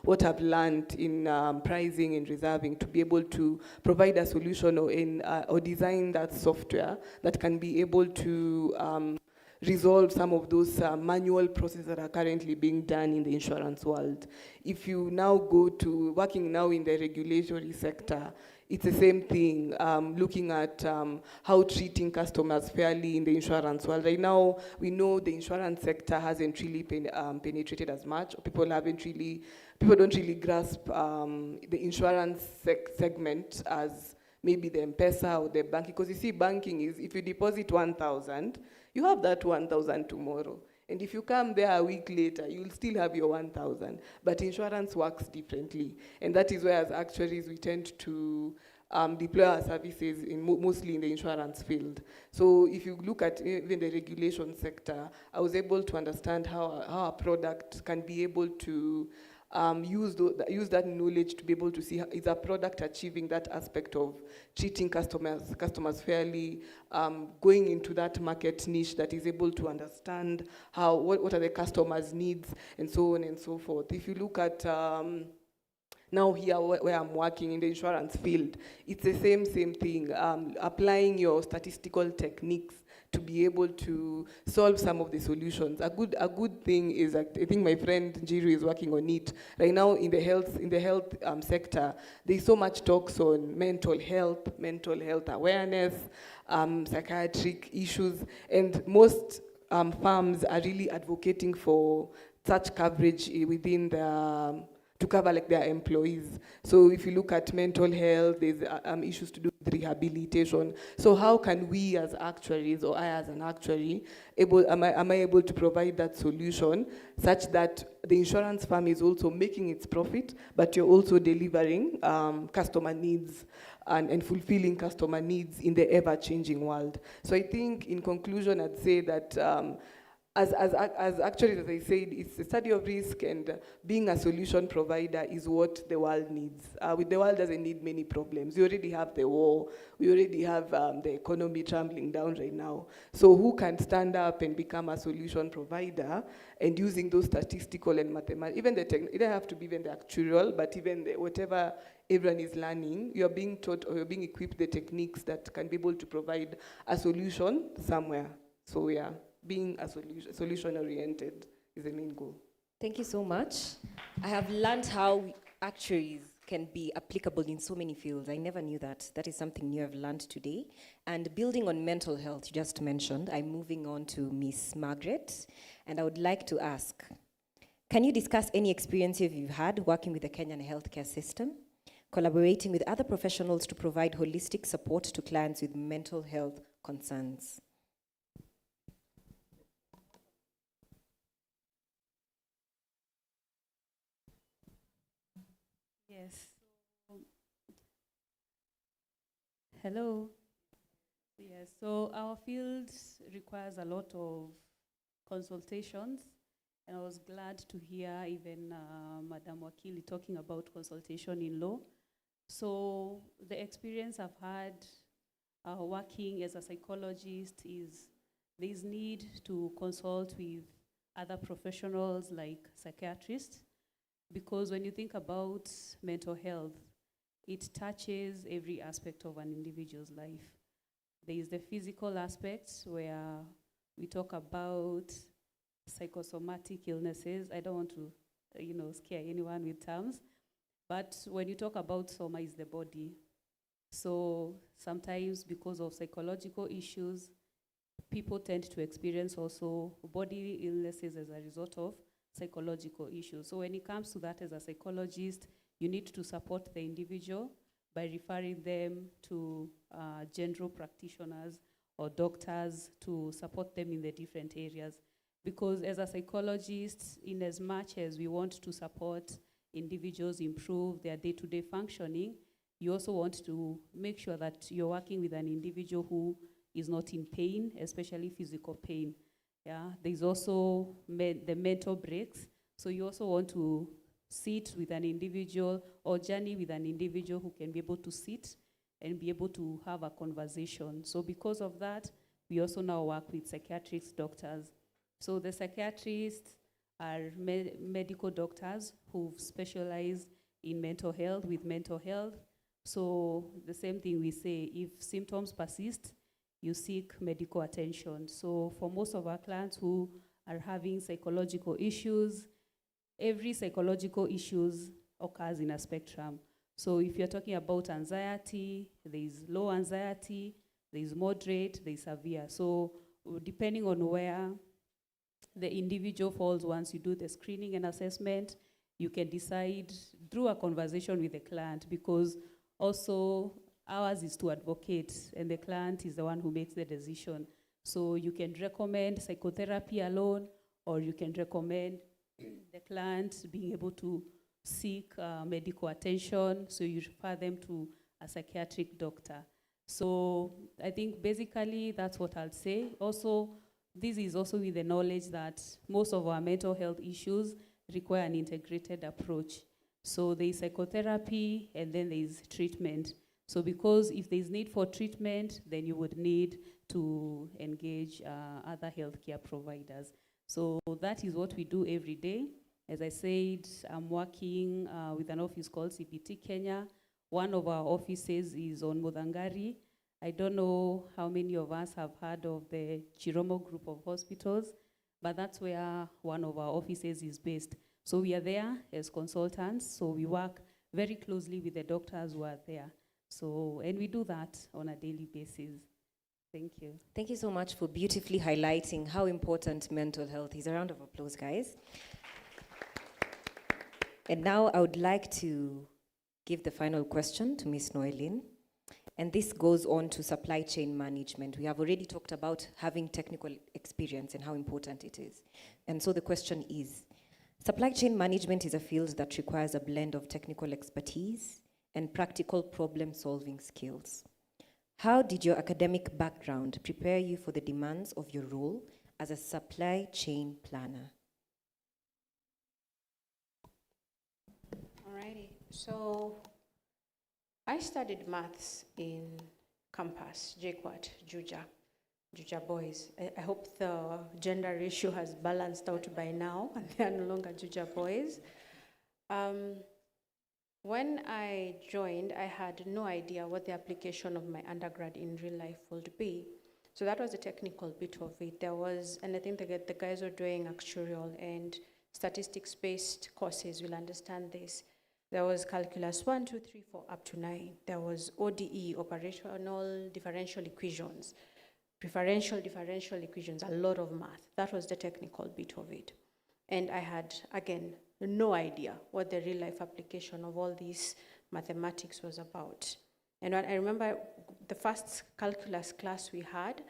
Speaker 10: what I've learned in pricing and reserving to be able to provide a solution or design that software that can be able to resolve some of those manual processes that are currently being done in the insurance world. If you now go to working now in the regulatory sector, it's the same thing, looking at how treating customers fairly in the insurance world. Right now, we know the insurance sector hasn't really penetrated as much. People don't really grasp the insurance segment as maybe the M-Pesa or the banking. Because you see, banking is, if you deposit 1,000, you have that 1,000 tomorrow. And if you come there a week later, you'll still have your 1,000. But insurance works differently. And that is where, as actuaries, we tend to deploy our services mostly in the insurance field. So if you look at even the regulation sector, I was able to understand how a product can be able to use that knowledge to be able to see is a product achieving that aspect of treating customers fairly, going into that market niche that is able to understand what are the customers' needs, and so on and so forth. If you look at now here where I'm working in the insurance field, it's the same thing, applying your statistical techniques to be able to solve some of the solutions. A good thing is that I think my friend Njiru is working on it right now in the health sector. There's so much talks on mental health awareness, psychiatric issues, and most firms are really advocating for such coverage within the to cover like their employees. So if you look at mental health, there's issues to do with rehabilitation. So how can we as actuaries, or I as an actuary, am I able to provide that solution such that the insurance firm is also making its profit, but you're also delivering customer needs and fulfilling customer needs in the ever-changing world. So I think in conclusion, I'd say that as actually, as I said, it's a study of risk, and being a solution provider is what the world needs. The world doesn't need many problems. We already have the war. We already have the economy trembling down right now. So who can stand up and become a solution provider, and using those statistical and mathematical, even it doesn't have to be even the actuarial, but even whatever everyone is learning, you're being taught or you're being equipped the techniques that can be able to provide a solution somewhere. So yeah. Being a solution-oriented is the main goal.
Speaker 8: Thank you so much. I have learned how actuaries can be applicable in so many fields. I never knew that. That is something new I've learned today. And building on mental health, you just mentioned, I'm moving on to Miss Margaret. And I would like to ask, can you discuss any experiences you've had working with the Kenyan healthcare system, collaborating with other professionals to provide holistic support to clients with mental health concerns?
Speaker 9: Yes. Hello. Yes, so our field requires a lot of consultations, and I was glad to hear even Madam Wakili talking about consultation in law. So the experience I've had working as a psychologist is there's need to consult with other professionals like psychiatrists, because when you think about mental health, it touches every aspect of an individual's life. There is the physical aspects where we talk about psychosomatic illnesses. I don't want to, scare anyone with terms, but when you talk about soma, is the body. So sometimes because of psychological issues, people tend to experience also body illnesses as a result of psychological issues. So when it comes to that, as a psychologist, you need to support the individual by referring them to general practitioners or doctors to support them in the different areas. Because as a psychologist, in as much as we want to support individuals improve their day-to-day functioning, you also want to make sure that you're working with an individual who is not in pain, especially physical pain. Yeah, there's also the mental breaks. So you also want to sit with an individual or journey with an individual who can be able to sit and be able to have a conversation. So because of that, we also now work with psychiatrists, doctors. So the psychiatrists are medical doctors who've specialized in mental health, with mental health. So the same thing we say, if symptoms persist, you seek medical attention. So for most of our clients who are having psychological issues, every psychological issues occurs in a spectrum. So if you're talking about anxiety, there is low anxiety, there is moderate, there is severe. So depending on where the individual falls, once you do the screening and assessment, you can decide through a conversation with the client, because also ours is to advocate, and the client is the one who makes the decision. So you can recommend psychotherapy alone, or you can recommend the client being able to seek medical attention, so you refer them to a psychiatric doctor. So I think basically that's what I'll say. Also, this is also with the knowledge that most of our mental health issues require an integrated approach. So there is psychotherapy and then there is treatment. So because if there is need for treatment, then you would need to engage other healthcare providers. So that is what we do every day. As I said, I'm working with an office called CBT Kenya. One of our offices is on Mudangari. I don't know how many of us have heard of the Chiromo group of hospitals, but that's where one of our offices is based. So we are there as consultants, so we work very closely with the doctors who are there. So, and we do that on a daily basis. Thank you.
Speaker 8: Thank you so much for beautifully highlighting how important mental health is. A round of applause, guys. And now I would like to give the final question to Ms. Noelin. And this goes on to supply chain management. We have already talked about having technical experience and how important it is. And so the question is, supply chain management is a field that requires a blend of technical expertise and practical problem-solving skills. How did your academic background prepare you for the demands of your role as a supply chain planner?
Speaker 11: Alrighty, so I studied maths in campus, JQuat, Juja boys. I hope the gender ratio has balanced out by now and they are no longer Juja boys. When I joined, I had no idea what the application of my undergrad in real life would be. So that was the technical bit of it. There was, and I think the guys were doing actuarial and statistics-based courses will understand this. There was calculus 1, 2, 3, 4, up to 9. There was ODE, operational differential equations, preferential differential equations, a lot of math. That was the technical bit of it. And I had, again, no idea what the real life application of all these mathematics was about. And I remember the first calculus class we had,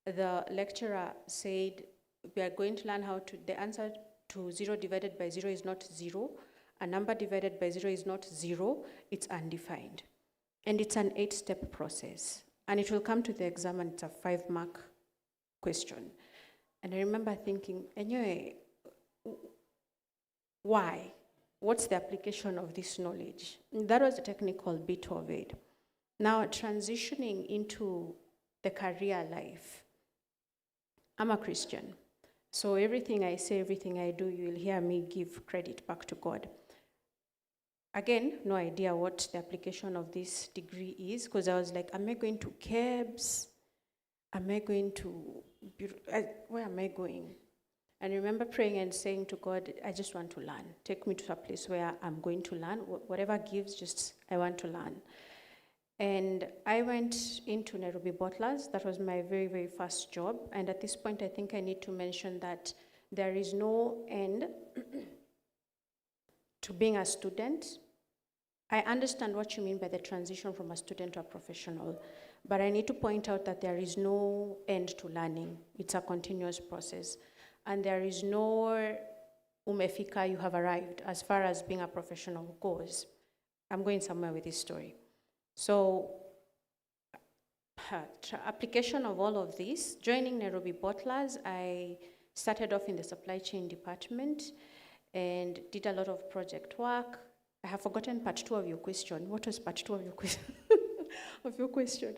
Speaker 11: the lecturer said, we are going to learn how to, the answer to 0 divided by 0 is not 0. A number divided by 0 is not 0, it's undefined. And it's an 8-step process. And it will come to the exam and it's a 5-mark question. And I remember thinking, anyway, why? What's the application of this knowledge? And that was the technical bit of it. Now, transitioning into the career life. I'm a Christian. So everything I say, everything I do, you'll hear me give credit back to God. Again, no idea what the application of this degree is, because I was like, am I going to KEBS? Am I going to, where am I going? And I remember praying and saying to God, I just want to learn. Take me to a place where I'm going to learn. Whatever gives, just I want to learn. And I went into Nairobi Bottlers. That was my very, very first job. And at this point, I think I need to mention that there is no end to being a student. I understand what you mean by the transition from a student to a professional, but I need to point out that there is no end to learning. It's a continuous process. And there is no umefika, you have arrived, as far as being a professional goes. I'm going somewhere with this story. So, application of all of this, joining Nairobi Bottlers, I started off in the supply chain department and did a lot of project work. I have forgotten part 2 of your question. What was part 2 of your question?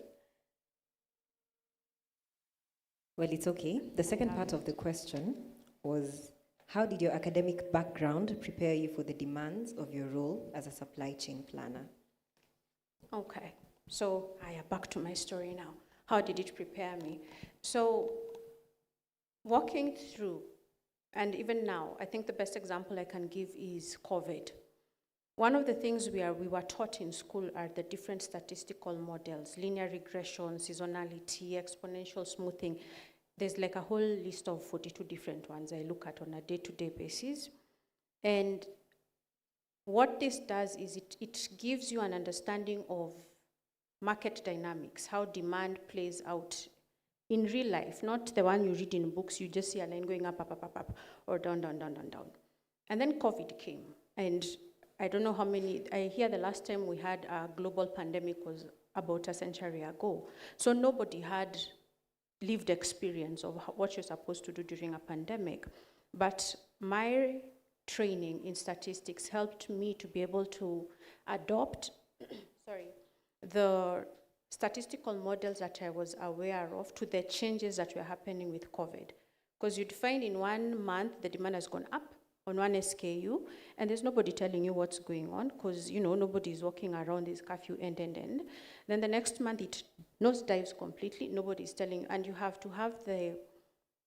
Speaker 8: Well, it's okay. The second part of the question was, how did your academic background prepare you for the demands of your role as a supply chain planner?
Speaker 11: Okay, so I am back to my story now. How did it prepare me? So, walking through, and even now, I think the best example I can give is COVID. One of the things we were taught in school are the different statistical models, linear regression, seasonality, exponential smoothing. There's like a whole list of 42 different ones I look at on a day-to-day basis. And what this does is it gives you an understanding of market dynamics, how demand plays out in real life, not the one you read in books. You just see a line going up, or down, down, down, down, down. And then COVID came, and I don't know how many, I hear the last time we had a global pandemic was about a century ago. So nobody had lived experience of what you're supposed to do during a pandemic. But my
Speaker 6: training in statistics helped me to be able to adopt the statistical models that I was aware of to the changes that were happening with COVID. Because you'd find in 1 month the demand has gone up on one SKU, and there's nobody telling you what's going on, because nobody's walking around this curfew end. Then the next month it nosedives completely, nobody's telling you, and you have to have the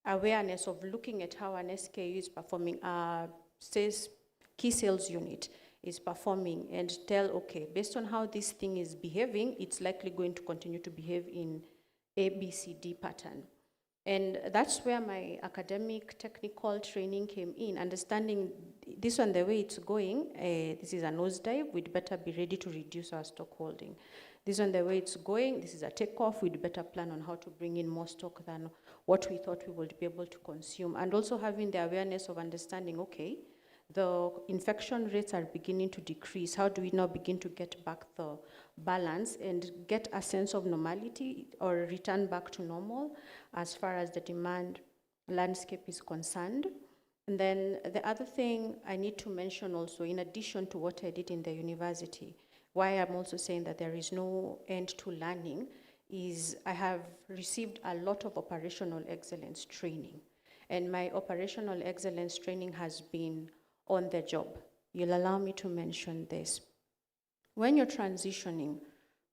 Speaker 6: awareness of looking at how an SKU is performing, key sales unit is performing, and tell, okay, based on how this thing is behaving, it's likely going to continue to behave in A, B, C, D pattern. And that's where my academic technical training came in, understanding this one, the way it's going, this is a nosedive, we'd better be ready to reduce our stock holding. This one, the way it's going, this is a takeoff, we'd better plan on how to bring in more stock than what we thought we would be able to consume. And also having the awareness of understanding, okay, the infection rates are beginning to decrease. How do we now begin to get back the balance and get a sense of normality or return back to normal as far as the demand landscape is concerned? And then the other thing I need to mention also, in addition to what I did in the university, why I'm also saying that there is no end to learning, is I have received a lot of operational excellence training. And my operational excellence training has been on the job. You'll allow me to mention this. When you're transitioning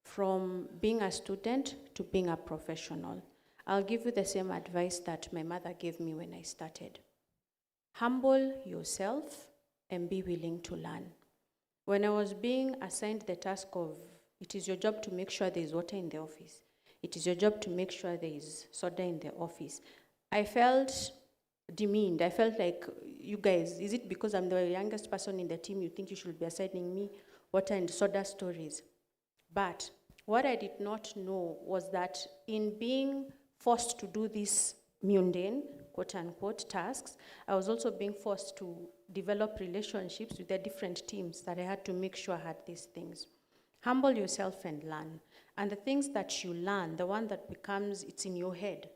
Speaker 6: from being a student to being a professional, I'll give you the same advice that my mother gave me when I started. Humble yourself and be willing to learn. When I was being assigned the task of, it is your job to make sure there is water in the office, it is your job to make sure there is soda in the office, I felt demeaned. I felt like, you guys, is it because I'm the youngest person in the team you think you should be assigning me water and soda stories? But what I did not know was that in being forced to do these mundane, quote unquote, tasks, I was also being forced to develop relationships with the different teams that I had to make sure I had these things. Humble yourself and learn. And the things that you learn, the one that becomes, it's in your head.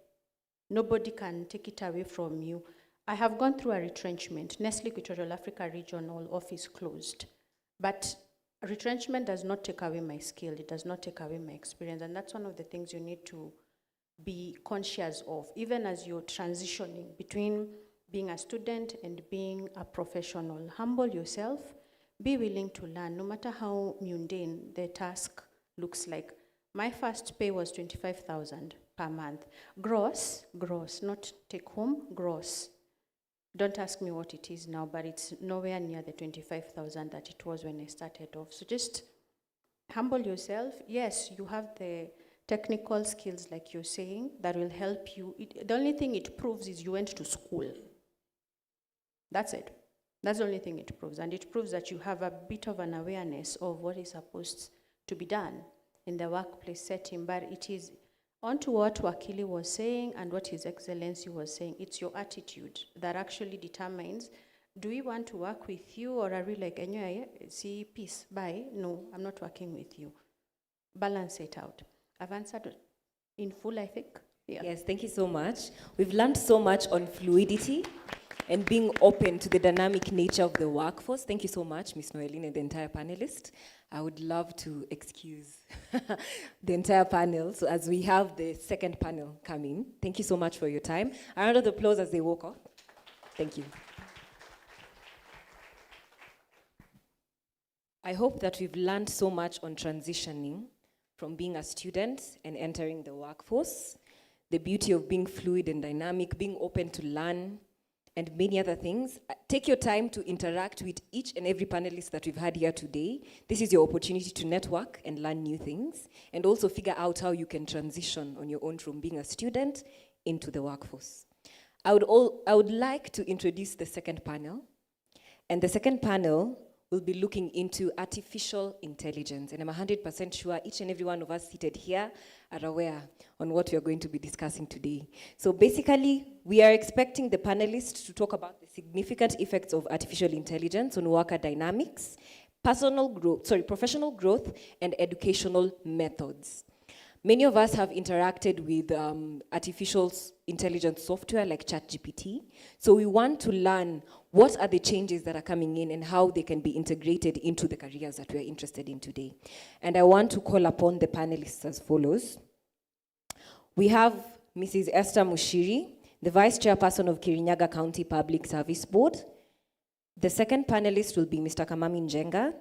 Speaker 6: Nobody can take it away from you. I have gone through a retrenchment. Nestle Equatorial Africa Regional Office closed. But retrenchment does not take away my skill. It does not take away my experience. And that's one of the things you need to be conscious of, even as you're transitioning between being a student and being a professional. Humble yourself. Be willing to learn, no matter how mundane the task looks like. My first pay was 25,000 per month. Gross, not take home, gross. Don't ask me what it is now, but it's nowhere near the 25,000 that it was when I started off. So just humble yourself. Yes, you have the technical skills, like you're saying, that will help you. The only thing it proves is you went to school. That's it. That's the only thing it proves. And it proves that you have a bit of an awareness of what is supposed to be done in the workplace setting. But it is onto what Wakili was saying and what His Excellency was saying. It's your attitude that actually determines, do we want to work with you, or are we like, anyway, see, peace, bye. No, I'm not working with you. Balance it out. I've answered in full, I think. Yeah.
Speaker 8: Yes, thank you so much. We've learned so much on fluidity and being open to the dynamic nature of the workforce. Thank you so much, Ms. Noeline and the entire panelist. I would love to excuse the entire panel. So as we have the second panel come in, thank you so much for your time. A round of applause as they walk off. Thank you. I hope that we've learned so much on transitioning from being a student and entering the workforce, the beauty of being fluid and dynamic, being open to learn, and many other things. Take your time to interact with each and every panelist that we've had here today. This is your opportunity to network and learn new things, and also figure out how you can transition on your own from being a student into the workforce. I would like to introduce the second panel. And the second panel will be looking into artificial intelligence. And I'm 100% sure each and every one of us seated here are aware on what we are going to be discussing today. So basically, we are expecting the panelists to talk about the significant effects of artificial intelligence on worker dynamics, professional growth, and educational methods. Many of us have interacted with artificial intelligence software like ChatGPT. So we want to learn what are the changes that are coming in and how they can be integrated into the careers that we're interested in today. And I want to call upon the panelists as follows. We have Mrs. Esther Mushiri, the Vice Chairperson of Kirinyaga County Public Service Board. The second panelist will be Mr. Kamami Njenga,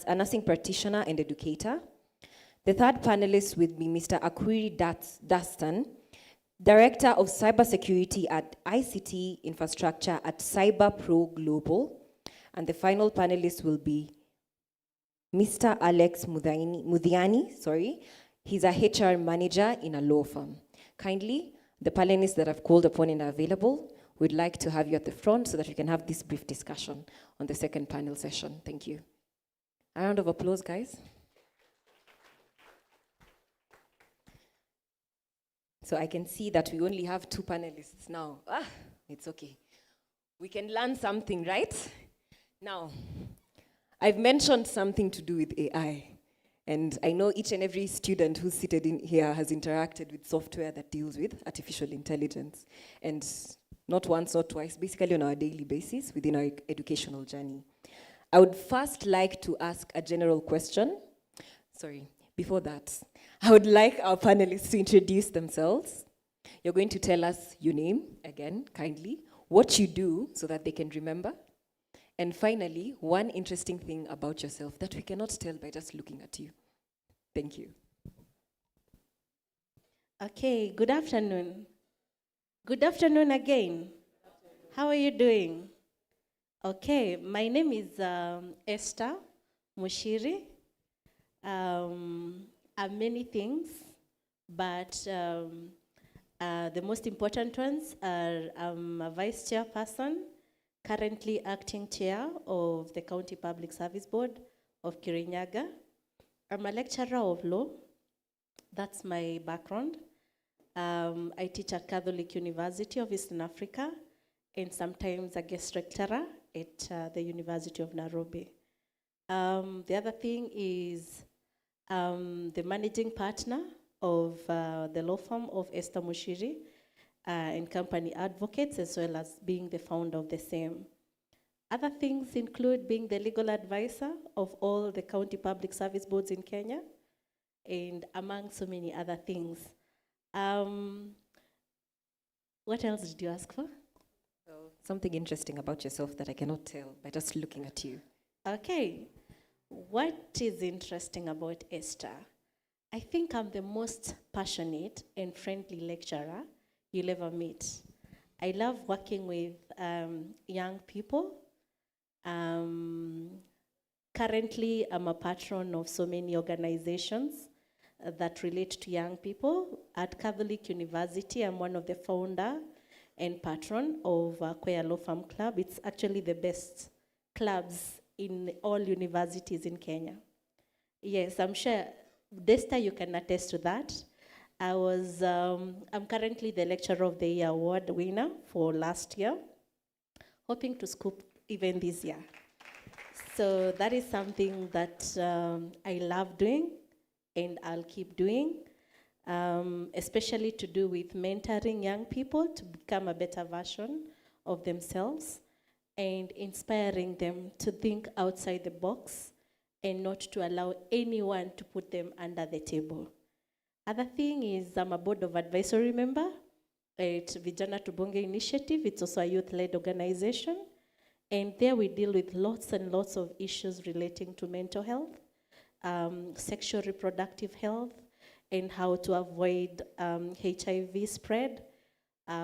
Speaker 8: a nursing practitioner and educator. The third panelist will be Mr. Akwiri Dastan, Director of Cybersecurity at ICT Infrastructure at CyberPro Global. And the final panelist will be Mr. Alex Mudhiani. He's a HR manager in a law firm. Kindly, the panelists that I've called upon and are available, we'd like to have you at the front so that we can have this brief discussion on the second panel session. Thank you. A round of applause, guys. So I can see that we only have 2 panelists now. It's okay. We can learn something, right? Now, I've mentioned something to do with AI. And I know each and every student who's seated in here has interacted with software that deals with artificial intelligence. And not once, not twice, basically on a daily basis within our educational journey. I would first like to ask a general question. Before that, I would like our panelists to introduce themselves. You're going to tell us your name, again, kindly, what you do so that they can remember, and finally, one interesting thing about yourself that we cannot tell by just looking at you. Thank you.
Speaker 14: Okay, good afternoon. Good afternoon again. How are you doing? Okay, my name is Esther Mushiri. I'm many things, but the most important ones are I'm a vice chairperson, currently acting chair of the County Public Service Board of Kirinyaga. I'm a lecturer of law. That's my background. I teach at Catholic University of Eastern Africa and sometimes a guest lecturer at the University of Nairobi. The other thing is the managing partner of the law firm of Esther Mushiri and company advocates, as well as being the founder of the same. Other things include being the legal advisor of all the county public service boards in Kenya, and among so many other things. What else did you ask for?
Speaker 8: Something interesting about yourself that I cannot tell by just looking at you.
Speaker 14: Okay. What is interesting about Esther? I think I'm the most passionate and friendly lecturer you'll ever meet. I love working with young people. Currently, I'm a patron of so many organizations that relate to young people. At Catholic University, I'm one of the founder and patron of Queer Law Firm Club. It's actually the best clubs in all universities in Kenya. Yes, I'm sure, Desta, you can attest to that. I'm currently the Lecturer of the Year award winner for last year, hoping to scoop even this year. So that is something that I love doing and I'll keep doing, especially to do with mentoring young people to become a better version of themselves and inspiring them to think outside the box and not to allow anyone to put them under the table. Other thing is I'm a board of advisory member at Vijana Tubonge Initiative. It's also a youth-led organization. And there we deal with lots and lots of issues relating to mental health, sexual reproductive health, and how to avoid HIV spread.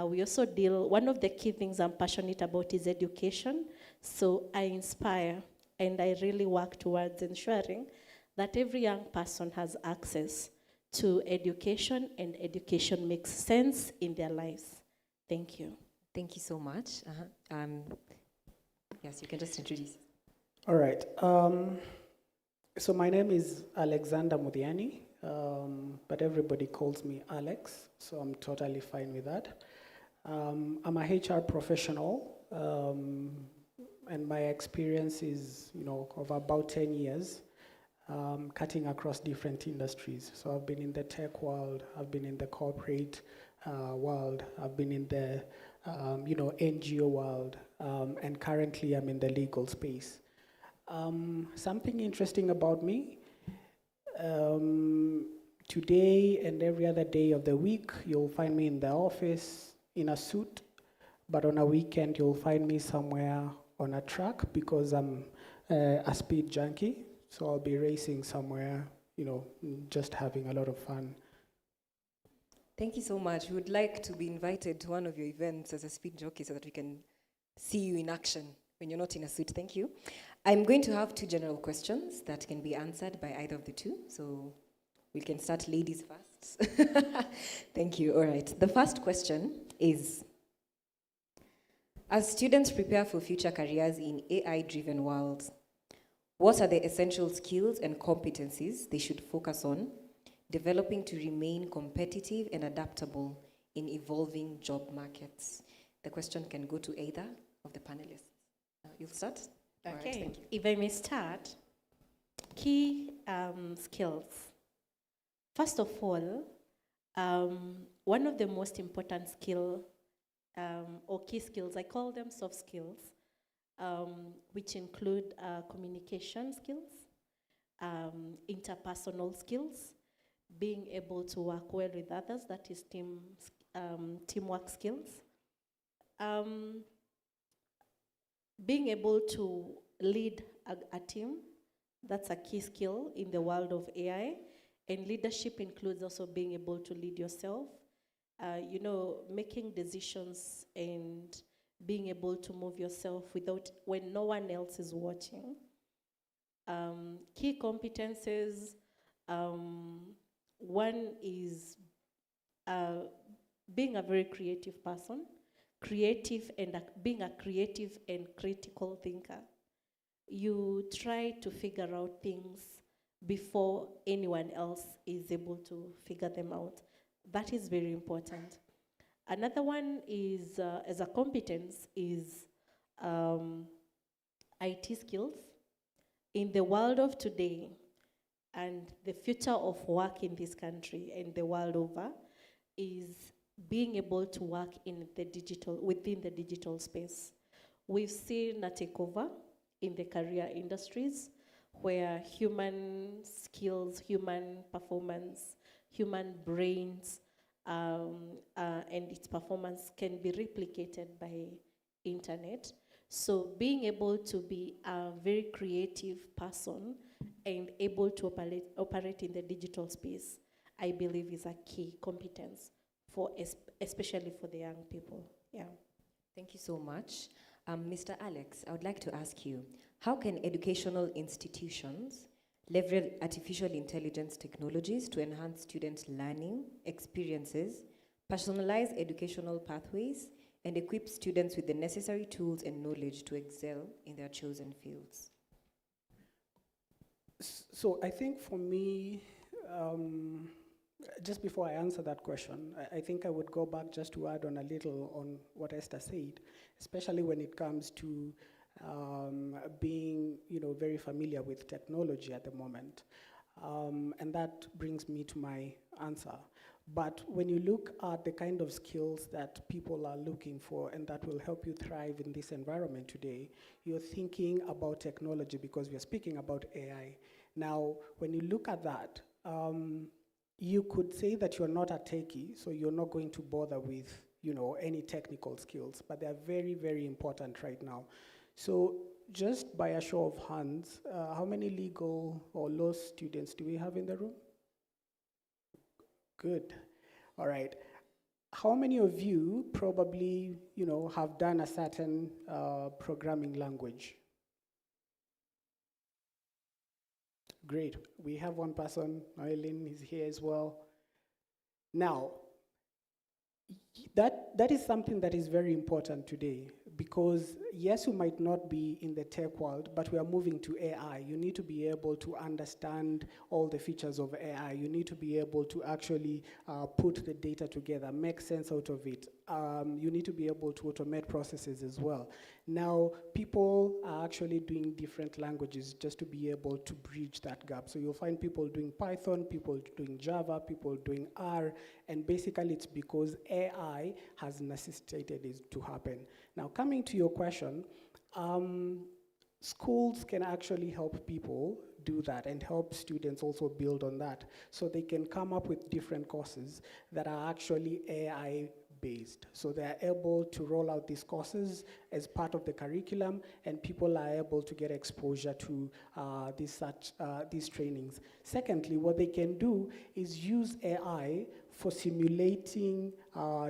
Speaker 14: We also deal, one of the key things I'm passionate about is education. So I inspire and I really work towards ensuring that every young person has access to education and education makes sense in their lives. Thank you.
Speaker 8: Thank you so much. Yes, you can just introduce.
Speaker 15: All right. So my name is Alexander Mudhiani, but everybody calls me Alex, so I'm totally fine with that. I'm a HR professional, and my experience is, of about 10 years. cutting across different industries. So I've been in the tech world, I've been in the corporate world, I've been in the NGO world, and currently I'm in the legal space. Something interesting about me, today and every other day of the week, you'll find me in the office in a suit, but on a weekend, you'll find me somewhere on a track because I'm a speed junkie. So I'll be racing somewhere, just having a lot of fun.
Speaker 8: Thank you so much. We would like to be invited to one of your events as a speed jockey so that we can see you in action when you're not in a suit. Thank you. I'm going to have 2 general questions that can be answered by either of the two. So we can start ladies first. Thank you. All right. The first question is, as students prepare for future careers in AI-driven worlds, what are the essential skills and competencies they should focus on developing to remain competitive and adaptable in evolving job markets? The question can go to either of the panelists. You'll start?
Speaker 14: Okay,
Speaker 8: All right, thank you.
Speaker 14: if I may start, key skills. First of all, one of the most important or key skills, I call them soft skills, which include communication skills, interpersonal skills, being able to work well with others, that is teamwork skills, being able to lead a team, that's a key skill in the world of AI. And leadership includes also being able to lead yourself, making decisions and being able to move yourself when no one else is watching. Key competences, one is being a very creative person, being a creative and critical thinker. You try to figure out things before anyone else is able to figure them out. That is very important. Another one is, as a competence, is IT skills. In the world of today and the future of work in this country and the world over is being able to work within the digital space. We've seen a takeover in the career industries where human skills, human performance, human brains, and its performance can be replicated by internet. So being able to be a very creative person and able to operate in the digital space, I believe is a key competence especially for the young people. Yeah.
Speaker 8: Thank you so much. Mr. Alex, I would like to ask you, how can educational institutions leverage artificial intelligence technologies to enhance students' learning experiences, personalize educational pathways, and equip students with the necessary tools and knowledge to excel in their chosen fields?
Speaker 15: So I think for me, just before I answer that question, I think I would go back just to add on a little on what Esther said, especially when it comes to being, very familiar with technology at the moment. And that brings me to my answer. But when you look at the kind of skills that people are looking for and that will help you thrive in this environment today, you're thinking about technology because we're speaking about AI. Now, when you look at that, you could say that you're not a techie, so you're not going to bother with, any technical skills, but they're very, very important right now. So just by a show of hands, how many legal or law students do we have in the room? Good. All right. How many of you probably, have done a certain programming language? Great. We have one person, Eileen is here as well. Now, That is something that is very important today because, yes, you might not be in the tech world, but we are moving to AI. You need to be able to understand all the features of AI. You need to be able to actually put the data together, make sense out of it. You need to be able to automate processes as well. Now, people are actually doing different languages just to be able to bridge that gap. So you'll find people doing Python, people doing Java, people doing R, and basically it's because AI has necessitated it to happen. Now, coming to your question, schools can actually help people do that and help students also build on that. So they can come up with different courses that are actually AI based. So they're able to roll out these courses as part of the curriculum, and people are able to get exposure to these trainings. Secondly, what they can do is use AI for simulating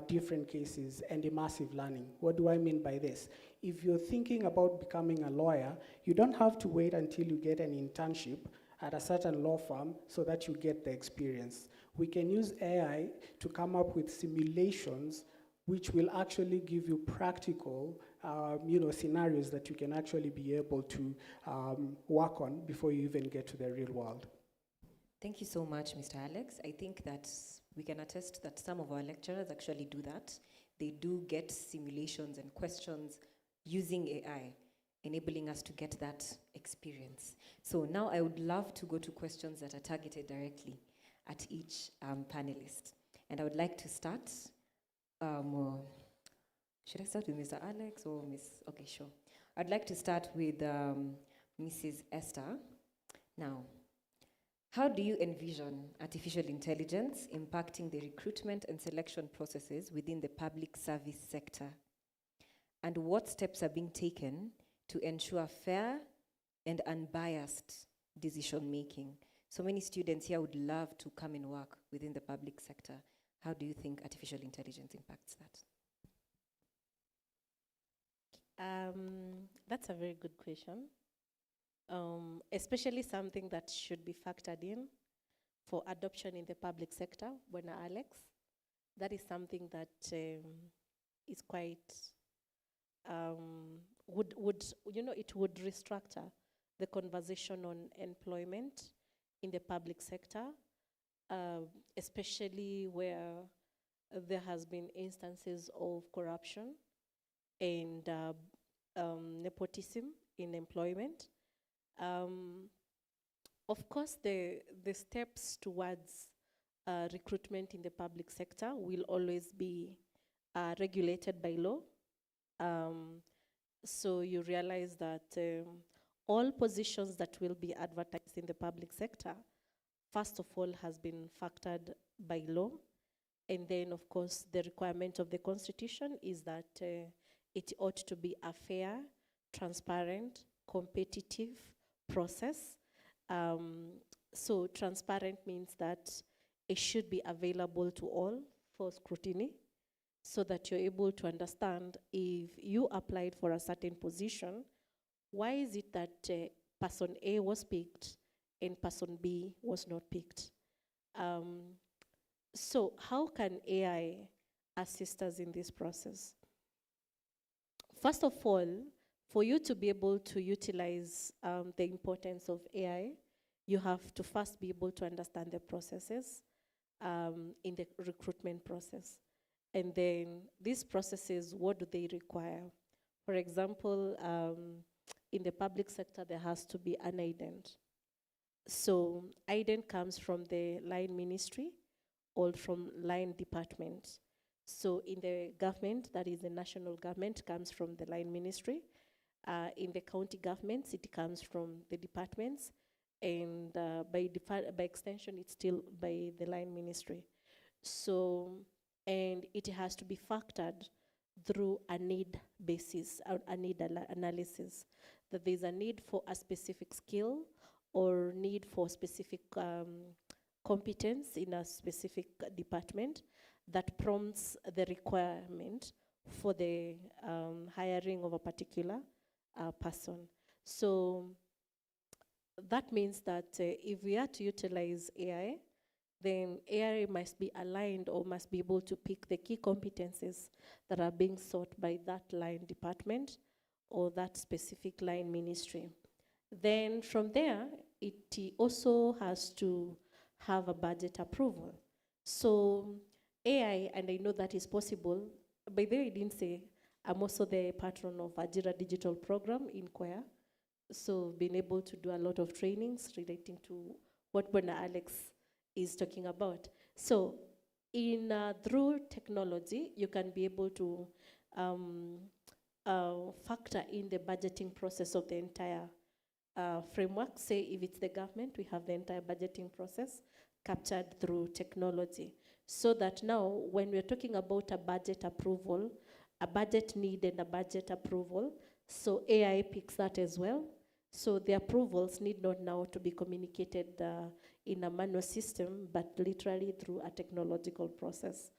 Speaker 15: different cases and immersive learning. What do I mean by this? If you're thinking about becoming a lawyer, you don't have to wait until you get an internship at a certain law firm so that you get the experience. We can use AI to come up with simulations which will actually give you practical scenarios that you can actually be able to work on before you even get to the real world.
Speaker 8: Thank you so much, Mr. Alex. I think that we can attest that some of our lecturers actually do that. They do get simulations and questions using AI, enabling us to get that experience. So now I would love to go to questions that are targeted directly at each panelist. And I would like to start, should I start with Mr. Alex or Miss? Okay, sure. I'd like to start with Mrs. Esther. Now, how do you envision artificial intelligence impacting the recruitment and selection processes within the public service sector? And what steps are being taken to ensure fair and unbiased decision making? So many students here would love to come and work within the public sector. How do you think artificial intelligence impacts that?
Speaker 14: That's a very good question. Especially something that should be factored in for adoption in the public sector, Bwana Alex. That is something that is quite, it would restructure the conversation on employment in the public sector, especially where there has been instances of corruption and nepotism in employment. Of course, the steps towards recruitment in the public sector will always be regulated by law. So you realize that all positions that will be advertised in the public sector, first of all, has been factored by law. And then, of course, the requirement of the Constitution is that it ought to be a fair, transparent, competitive process. So transparent means that it should be available to all for scrutiny so that you're able to understand if you applied for a certain position, why is it that person A was picked and person B was not picked? So how can AI assist us in this process? First of all, for you to be able to utilize the importance of AI, you have to first be able to understand the processes in the recruitment process. And then these processes, what do they require? For example, in the public sector, there has to be an ident. So ident comes from the line ministry or from line department. So in the government, that is the national government, comes from the line ministry. In the county governments, it comes from the departments, and by extension, it's still by the line ministry. So, and it has to be factored through a need basis, a need analysis, that there's a need for a specific skill or need for specific competence in a specific department that prompts the requirement for the hiring of a particular person. So that means that if we are to utilize AI, then AI must be aligned or must be able to pick the key competencies that are being sought by that line department or that specific line ministry. Then from there, it also has to have a budget approval. So AI, and I know that is possible, by the way, I didn't say, I'm also the patron of Ajira Digital Program in Kwea. So been able to do a lot of trainings relating to what Bwana Alex is talking about. So through technology, you can be able to factor in the budgeting process of the entire framework. Say if it's the government, we have the entire budgeting process captured through technology. So that now when we're talking about a budget approval, a budget need and a budget approval, so AI picks that as well. So the approvals need not now to be communicated in a manual system, but literally through a technological process.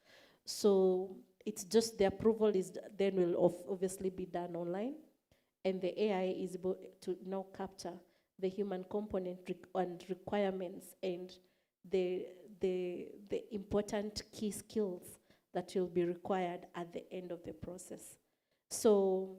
Speaker 14: So it's just the approval is then will obviously be done online, and the AI is able to now capture the human component and requirements and the important key skills that will be required at the end of the process. So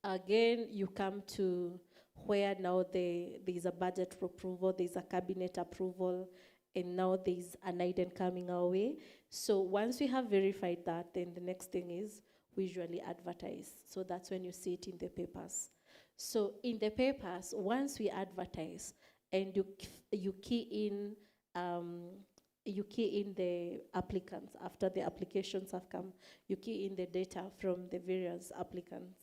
Speaker 14: again, you come to where now there's a budget approval, there's a cabinet approval, and now there's an item coming our way. So once we have verified that, then the next thing is we usually advertise. So that's when you see it in the papers. So in the papers, once we advertise and you key in the applicants after the applications have come, you key in the data from the various applicants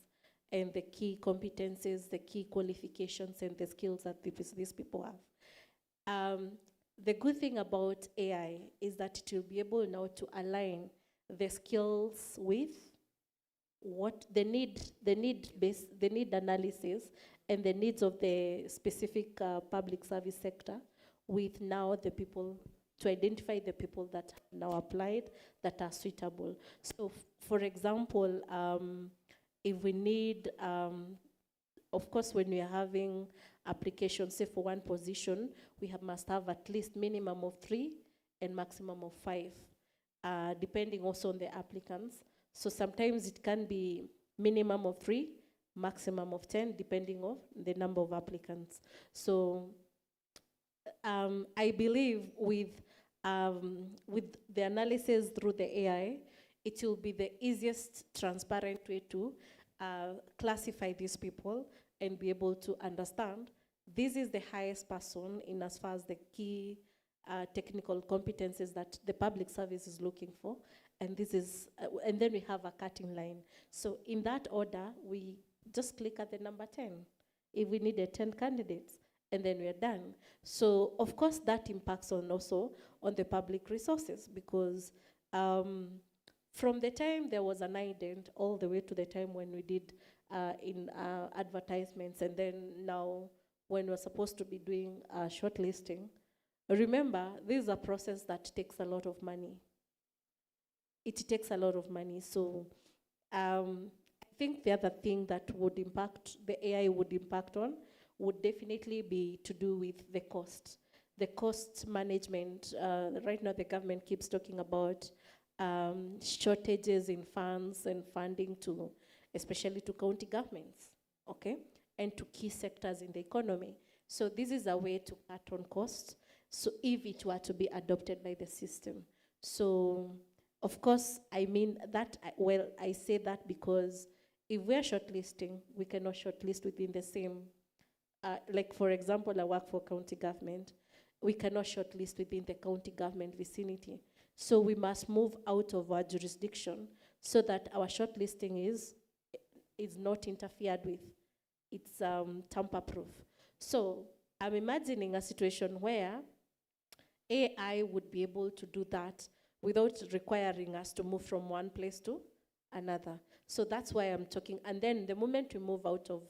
Speaker 14: and the key competencies, the key qualifications, and the skills that these people have. The good thing about AI is that it will be able now to align the skills with what the need analysis and the needs of the specific public service sector with now the people, to identify the people that have now applied that are suitable. So for example, if we need, of course, when we are having applications, say for one position, we must have at least minimum of 3 and maximum of 5, depending also on the applicants. So sometimes it can be minimum of 3, maximum of 10, depending on the number of applicants. So I believe with the analysis through the AI, it will be the easiest, transparent way to classify these people and be able to understand this is the highest person in as far as the key technical competencies that the public service is looking for, and this is, and then we have a cutting line. So in that order, we just click at the number 10 if we needed 10 candidates, and then we're done. So of course that impacts on also on the public resources, because from the time there was an ident all the way to the time when we did in advertisements, and then now when we're supposed to be doing shortlisting, remember, this is a process that takes a lot of money. It takes a lot of money. So I think the other thing that would impact, the AI would impact on, would definitely be to do with the cost. The cost management. Right now the government keeps talking about shortages in funds and funding to, especially to county governments, okay? And to key sectors in the economy. So this is a way to cut on costs, so if it were to be adopted by the system. So, of course, I mean that, well, I say that because if we're shortlisting, we cannot shortlist within the same, like for example, I work for county government, we cannot shortlist within the county government vicinity. So we must move out of our jurisdiction so that our shortlisting is not interfered with. It's tamper-proof. So I'm imagining a situation where AI would be able to do that without requiring us to move from one place to another. So that's why I'm talking. And then the moment we move out of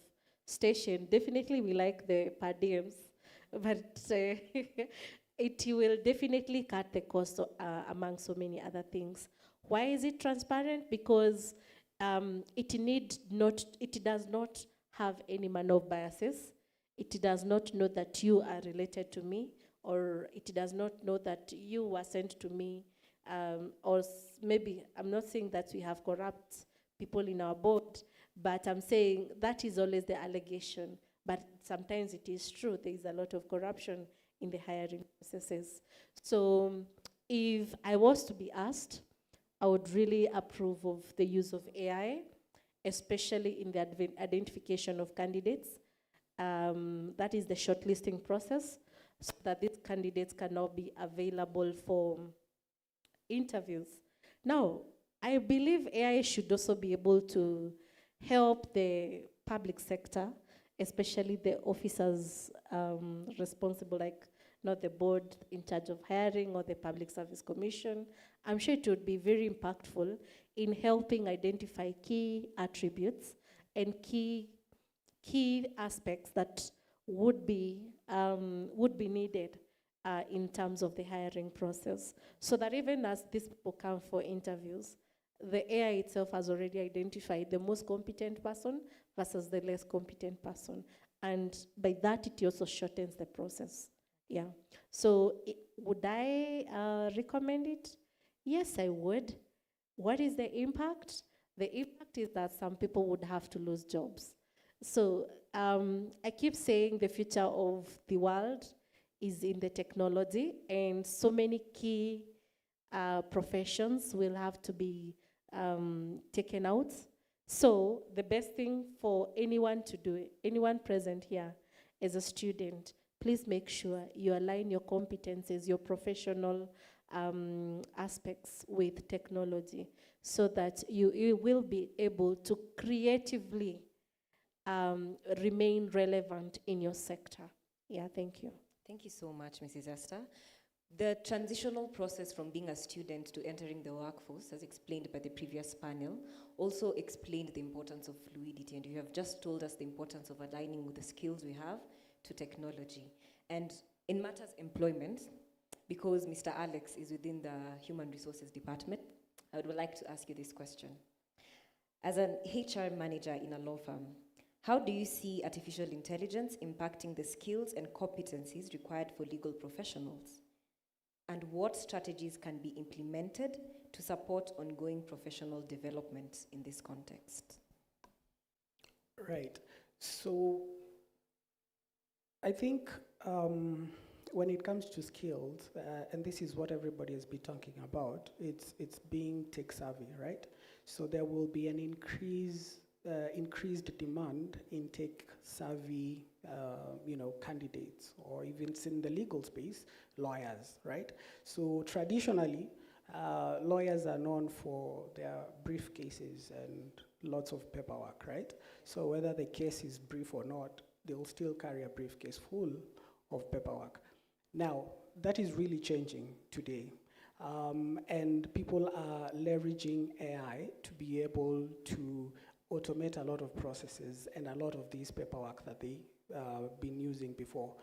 Speaker 14: station, definitely we like the per diems, but it will definitely cut the cost among so many other things. Why is it transparent? Because it does not have any manner of biases. It does not know that you are related to me or it does not know that you were sent to me, maybe I'm not saying that we have corrupt people in our board, but I'm saying that is always the allegation. But sometimes it is true. There is a lot of corruption in the hiring processes. So if I was to be asked, I would really approve of the use of AI, especially in the identification of candidates. That is the shortlisting process, so that these candidates can now be available for interviews. Now, I believe AI should also be able to help the public sector, especially the officers responsible, like not the board in charge of hiring or the Public Service Commission. I'm sure it would be very impactful in helping identify key attributes and key aspects that would be needed in terms of the hiring process, so that even as these people come for interviews, the AI itself has already identified the most competent person versus the less competent person. And by that, it also shortens the process. Yeah. So would I recommend it? Yes, I would. What is the impact? The impact is that some people would have to lose jobs. So I keep saying the future of the world is in the technology, and so many key professions will have to be taken out. So the best thing for anyone to do, anyone present here as a student, please make sure you align your competencies, your professional aspects with technology, so that you will be able to creatively remain relevant in your sector. Yeah, thank you.
Speaker 8: Thank you so much, Mrs. Esther. The transitional process from being a student to entering the workforce, as explained by the previous panel, also explained the importance of fluidity, and you have just told us the importance of aligning with the skills we have to technology. And in matters employment, because Mr. Alex is within the Human Resources Department, I would like to ask you this question. As an HR manager in a law firm, how do you see artificial intelligence impacting the skills and competencies required for legal professionals? And what strategies can be implemented to support ongoing professional development in this context?
Speaker 15: Right. So I think when it comes to skills, and this is what everybody has been talking about, it's being tech savvy, right? So there will be an increased demand in tech savvy candidates, or even in the legal space, lawyers, right? So traditionally, lawyers are known for their briefcases and lots of paperwork, right? So whether the case is brief or not, they'll still carry a briefcase full of paperwork. Now, that is really changing today. And people are leveraging AI to be able to automate a lot of processes and a lot of these paperwork that they've been using before.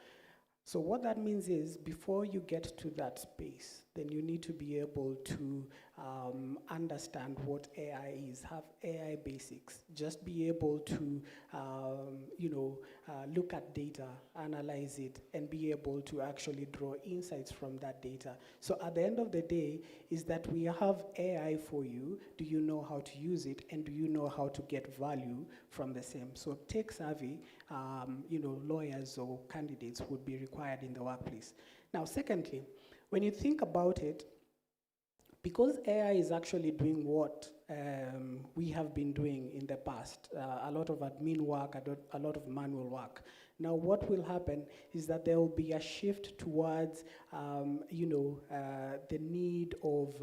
Speaker 15: So what that means is, before you get to that space, then you need to be able to understand what AI is, have AI basics, just be able to, look at data, analyze it, and be able to actually draw insights from that data. So at the end of the day, is that we have AI for you. Do you know how to use it, and do you know how to get value from the same? So tech savvy, lawyers or candidates would be required in the workplace. Now, secondly, when you think about it, because AI is actually doing what we have been doing in the past, a lot of admin work, a lot of manual work. Now, what will happen is that there will be a shift towards, the need of,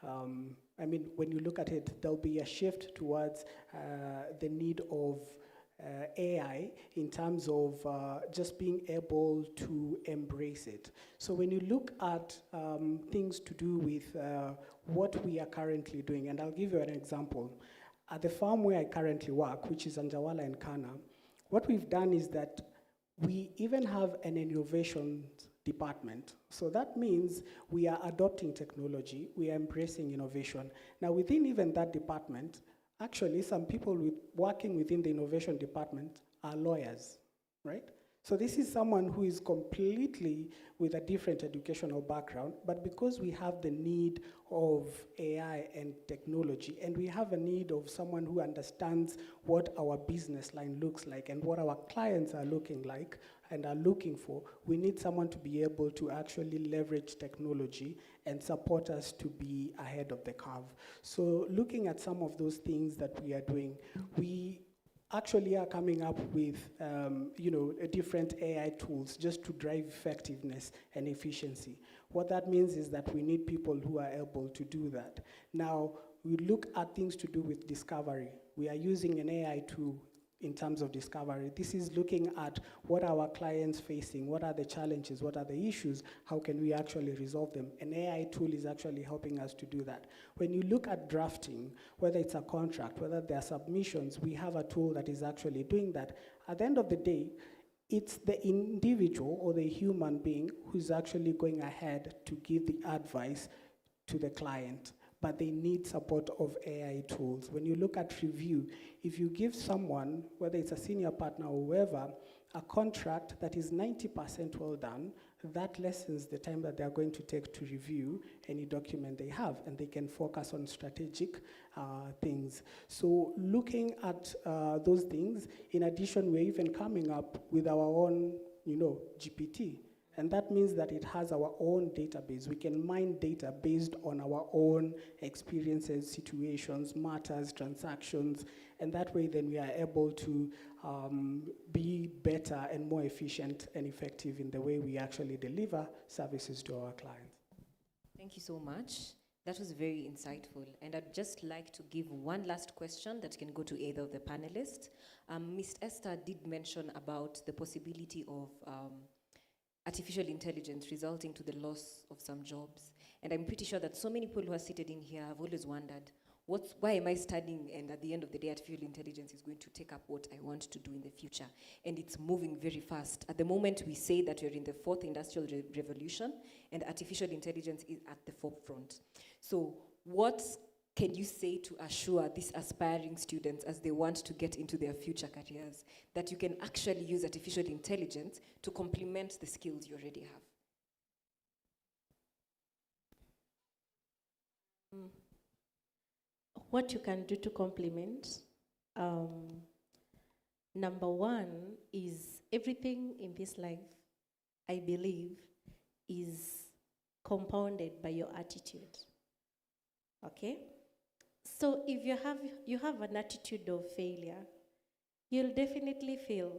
Speaker 15: when you look at it, there'll be a shift towards the need of AI in terms of just being able to embrace it. So when you look at things to do with what we are currently doing, and I'll give you an example. At the farm where I currently work, which is Anjawala and Kana, what we've done is that we even have an innovation department. So that means we are adopting technology, we are embracing innovation. Now within even that department, actually, some people working within the innovation department are lawyers, right? So this is someone who is completely with a different educational background, but because we have the need of AI and technology, and we have a need of someone who understands what our business line looks like and what our clients are looking like and are looking for, we need someone to be able to actually leverage technology and support us to be ahead of the curve. So looking at some of those things that we are doing, we actually are coming up with different AI tools just to drive effectiveness and efficiency. What that means is that we need people who are able to do that. Now, we look at things to do with discovery. We are using an AI tool in terms of discovery. This is looking at what our clients facing, what are the challenges, what are the issues, how can we actually resolve them. An AI tool is actually helping us to do that. When you look at drafting, whether it's a contract, whether there are submissions, we have a tool that is actually doing that. At the end of the day, it's the individual or the human being who's actually going ahead to give the advice to the client, but they need support of AI tools. When you look at review, if you give someone, whether it's a senior partner or whoever, a contract that is 90% well done, that lessens the time that they're going to take to review any document they have, and they can focus on strategic things. So looking at those things, in addition, we're even coming up with our own, GPT. And that means that it has our own database. We can mine data based on our own experiences, situations, matters, transactions, and that way then we are able to be better and more efficient and effective in the way we actually deliver services to our clients.
Speaker 8: Thank you so much. That was very insightful. And I'd just like to give one last question that can go to either of the panelists. Ms. Esther did mention about the possibility of artificial intelligence resulting to the loss of some jobs. And I'm pretty sure that so many people who are seated in here have always wondered, why am I studying, and at the end of the day, artificial intelligence is going to take up what I want to do in the future. And it's moving very fast. At the moment, we say that we're in the fourth industrial revolution, and artificial intelligence is at the forefront. So what can you say to assure these aspiring students as they want to get into their future careers that you can actually use artificial intelligence to complement the skills you already have?
Speaker 14: What you can do to complement, number one is everything in this life, I believe, is compounded by your attitude. Okay? So if you have an attitude of failure, you'll definitely fail.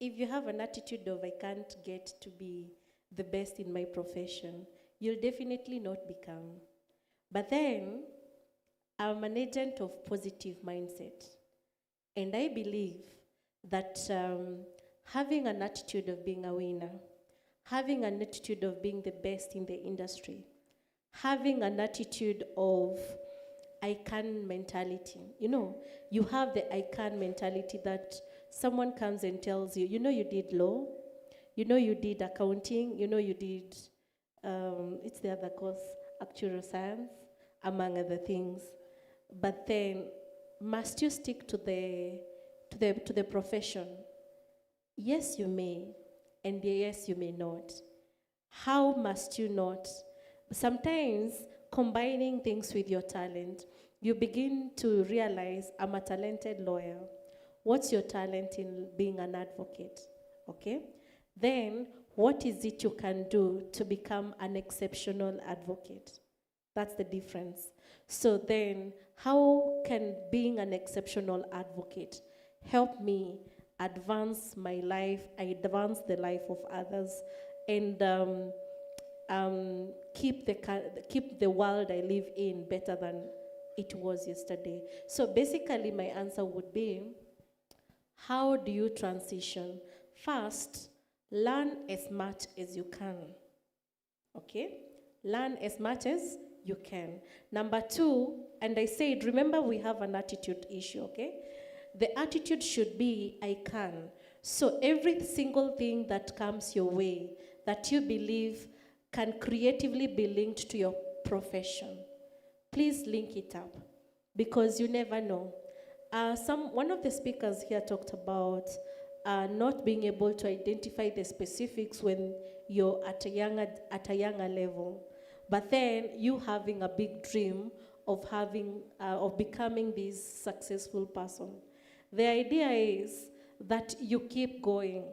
Speaker 14: If you have an attitude of I can't get to be the best in my profession, you'll definitely not become. But then, I'm an agent of positive mindset. And I believe that having an attitude of being a winner, having an attitude of being the best in the industry, having an attitude of I can mentality. You have the I can mentality that someone comes and tells you, you did law, you did accounting, you did, it's the other course, actuarial science, among other things. But then, must you stick to the profession? Yes, you may, and yes, you may not. How must you not? Sometimes, combining things with your talent, you begin to realize, I'm a talented lawyer. What's your talent in being an advocate? Okay? Then, what is it you can do to become an exceptional advocate? That's the difference. So then, how can being an exceptional advocate help me advance my life, advance the life of others, and keep the world I live in better than it was yesterday? So basically, my answer would be, how do you transition? First, learn as much as you can. Okay? Learn as much as you can. Number two, and I said, remember we have an attitude issue, okay? The attitude should be, I can. So every single thing that comes your way that you believe can creatively be linked to your profession, please link it up, because you never know. One of the speakers here talked about not being able to identify the specifics when you're at a younger level, but then you having a big dream of becoming this successful person. The idea is that you keep going,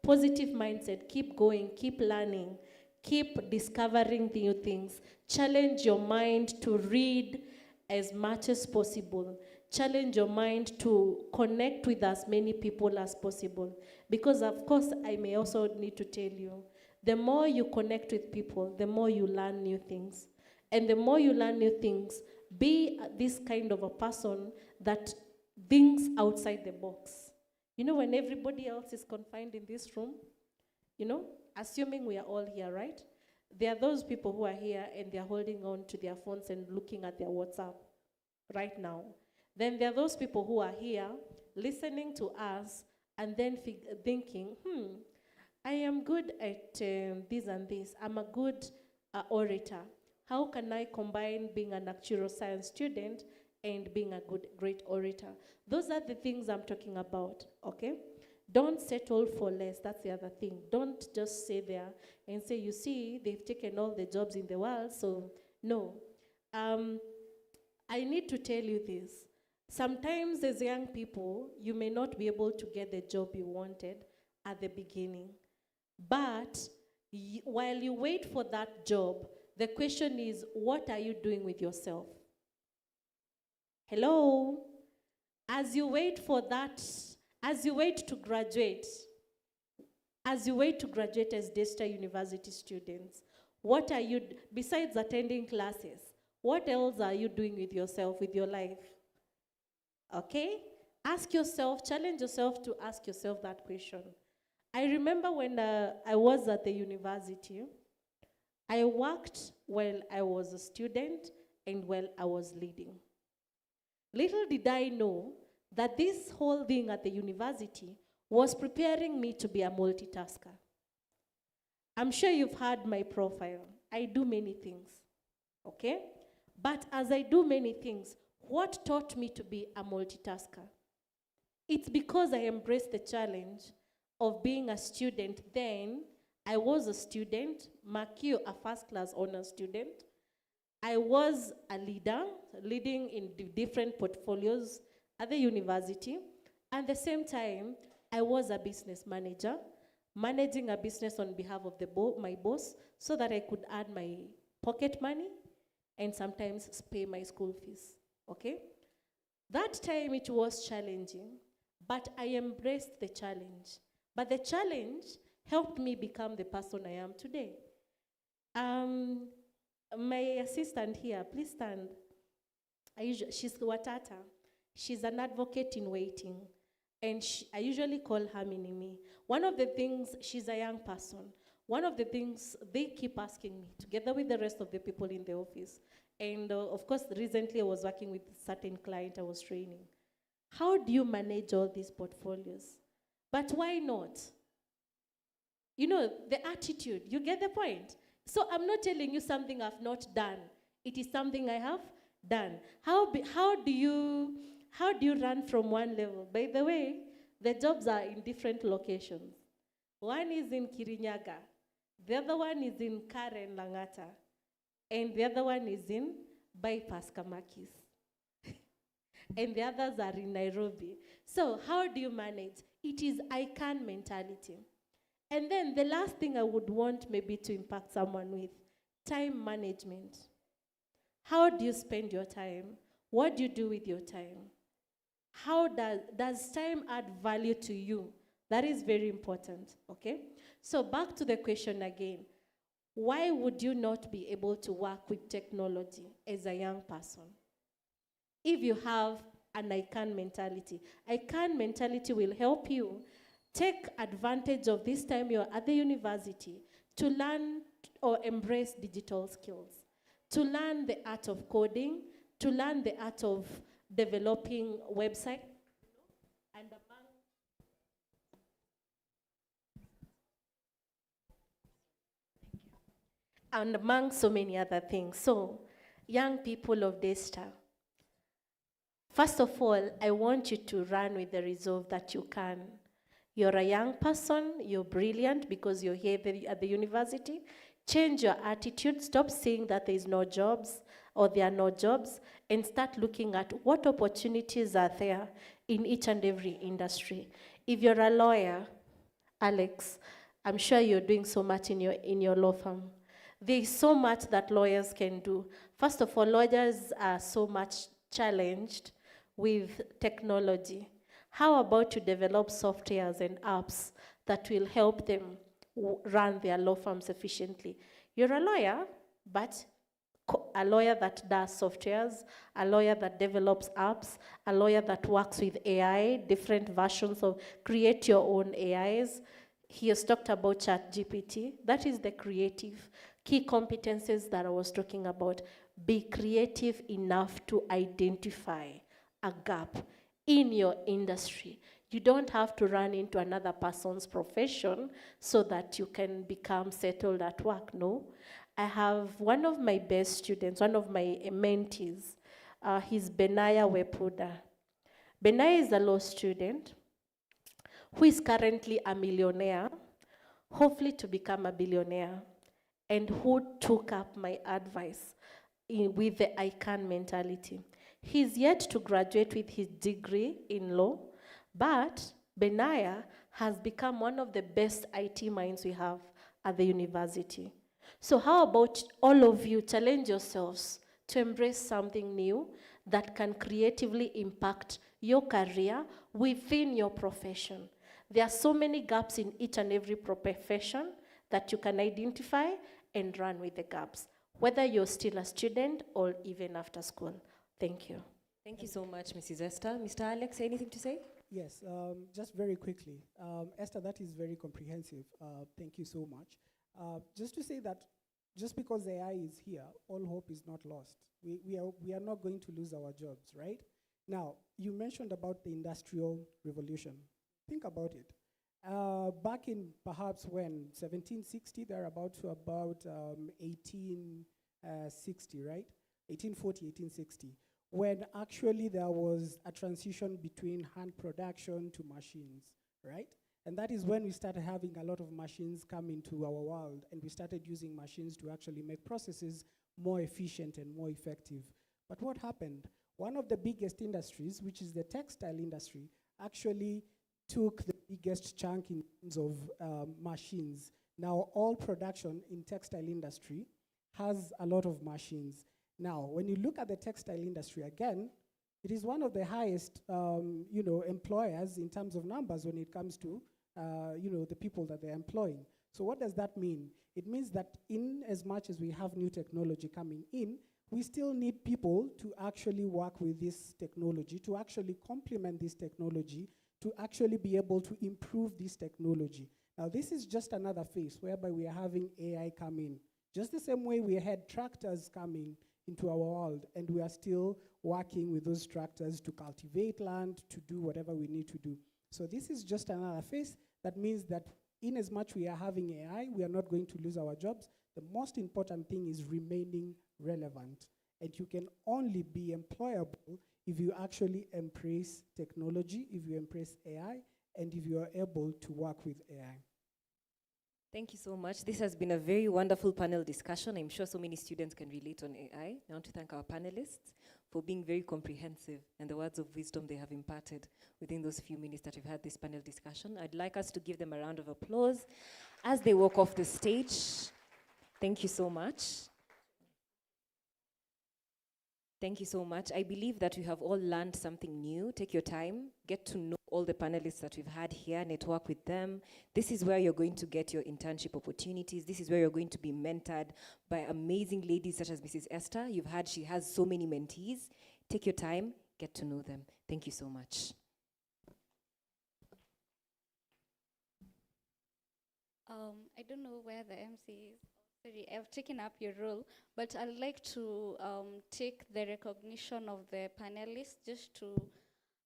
Speaker 14: positive mindset, keep going, keep learning, keep discovering new things. Challenge your mind to read as much as possible. Challenge your mind to connect with as many people as possible. Because of course, I may also need to tell you, the more you connect with people, the more you learn new things. And the more you learn new things, be this kind of a person that thinks outside the box. When everybody else is confined in this room, assuming we are all here, right? There are those people who are here and they're holding on to their phones and looking at their WhatsApp right now. Then there are those people who are here listening to us and then thinking, I am good at this and this. I'm a good orator. How can I combine being a natural science student and being a great orator? Those are the things I'm talking about, okay? Don't settle for less. That's the other thing. Don't just stay there and say, you see, they've taken all the jobs in the world, so no. I need to tell you this. Sometimes as young people, you may not be able to get the job you wanted at the beginning. But while you wait for that job, the question is, what are you doing with yourself? Hello? As you wait for that, as you wait to graduate as Daystar University students, what are you, besides attending classes, what else are you doing with yourself, with your life? Okay? Ask yourself, challenge yourself to ask yourself that question. I remember when I was at the university, I worked while I was a student and while I was leading. Little did I know that this whole thing at the university was preparing me to be a multitasker. I'm sure you've heard my profile. I do many things, okay? But as I do many things, what taught me to be a multitasker? It's because I embraced the challenge of being a student then. I was a student, mark you a first-class honor student. I was a leader, leading in different portfolios at the university. At the same time, I was a business manager, managing a business on behalf of my boss so that I could add my pocket money and sometimes pay my school fees, okay? That time it was challenging, but I embraced the challenge. But the challenge helped me become the person I am today. My assistant here, please stand. She's Watata. She's an advocate in waiting. And I usually call her Minimi. One of the things, she's a young person. One of the things they keep asking me, together with the rest of the people in the office, and of course, recently I was working with a certain client I was training. How do you manage all these portfolios? But why not? The attitude, you get the point? So I'm not telling you something I've not done. It is something I have done. How do you run from one level? By the way, the jobs are in different locations. One is in Kirinyaga. The other one is in Karen Langata. And the other one is in Bypass Kamakis. And the others are in Nairobi. So how do you manage? It is I can mentality. And then the last thing I would want maybe to impact someone with, time management. How do you spend your time? What do you do with your time? How does time add value to you? That is very important, okay? So back to the question again. Why would you not be able to work with technology as a young person? If you have an I can mentality. I can mentality will help you take advantage of this time you're at the university to learn or embrace digital skills, to learn the art of coding, to learn the art of developing websites, and among so many other things. So, young people of Daystar, first of all, I want you to run with the resolve that you can. You're a young person, you're brilliant because you're here at the university. Change your attitude. Stop saying that there is no jobs or there are no jobs, and start looking at what opportunities are there in each and every industry. If you're a lawyer, Alex, I'm sure you're doing so much in your law firm. There is so much that lawyers can do. First of all, lawyers are so much challenged with technology. How about you develop softwares and apps that will help them run their law firms efficiently? You're a lawyer, but a lawyer that does softwares, a lawyer that develops apps, a lawyer that works with AI, different versions of create your own AIs. He has talked about ChatGPT. That is the creative key competences that I was talking about. Be creative enough to identify a gap in your industry. You don't have to run into another person's profession so that you can become settled at work, no. I have one of my best students, one of my mentees, he's Benaya Wepuda. Benaya is a law student who is currently a millionaire, hopefully to become a billionaire, and who took up my advice with the I can mentality. He's yet to graduate with his degree in law, but Benaya has become one of the best IT minds we have at the university. So how about all of you challenge yourselves to embrace something new that can creatively impact your career within your profession? There are so many gaps in each and every profession that you can identify and run with the gaps, whether you're still a student or even after school. Thank you.
Speaker 8: Thank you so much, Mrs. Esther. Mr. Alex, anything to say?
Speaker 16: Yes, just very quickly. Esther, that is very comprehensive. Thank you so much. Just to say that just because AI is here, all hope is not lost. We are not going to lose our jobs, right? Now, you mentioned about the Industrial Revolution. Think about it. Back in perhaps when, 1760, they're about 1860, right? 1840, 1860, when actually there was a transition between hand production to machines, right? And that is when we started having a lot of machines come into our world, and we started using machines to actually make processes more efficient and more effective. But what happened? One of the biggest industries, which is the textile industry, actually took the biggest chunk in terms of machines. Now, all production in textile industry has a lot of machines. Now, when you look at the textile industry again, it is one of the highest, employers in terms of numbers when it comes to, the people that they're employing. So what does that mean? It means that in as much as we have new technology coming in, we still need people to actually work with this technology, to actually complement this technology, to actually be able to improve this technology. Now, this is just another phase whereby we are having AI come in. Just the same way we had tractors coming into our world, and we are still working with those tractors to cultivate land, to do whatever we need to do. So this is just another phase. That means that in as much we are having AI, we are not going to lose our jobs. The most important thing is remaining relevant. And you can only be employable if you actually embrace technology, if you embrace AI, and if you are able to work with AI.
Speaker 8: Thank you so much. This has been a very wonderful panel discussion. I'm sure so many students can relate on AI. I want to thank our panelists for being very comprehensive and the words of wisdom they have imparted within those few minutes that we've had this panel discussion. I'd like us to give them a round of applause as they walk off the stage. Thank you so much. Thank you so much. I believe that we have all learned something new. Take your time, get to know all the panelists that we've had here, network with them. This is where you're going to get your internship opportunities. This is where you're going to be mentored by amazing ladies such as Mrs. Esther. You've heard she has so many mentees. Take your time, get to know them. Thank you so much.
Speaker 3: I don't know where the MC is. Sorry, I've taken up your role, but I'd like to take the recognition of the panelists just to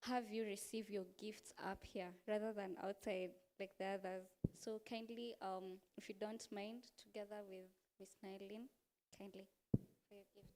Speaker 3: have you receive your gifts up here rather than outside like the others. So kindly, if you don't mind, together with Miss Nylene, kindly for your gifts.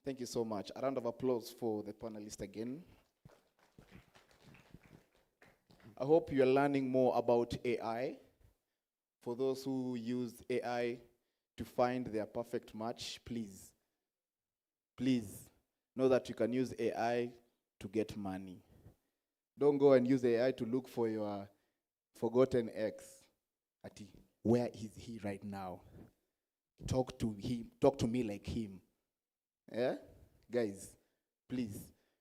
Speaker 1: Thank you so much. A round of applause for the panelists again. I hope you are learning more about AI. For those who use AI to find their perfect match, please know that you can use AI to get money. Don't go and use AI to look for your forgotten ex. Ati, where is he right now? Talk to him. Talk to me like him. Yeah? Guys, please,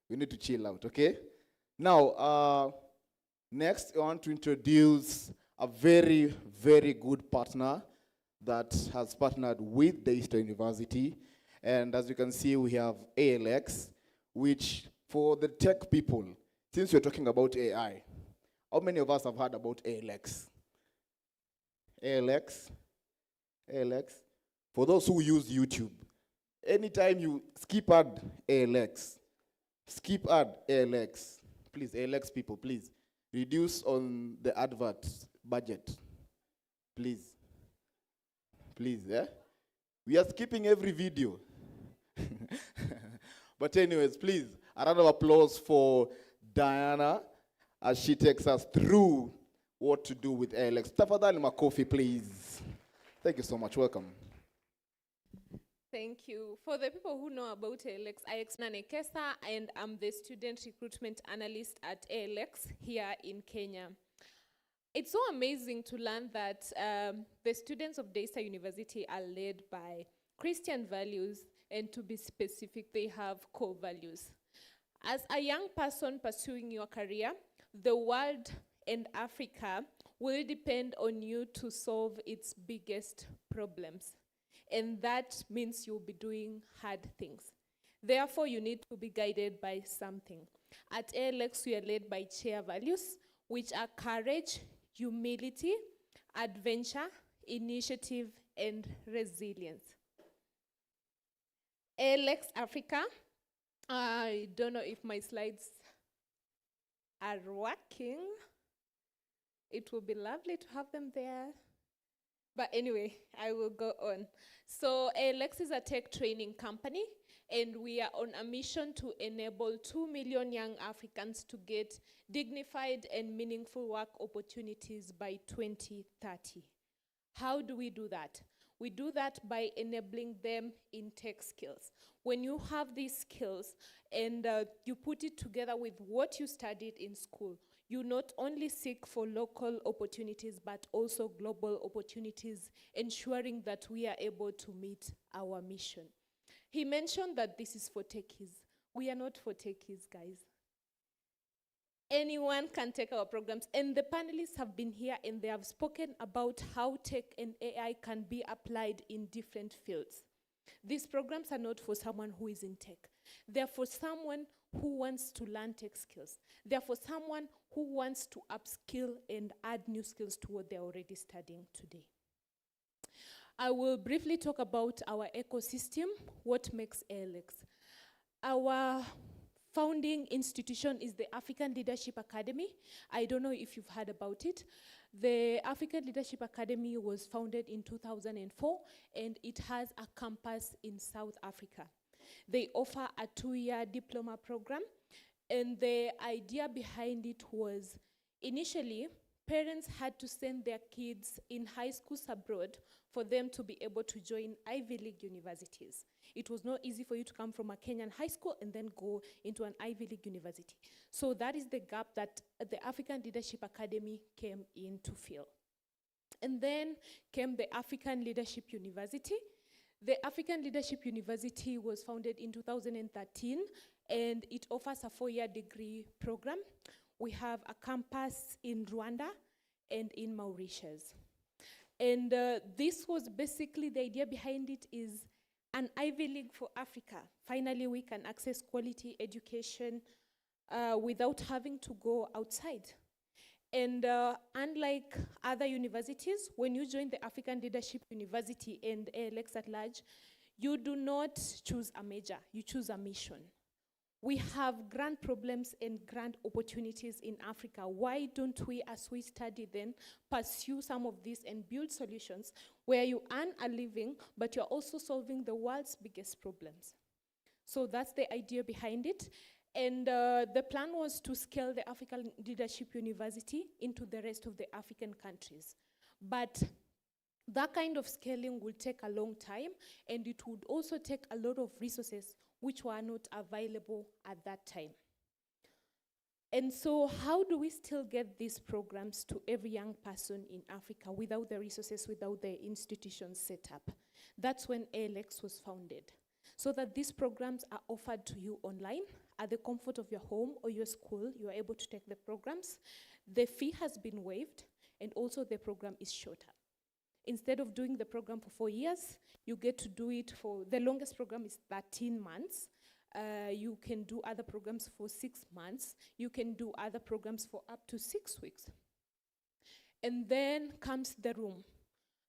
Speaker 1: we need to chill out, okay? Now, next, I want to introduce a very, very good partner that has partnered with Daystar University. And as you can see, we have ALX, which for the tech people, since we're talking about AI, how many of us have heard about ALX? ALX. For those who use YouTube, anytime you skip ad ALX, please, ALX people, please, reduce on the advert budget, please, yeah? We are skipping every video. But anyways, please, a round of applause for Diana as she takes us through what to do with ALX. Tafadhali makofi, please. Thank you so much. Welcome.
Speaker 17: Thank you. For the people who know about ALX, I am Nekesa, and I'm the student recruitment analyst at ALX here in Kenya. It's so amazing to learn that the students of Daystar University are led by Christian values, and to be specific, they have core values. As a young person pursuing your career, the world and Africa will depend on you to solve its biggest problems. And that means you'll be doing hard things. Therefore, you need to be guided by something. At ALX, we are led by chair values, which are courage, humility, adventure, initiative, and resilience. ALX Africa, I don't know if my slides are working. It would be lovely to have them there. But anyway, I will go on. So ALX is a tech training company, and we are on a mission to enable 2 million young Africans to get dignified and meaningful work opportunities by 2030. How do we do that? We do that by enabling them in tech skills. When you have these skills and you put it together with what you studied in school, you not only seek for local opportunities, but also global opportunities, ensuring that we are able to meet our mission. He mentioned that this is for techies. We are not for techies, guys. Anyone can take our programs, and the panelists have been here and they have spoken about how tech and AI can be applied in different fields. These programs are not for someone who is in tech. They're for someone who wants to learn tech skills. They're for someone who wants to upskill and add new skills to what they're already studying today. I will briefly talk about our ecosystem, what makes ALX. Our founding institution is the African Leadership Academy. I don't know if you've heard about it. The African Leadership Academy was founded in 2004, and it has a campus in South Africa. They offer a 2-year diploma program, and the idea behind it was initially parents had to send their kids in high schools abroad for them to be able to join Ivy League universities. It was not easy for you to come from a Kenyan high school and then go into an Ivy League university. So that is the gap that the African Leadership Academy came in to fill. And then came the African Leadership University. The African Leadership University was founded in 2013, and it offers a 4-year degree program. We have a campus in Rwanda and in Mauritius. And this was basically, the idea behind it is an Ivy League for Africa. Finally, we can access quality education without having to go outside. And unlike other universities, when you join the African Leadership University and ALX at large, you do not choose a major, you choose a mission. We have grand problems and grand opportunities in Africa. Why don't we, as we study then, pursue some of these and build solutions where you earn a living, but you're also solving the world's biggest problems? So that's the idea behind it. And the plan was to scale the African Leadership University into the rest of the African countries. But that kind of scaling will take a long time, and it would also take a lot of resources which were not available at that time. And so how do we still get these programs to every young person in Africa without the resources, without the institutions set up? That's when ALX was founded, so that these programs are offered to you online at the comfort of your home or your school. You are able to take the programs. The fee has been waived, and also the program is shorter. Instead of doing the program for 4 years, you get to do it for, the longest program is 13 months. You can do other programs for 6 months. You can do other programs for up to 6 weeks. And then comes the room.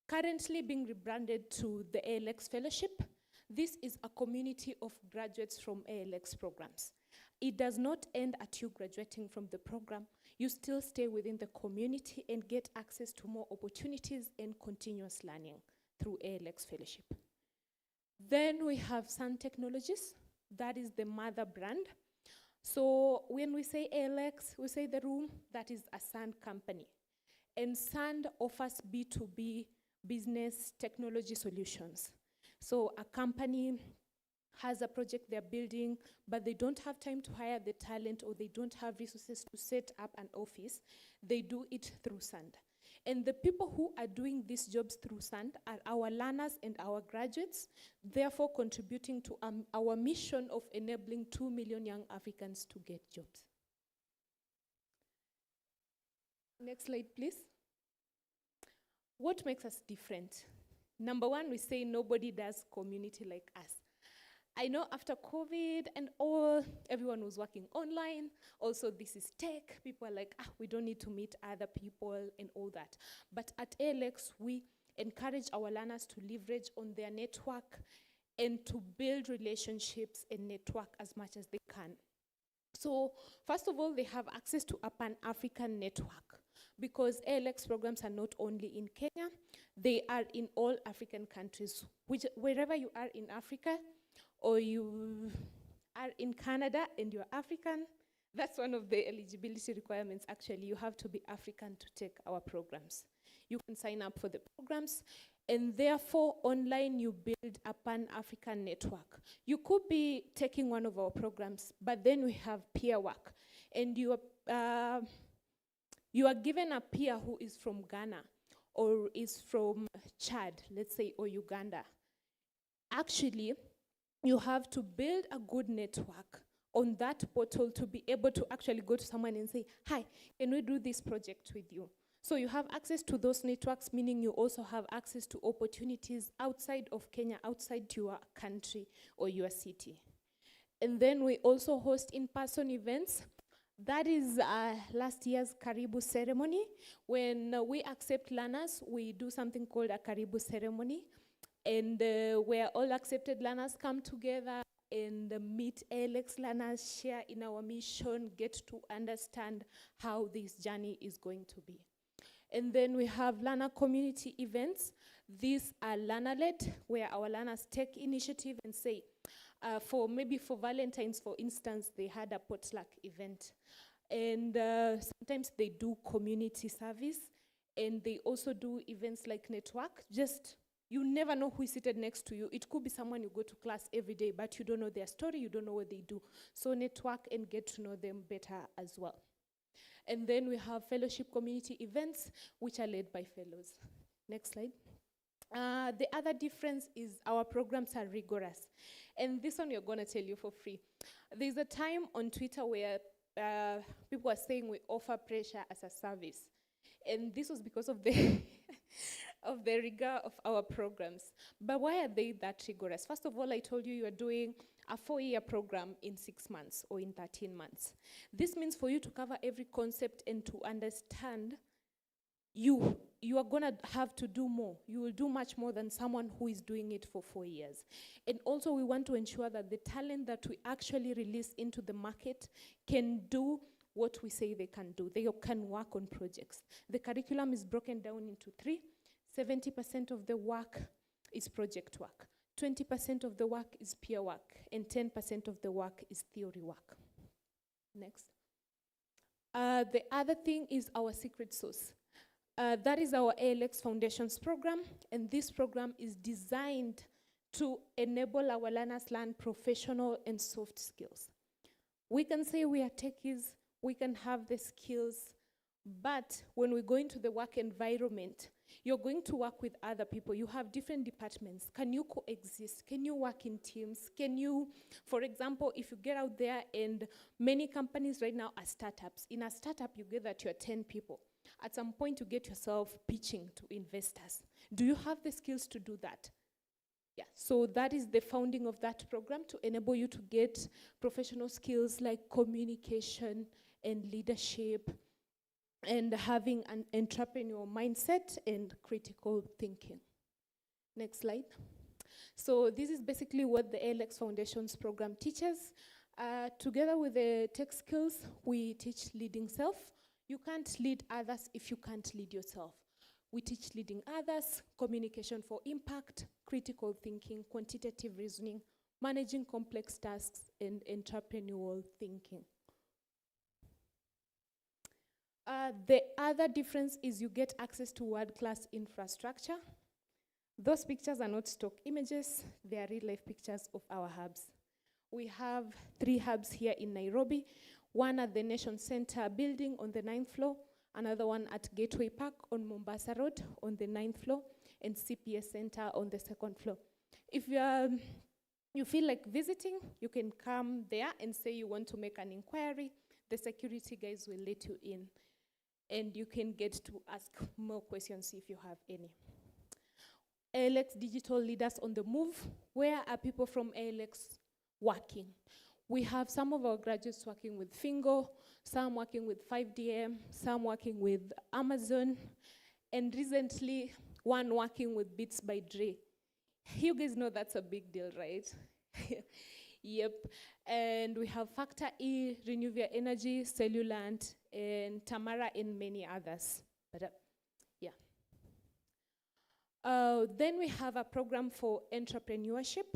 Speaker 17: Currently being rebranded to the ALX Fellowship. This is a community of graduates from ALX programs. It does not end at you graduating from the program. You still stay within the community and get access to more opportunities and continuous learning through ALX Fellowship. Then we have Sun Technologies. That is the mother brand. So when we say ALX, we say the room, that is a Sun company. And Sun offers B2B business technology solutions. So a company has a project they're building, but they don't have time to hire the talent, or they don't have resources to set up an office. They do it through Sun. And the people who are doing these jobs through Sun are our learners and our graduates, therefore contributing to our mission of enabling 2 million young Africans to get jobs. Next slide, please. What makes us different? Number one, we say nobody does community like us. I know after COVID and all, everyone was working online. Also, this is tech. People are like, we don't need to meet other people and all that. But at ALX, we encourage our learners to leverage on their network and to build relationships and network as much as they can. So, first of all, they have access to a Pan-African network, because ALX programs are not only in Kenya, they are in all African countries. Wherever you are in Africa, or you are in Canada and you're African, that's one of the eligibility requirements, actually. You have to be African to take our programs. You can sign up for the programs, and therefore, online you build a Pan-African network. You could be taking one of our programs, but then we have peer work, and you are given a peer who is from Ghana, or is from Chad, let's say, or Uganda. Actually, you have to build a good network on that portal to be able to actually go to someone and say, hi, can we do this project with you? So you have access to those networks, meaning you also have access to opportunities outside of Kenya, outside your country or your city. And then we also host in-person events. That is last year's Karibu ceremony. When we accept learners, we do something called a Karibu ceremony. And where all accepted learners come together and meet ALX learners, share in our mission, get to understand how this journey is going to be. And then we have learner community events. These are learner-led, where our learners take initiative and say, for Valentine's, for instance, they had a potluck event. And sometimes they do community service, and they also do events like network. You never know who is seated next to you. It could be someone you go to class every day, but you don't know their story, you don't know what they do. So network and get to know them better as well. And then we have fellowship community events, which are led by fellows. Next slide. The other difference is our programs are rigorous. And this one we're gonna tell you for free. There's a time on Twitter where people are saying we offer pressure as a service. And this was because of the of the rigor of our programs. But why are they that rigorous? First of all, I told you are doing a 4-year program in 6 months or in 13 months. This means for you to cover every concept and to understand, you are gonna have to do more. You will do much more than someone who is doing it for 4 years. And also we want to ensure that the talent that we actually release into the market can do what we say they can do. They can work on projects. The curriculum is broken down into 3. 70% of the work is project work. 20% of the work is peer work, and 10% of the work is theory work. Next. The other thing is our secret sauce. That is our ALX Foundations program, and this program is designed to enable our learners learn professional and soft skills. We can say we are techies, we can have the skills, but when we go into the work environment, you're going to work with other people. You have different departments. Can you coexist? Can you work in teams? Can you, for example, if you get out there, and many companies right now are startups. In a startup, you get that you're 10 people. At some point, you get yourself pitching to investors. Do you have the skills to do that? Yeah, so that is the founding of that program, to enable you to get professional skills like communication and leadership, and having an entrepreneurial mindset and critical thinking. Next slide. So this is basically what the ALX Foundations program teaches. Together with the tech skills, we teach leading self. You can't lead others if you can't lead yourself. We teach leading others, communication for impact, critical thinking, quantitative reasoning, managing complex tasks, and entrepreneurial thinking. The other difference is you get access to world-class infrastructure. Those pictures are not stock images, they are real-life pictures of our hubs. We have 3 hubs here in Nairobi, one at the Nation Center building on the 9th floor, another one at Gateway Park on Mombasa Road on the 9th floor, and CPS Center on the 2nd floor. If you feel like visiting, you can come there and say you want to make an inquiry. The security guys will let you in, and you can get to ask more questions if you have any. ALX Digital Leaders on the Move. Where are people from ALX working? We have some of our graduates working with Fingo, some working with 5DM, some working with Amazon, and recently one working with Beats by Dre. You guys know that's a big deal, right? Yep. And we have Factor E, Renewvia Energy, Cellulant, and Tamara, and many others. But yeah. Then we have a program for entrepreneurship.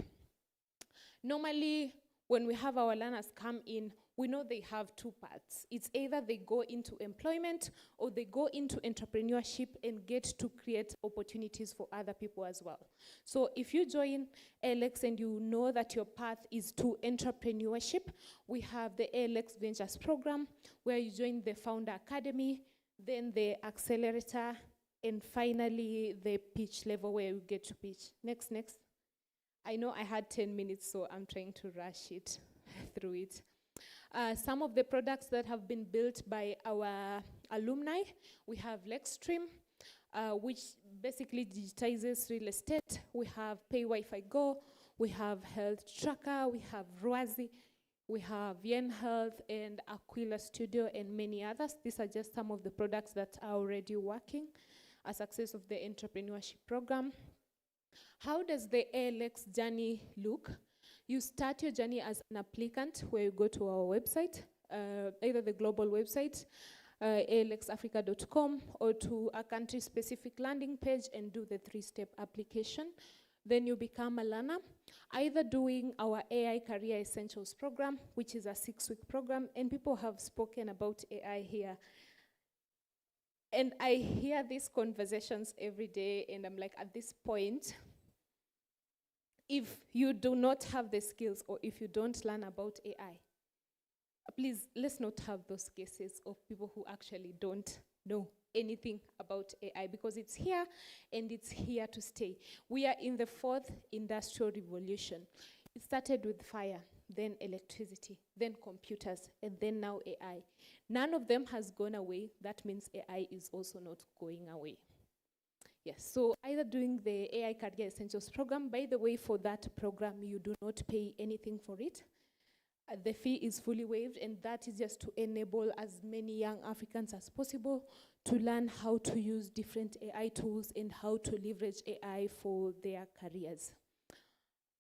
Speaker 17: Normally, when we have our learners come in, we know they have 2 paths. It's either they go into employment or they go into entrepreneurship and get to create opportunities for other people as well. So if you join ALX and you know that your path is to entrepreneurship, we have the ALX Ventures program where you join the Founder Academy, then the Accelerator, and finally the pitch level where you get to pitch. Next. I know I had 10 minutes, so I'm trying to rush it through it. Some of the products that have been built by our alumni, we have Lexstream, which basically digitizes real estate. We have Pay Wi-Fi Go, we have Health Tracker, we have Ruazi, we have Yen Health and Aquila Studio, and many others. These are just some of the products that are already working, a success of the entrepreneurship program. How does the ALX journey look? You start your journey as an applicant, where you go to our website, either the global website, alxafrica.com, or to a country-specific landing page and do the 3-step application. Then you become a learner, either doing our AI Career Essentials program, which is a 6-week program, and people have spoken about AI here. And I hear these conversations every day, and I'm like, at this point, if you do not have the skills or if you don't learn about AI, please, let's not have those cases of people who actually don't know anything about AI, because it's here and it's here to stay. We are in the 4th industrial revolution. It started with fire, then electricity, then computers, and then now AI. None of them has gone away. That means AI is also not going away. Yes, so either doing the AI Career Essentials program. By the way, for that program, you do not pay anything for it. The fee is fully waived, and that is just to enable as many young Africans as possible to learn how to use different AI tools and how to leverage AI for their careers.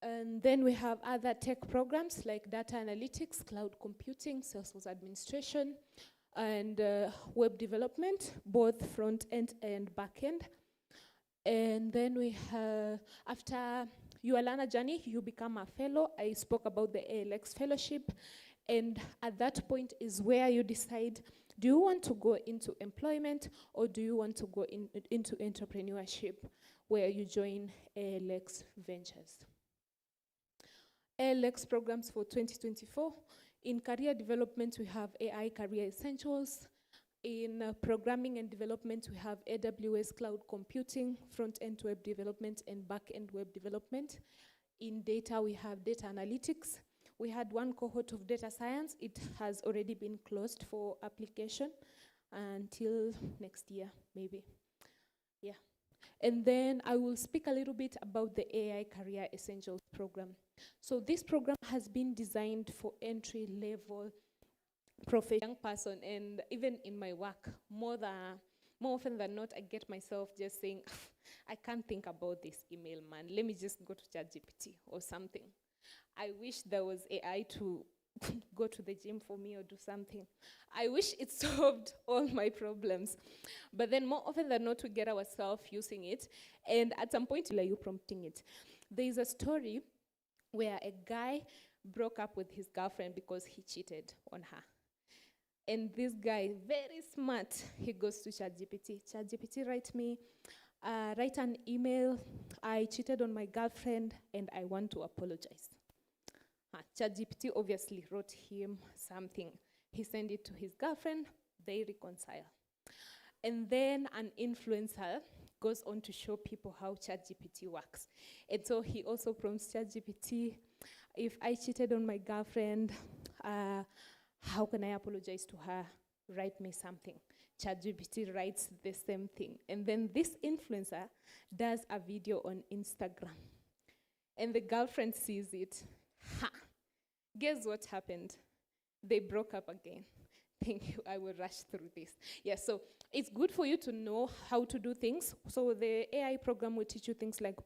Speaker 17: And then we have other tech programs like data analytics, cloud computing, Salesforce administration, and web development, both front end and back end. And then we have, after your learner journey, you become a fellow. I spoke about the ALX fellowship. And at that point is where you decide, do you want to go into employment or do you want to go into entrepreneurship, where you join ALX Ventures. ALX programs for 2024. In career development, we have AI Career Essentials. In programming and development, we have AWS Cloud Computing, front-end web development and back-end web development. In data, we have data analytics. We had one cohort of data science. It has already been closed for application until next year, maybe. Yeah. And then I will speak a little bit about the AI Career Essentials program. So this program has been designed for entry-level professional person, and even in my work, more often than not, I get myself just saying, I can't think about this email, man. Let me just go to ChatGPT or something. I wish there was AI to go to the gym for me or do something. I wish it solved all my problems. But then more often than not, we get ourselves using it, and at some point, you prompting it. There is a story where a guy broke up with his girlfriend because he cheated on her. And this guy, very smart, he goes to ChatGPT. ChatGPT, write an email. I cheated on my girlfriend and I want to apologize. ChatGPT obviously wrote him something. He sent it to his girlfriend, they reconcile. And then an influencer goes on to show people how ChatGPT works. And so he also prompts ChatGPT, if I cheated on my girlfriend, how can I apologize to her? Write me something. ChatGPT writes the same thing. And then this influencer does a video on Instagram. And the girlfriend sees it. Ha! Guess what happened? They broke up again. Thank you, I will rush through this. Yes, so it's good for you to know how to do things. So the AI program will teach you things like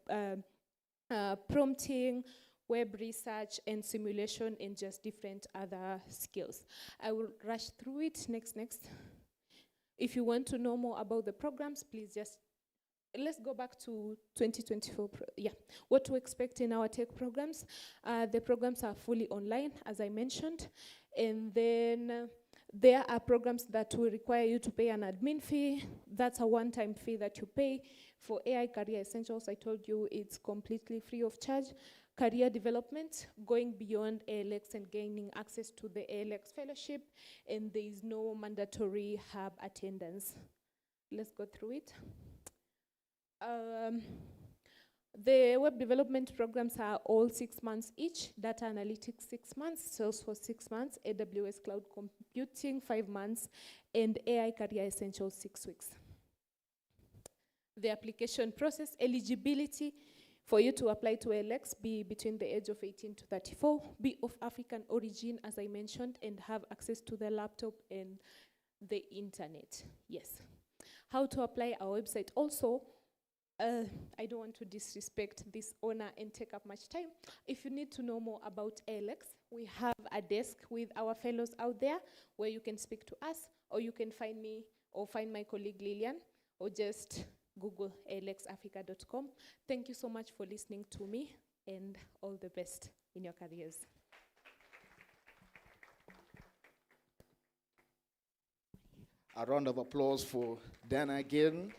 Speaker 17: prompting, web research, and simulation, and just different other skills. I will rush through it. Next. If you want to know more about the programs, please just, let's go back to 2024. What to expect in our tech programs. The programs are fully online, as I mentioned. And then there are programs that will require you to pay an admin fee. That's a one-time fee that you pay. For AI Career Essentials, I told you it's completely free of charge. Career development, going beyond ALX and gaining access to the ALX fellowship, and there is no mandatory hub attendance. Let's go through it. The web development programs are all 6 months each. Data analytics 6 months, Salesforce 6 months, AWS Cloud Computing 5 months, and AI Career Essentials 6 weeks. The application process, eligibility for you to apply to ALX, be between the age of 18 to 34, be of African origin, as I mentioned, and have access to the laptop and the internet. Yes. How to apply our website also. I don't want to disrespect this owner and take up much time. If you need to know more about ALX, we have a desk with our fellows out there where you can speak to us, or you can find me or find my colleague Lillian, or just Google alxafrica.com. Thank you so much for listening to me, and all the best in your careers.
Speaker 1: A round of applause for Dana again.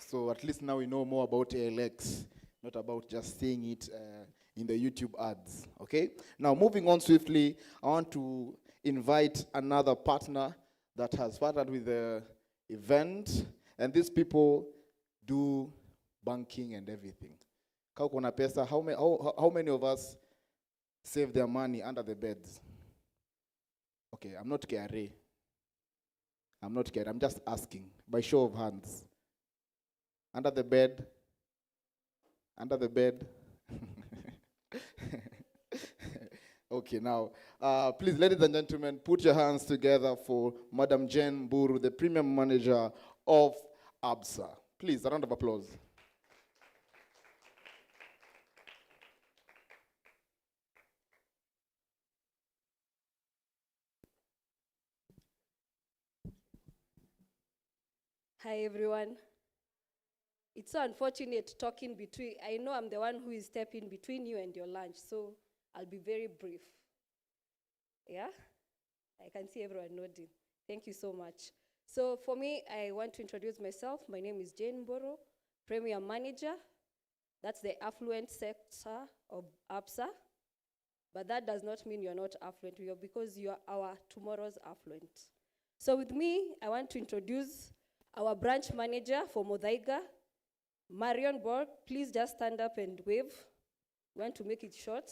Speaker 1: So at least now we know more about ALX, not about just seeing it in the YouTube ads, okay? Now moving on swiftly, I want to invite another partner that has partnered with the event, and these people do banking and everything. Kaukona pesa, how many of us save their money under the beds? Okay, I'm not KRA. I'm just asking, by show of hands. Under the bed. Okay, now, please, ladies and gentlemen, put your hands together for Madam Jen Buru, the Premium Manager of ABSA. Please, a round of applause.
Speaker 18: Hi, everyone. It's so unfortunate talking between, I know I'm the one who is stepping between you and your lunch, so I'll be very brief. Yeah? I can see everyone nodding. Thank you so much. So for me, I want to introduce myself. My name is Jane Mboro, Premier Manager. That's the affluent sector of APSA. But that does not mean you're not affluent, because you are our tomorrow's affluent. So with me, I want to introduce our branch manager for Modaiga, Marion Borg. Please just stand up and wave. We want to make it short.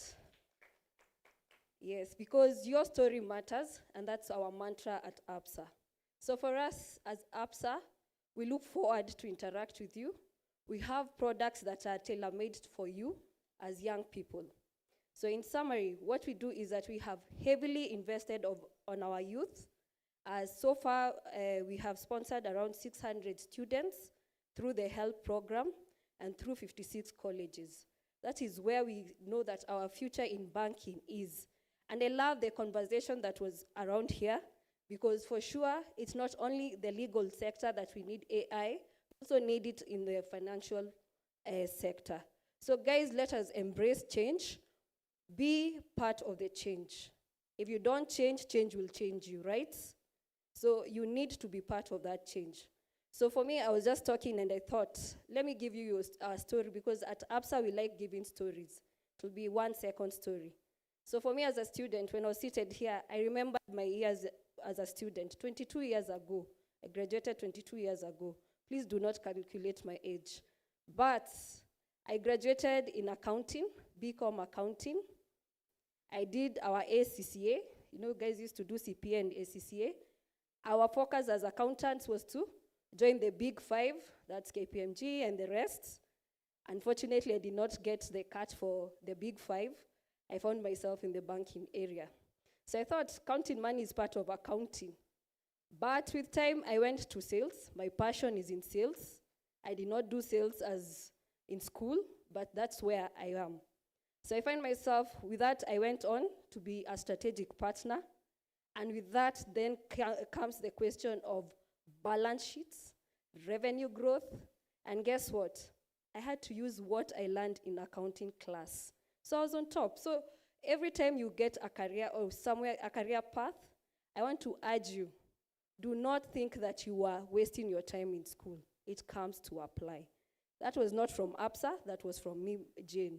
Speaker 18: Yes, because your story matters, and that's our mantra at APSA. So for us as APSA, we look forward to interact with you. We have products that are tailor-made for you as young people. So in summary, what we do is that we have heavily invested on our youth. So far, we have sponsored around 600 students through the HELP program and through 56 colleges. That is where we know that our future in banking is. And I love the conversation that was around here, because for sure, it's not only the legal sector that we need AI, we also need it in the financial sector. So guys, let us embrace change. Be part of the change. If you don't change, change will change you, right? So you need to be part of that change. So for me, I was just talking and I thought, let me give you a story, because at APSA, we like giving stories. It will be 1 second story. So for me as a student, when I was seated here, I remember my years as a student, 22 years ago. I graduated 22 years ago. Please do not calculate my age. But I graduated in accounting, BCom accounting. I did our ACCA. You know, guys used to do CPA and ACCA. Our focus as accountants was to join the big 5, that's KPMG and the rest. Unfortunately, I did not get the cut for the big 5. I found myself in the banking area. So I thought counting money is part of accounting. But with time, I went to sales. My passion is in sales. I did not do sales as in school, but that's where I am. So I find myself, with that, I went on to be a strategic partner. And with that, then comes the question of balance sheets, revenue growth, and guess what? I had to use what I learned in accounting class. So I was on top. So every time you get a career or somewhere, a career path, I want to urge you, do not think that you are wasting your time in school. It comes to apply. That was not from APSA, that was from me, Jane.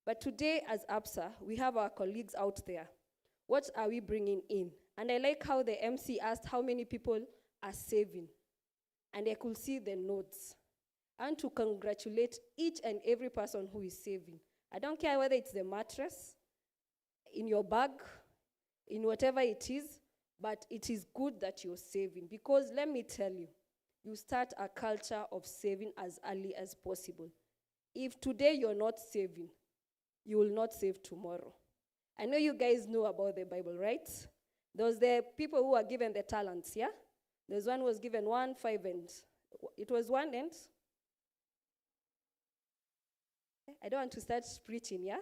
Speaker 18: But today as APSA, we have our colleagues out there. What are we bringing in? And I like how the MC asked how many people are saving. And I could see the notes. I want to congratulate each and every person who is saving. I don't care whether it's the mattress, in your bag, in whatever it is, but it is good that you're saving. Because let me tell you, you start a culture of saving as early as possible. If today you're not saving, you will not save tomorrow. I know you guys know about the Bible, right? Those the people who are given the talents, yeah? There's one who was given 1, 5, and it was 1 and I don't want to start preaching, yeah?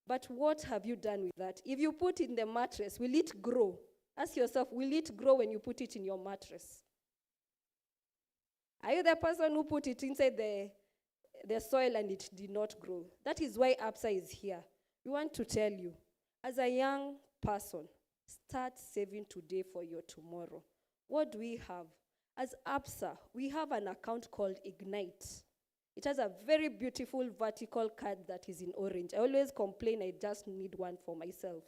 Speaker 18: But what have you done with that? If you put it in the mattress, will it grow? Ask yourself, will it grow when you put it in your mattress? Are you the person who put it inside the soil and it did not grow? That is why APSA is here. We want to tell you, as a young person, start saving today for your tomorrow. What do we have? As APSA, we have an account called Ignite. It has a very beautiful vertical card that is in orange. I always complain I just need one for myself,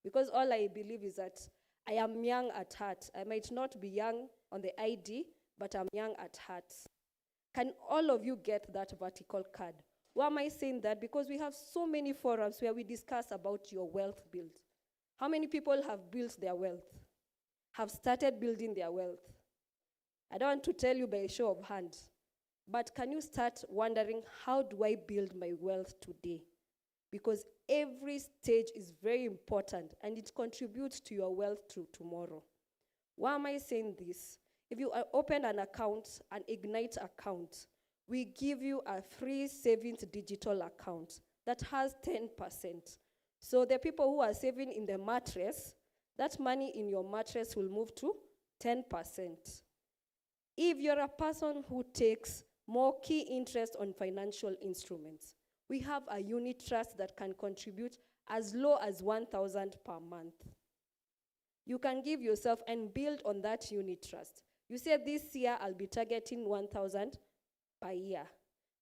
Speaker 18: because all I believe is that I am young at heart. I might not be young on the ID, but I'm young at heart. Can all of you get that vertical card? Why am I saying that? Because we have so many forums where we discuss about your wealth build. How many people have built their wealth? Have started building their wealth? I don't want to tell you by a show of hands, but can you start wondering, how do I build my wealth today? Because every stage is very important and it contributes to your wealth to tomorrow. Why am I saying this? If you open an account, an Ignite account, we give you a free savings digital account that has 10%. So the people who are saving in the mattress, that money in your mattress will move to 10%. If you're a person who takes more key interest on financial instruments. We have a unit trust that can contribute as low as 1,000 per month. You can give yourself and build on that unit trust. You say this year I'll be targeting 1,000 per year.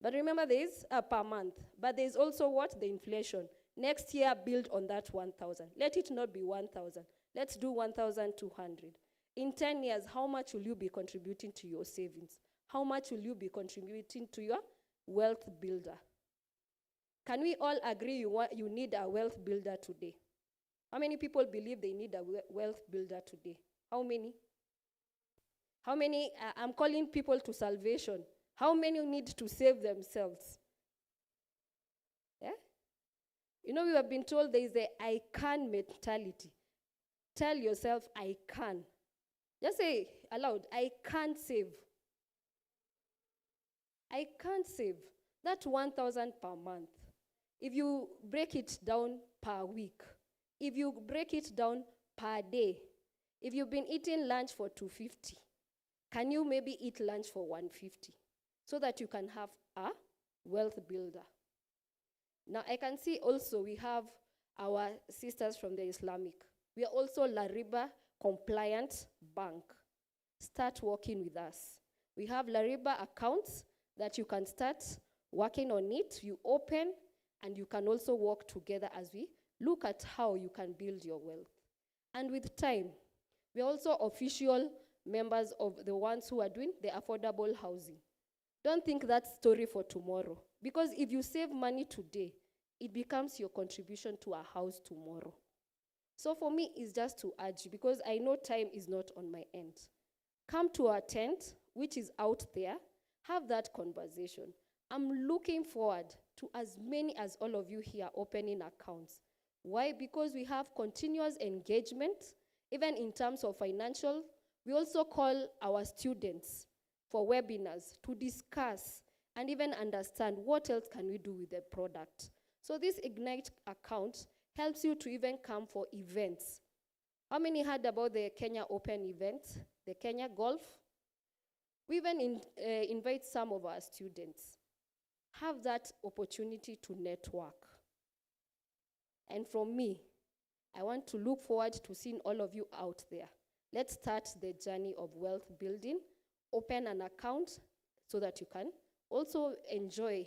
Speaker 18: But remember there's per month. But there's also what? The inflation. Next year, build on that 1,000. Let it not be 1,000. Let's do 1,200. In 10 years, how much will you be contributing to your savings? How much will you be contributing to your wealth builder? Can we all agree you need a wealth builder today? How many people believe they need a wealth builder today? How many? How many? I'm calling people to salvation. How many need to save themselves? Yeah? You know, we have been told there is a I can mentality. Tell yourself, I can. Just say aloud, I can save. I can't save. That's 1,000 per month. If you break it down per week, if you break it down per day, if you've been eating lunch for 250, can you maybe eat lunch for 150 so that you can have a wealth builder? Now, I can see also we have our sisters from the Islamic. We are also Lariba compliant bank. Start working with us. We have Lariba accounts that you can start working on it. You open and you can also work together as we look at how you can build your wealth. And with time, we are also official members of the ones who are doing the affordable housing. Don't think that story for tomorrow. Because if you save money today, it becomes your contribution to a house tomorrow. So for me, it's just to urge you, because I know time is not on my end. Come to our tent, which is out there, have that conversation. I'm looking forward to as many as all of you here opening accounts. Why? Because we have continuous engagement, even in terms of financial. We also call our students for webinars to discuss and even understand what else can we do with the product. So this Ignite account helps you to even come for events. How many heard about the Kenya Open event, the Kenya Golf? We even invite some of our students. Have that opportunity to network. And from me, I want to look forward to seeing all of you out there. Let's start the journey of wealth building. Open an account so that you can also enjoy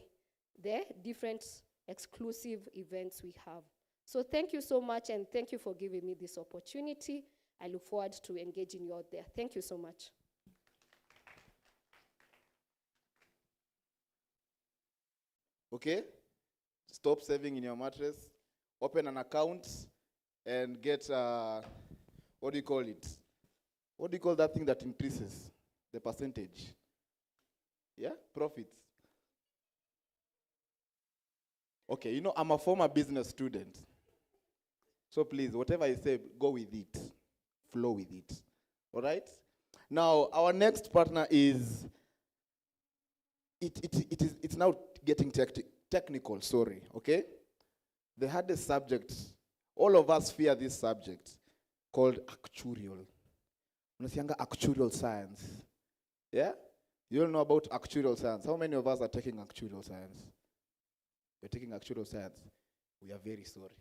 Speaker 18: the different exclusive events we have. So thank you so much, and thank you for giving me this opportunity. I look forward to engaging you out there. Thank you so much.
Speaker 1: Okay? Stop saving in your mattress. Open an account and get, what do you call it? What do you call that thing that increases the percentage? Yeah? Profits. Okay, you know, I'm a former business student. So please, whatever I say, go with it. Flow with it. All right? Now, our next partner is, it's now getting technical, sorry, okay? They had a subject, all of us fear this subject, called actuarial. Unasianga actuarial science. Yeah? You all know about actuarial science. How many of us are taking actuarial science? You're taking actuarial science. We are very sorry.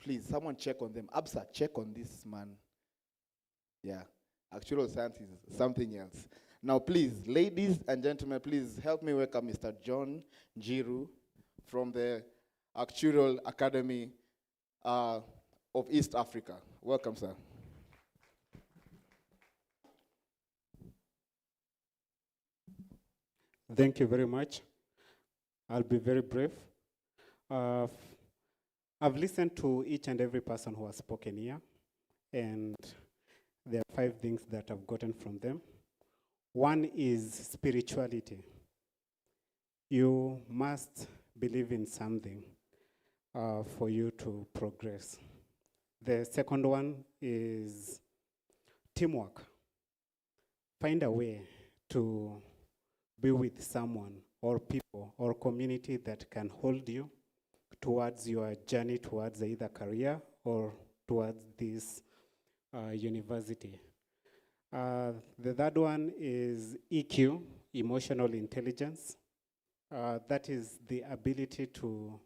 Speaker 1: Please, someone check on them. Absa, check on this man. Yeah, actuarial science is something else. Now, please, ladies and gentlemen, please help me welcome Mr. John Njiru from the Actuarial Academy of East Africa. Welcome, sir.
Speaker 19: Thank you very much. I'll be very brief. I've listened to each and every person who has spoken here, and there are 5 things that I've gotten from them. One is spirituality. You must believe in something for you to progress. The second one is teamwork. Find a way to be with someone or people or community that can hold you towards your journey towards either career or towards this university. The third one is EQ. emotional intelligence. That is the ability to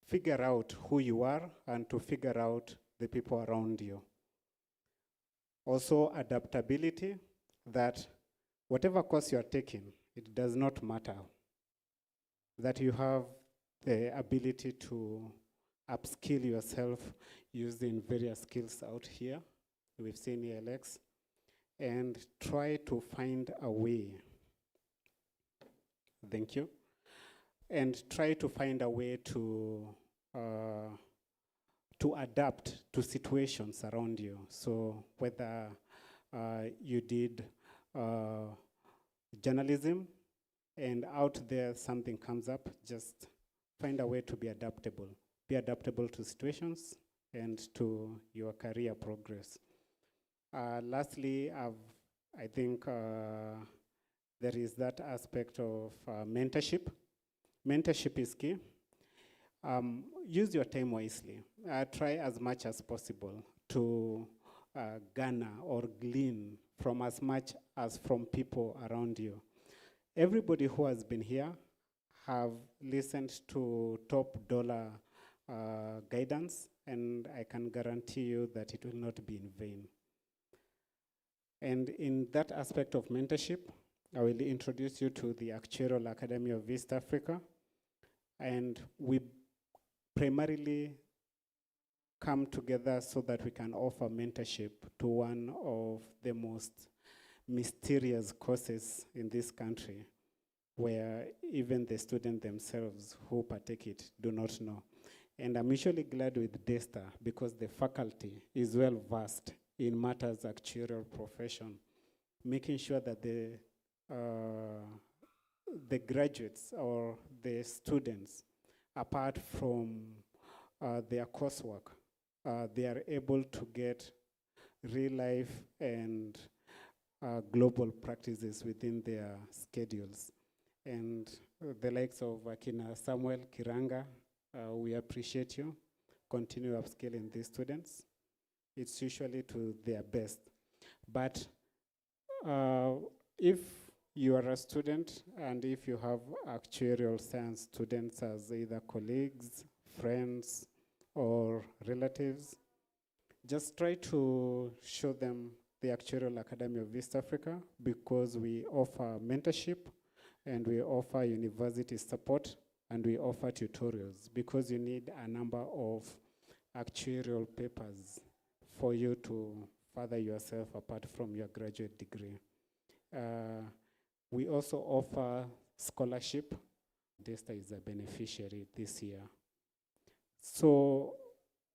Speaker 19: figure out who you are and to figure out the people around you. Also, adaptability, that whatever course you are taking, it does not matter. That you have the ability to upskill yourself using various skills out here. We've seen ELX. And try to find a way. Thank you. And try to find a way to adapt to situations around you. So whether you did journalism and out there something comes up, just find a way to be adaptable. Be adaptable to situations and to your career progress. Lastly, I think there is that aspect of mentorship. Mentorship is key. Use your time wisely. Try as much as possible to garner or glean from as much as from people around you. Everybody who has been here have listened to top dollar guidance, and I can guarantee you that it will not be in vain. And in that aspect of mentorship, I will introduce you to the Actuarial Academy of East Africa. And we primarily come together so that we can offer mentorship to one of the most mysterious courses in this country, where even the students themselves who partake it do not know. And I'm usually glad with DESTA because the faculty is well versed in matters actuarial profession, making sure that the graduates or the students, apart from their coursework, they are able to get real life and global practices within their schedules. And the likes of Akina Samuel Kiranga, we appreciate you. Continue upskilling these students. It's usually to their best. But if you are a student and if you have actuarial science students as either colleagues, friends, or relatives, just try to show them the Actuarial Academy of East Africa, because we offer mentorship and we offer university support and we offer tutorials, because you need a number of actuarial papers for you to further yourself apart from your graduate degree. We also offer scholarship. DESTA is a beneficiary this year. So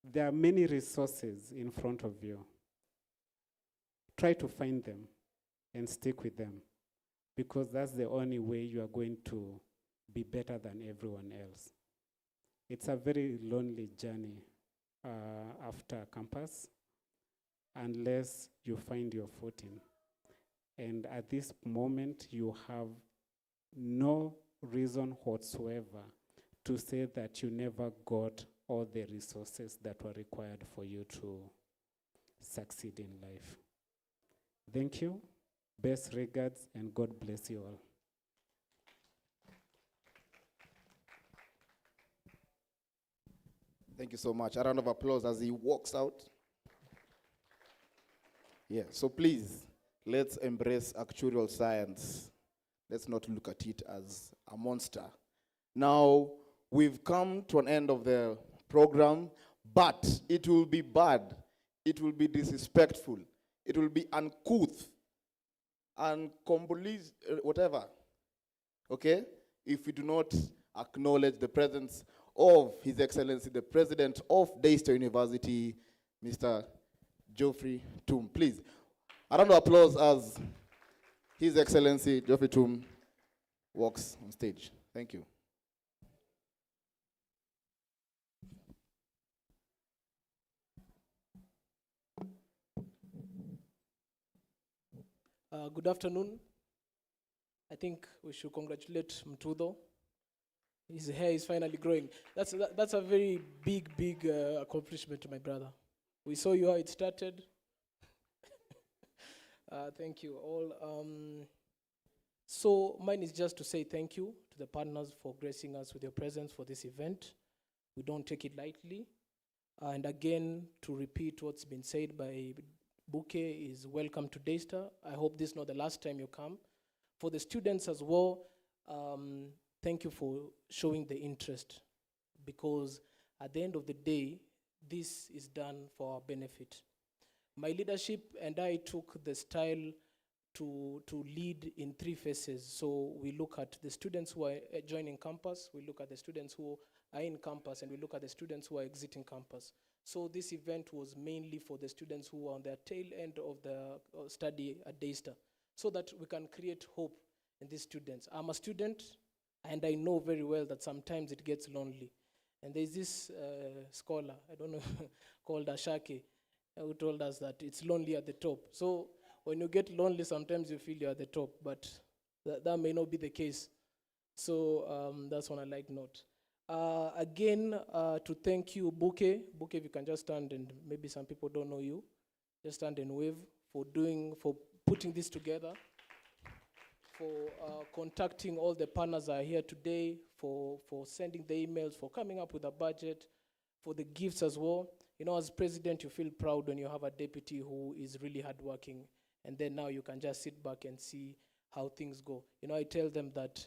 Speaker 19: there are many resources in front of you. Try to find them and stick with them, because that's the only way you are going to be better than everyone else. It's a very lonely journey after campus, unless you find your footing. And at this moment, you have no reason whatsoever to say that you never got all the resources that were required for you to succeed in life. Thank you. Best regards, and God bless you all.
Speaker 1: Thank you so much. A round of applause as he walks out. Yeah, so please, let's embrace actuarial science. Let's not look at it as a monster. Now, we've come to an end of the program, but it will be bad. It will be disrespectful. It will be uncouth and whatever, okay? If we do not acknowledge the presence of His Excellency, the President of Daystar University, Mr. Geoffrey Toom. Please, a round of applause as His Excellency Geoffrey Toom walks on stage. Thank you.
Speaker 20: Good afternoon. I think we should congratulate Mtudo. His hair is finally growing. That's a very big accomplishment, my brother. We saw you how it started. Thank you all. So mine is just to say thank you to the partners for gracing us with your presence for this event. We don't take it lightly. And again, to repeat what's been said by Bouquet is welcome to Daystar. I hope this is not the last time you come. For the students as well, thank you for showing the interest, because at the end of the day, this is done for our benefit. My leadership and I took the style to lead in 3 phases. So we look at the students who are joining campus, we look at the students who are in campus, and we look at the students who are exiting campus. So this event was mainly for the students who are on their tail end of the study at Daystar, so that we can create hope in these students. I'm a student, and I know very well that sometimes it gets lonely. And there's this scholar, I don't know, called Ashake, who told us that it's lonely at the top. So when you get lonely, sometimes you feel you're at the top, but that may not be the case. So that's one I like note. Again, to thank you, Bouquet. Bouquet, if you can just stand, and maybe some people don't know you, just stand and wave for putting this together, for contacting all the partners that are here today, for sending the emails, for coming up with a budget, for the gifts as well. You know, as president, you feel proud when you have a deputy who is really hardworking, and then now you can just sit back and see how things go. You know, I tell them that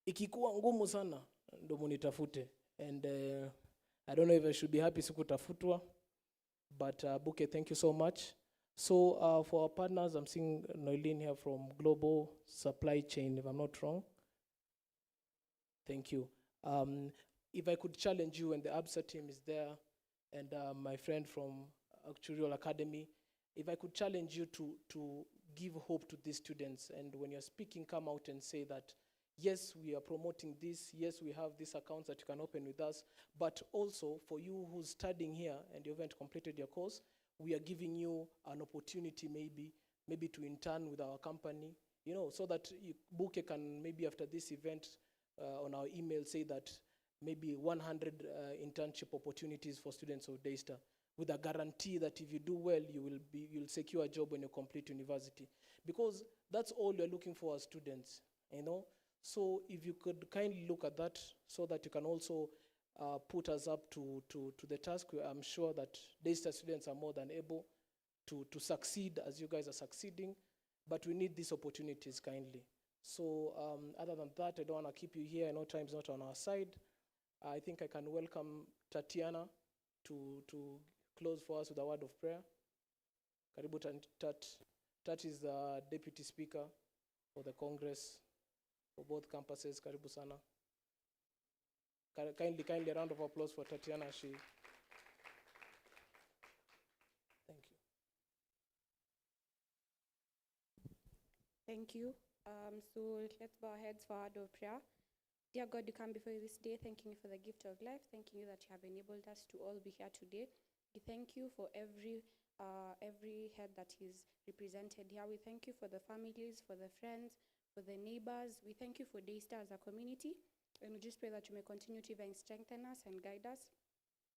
Speaker 20: ikikuwa ngumu sana ndo munitafute, and I don't know if I should be happy sikutafutwa, but Bouquet, thank you so much. So for our partners, I'm seeing Noeline here from Global Supply Chain, if I'm not wrong. Thank you. If I could challenge you, and the ABSA team is there, and my friend from Actuarial Academy, if I could challenge you to give hope to these students, and when you're speaking, come out and say that, yes, we are promoting this, yes, we have these accounts that you can open with us, but also for you who's studying here and you haven't completed your course, we are giving you an opportunity maybe to intern with our company, you know, so that Bouquet can maybe after this event on our email say that maybe 100 internship opportunities for students of Daystar, with a guarantee that if you do well, you'll secure a job when you complete university. Because that's all you're looking for as students, you know. So if you could kindly look at that, so that you can also put us up to the task. I'm sure that Daystar students are more than able to succeed as you guys are succeeding, but we need these opportunities kindly. So other than that, I don't want to keep you here. I know time's not on our side. I think I can welcome Tatiana to close for us with a word of prayer. Karibu Tat. Tat is the Deputy Speaker for the Congress for both campuses. Karibu sana. Kindly a round of applause for Tatiana. Thank you.
Speaker 11: Thank you. So let's bow our heads for a word of prayer. Dear God, we come before you this day, thanking you for the gift of life, thanking you that you have enabled us to all be here today. We thank you for every head that is represented here. We thank you for the families, for the friends, for the neighbors. We thank you for Daystar as a community, and we just pray that you may continue to even strengthen us and guide us.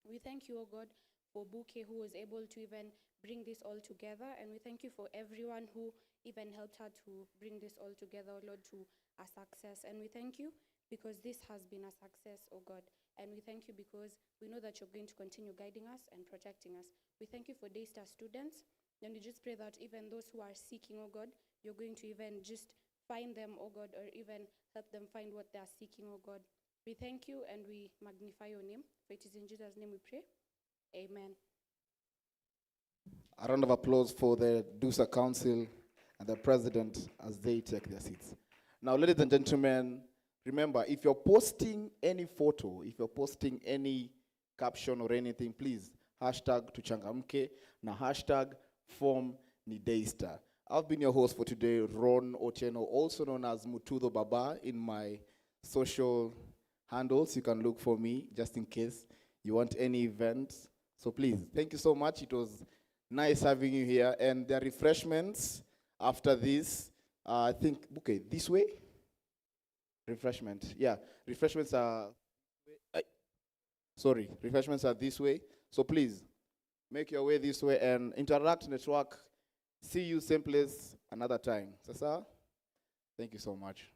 Speaker 11: We thank you, O God, for Bouquet, who was able to even bring this all together, and we thank you for everyone who even helped her to bring this all together, Lord, to a success. And we thank you because this has been a success, oh God. And we thank you because we know that you're going to continue guiding us and protecting us. We thank you for Daystar students, and we just pray that even those who are seeking, oh God, you're going to even just find them, oh God, or even help them find what they are seeking, oh God. We thank you and we magnify your name. For it is in Jesus' name we pray. Amen.
Speaker 1: A round of applause for the DUSA Council and the President as they take their seats. Now, ladies and gentlemen, remember, if you're posting any photo, if you're posting any caption or anything, please hashtag tuchangamke na hashtag form ni Daystar. I've been your host for today, Ron Otieno, also known as Mutudo Baba in my social handles. You can look for me just in case you want any events. So please, thank you so much. It was nice having you here. And there are refreshments after this. I think, okay, this way? Refreshment, yeah. Refreshments are, refreshments are this way. So please, make your way this way and interact, network. See you same place another time. Sasa? Thank you so much.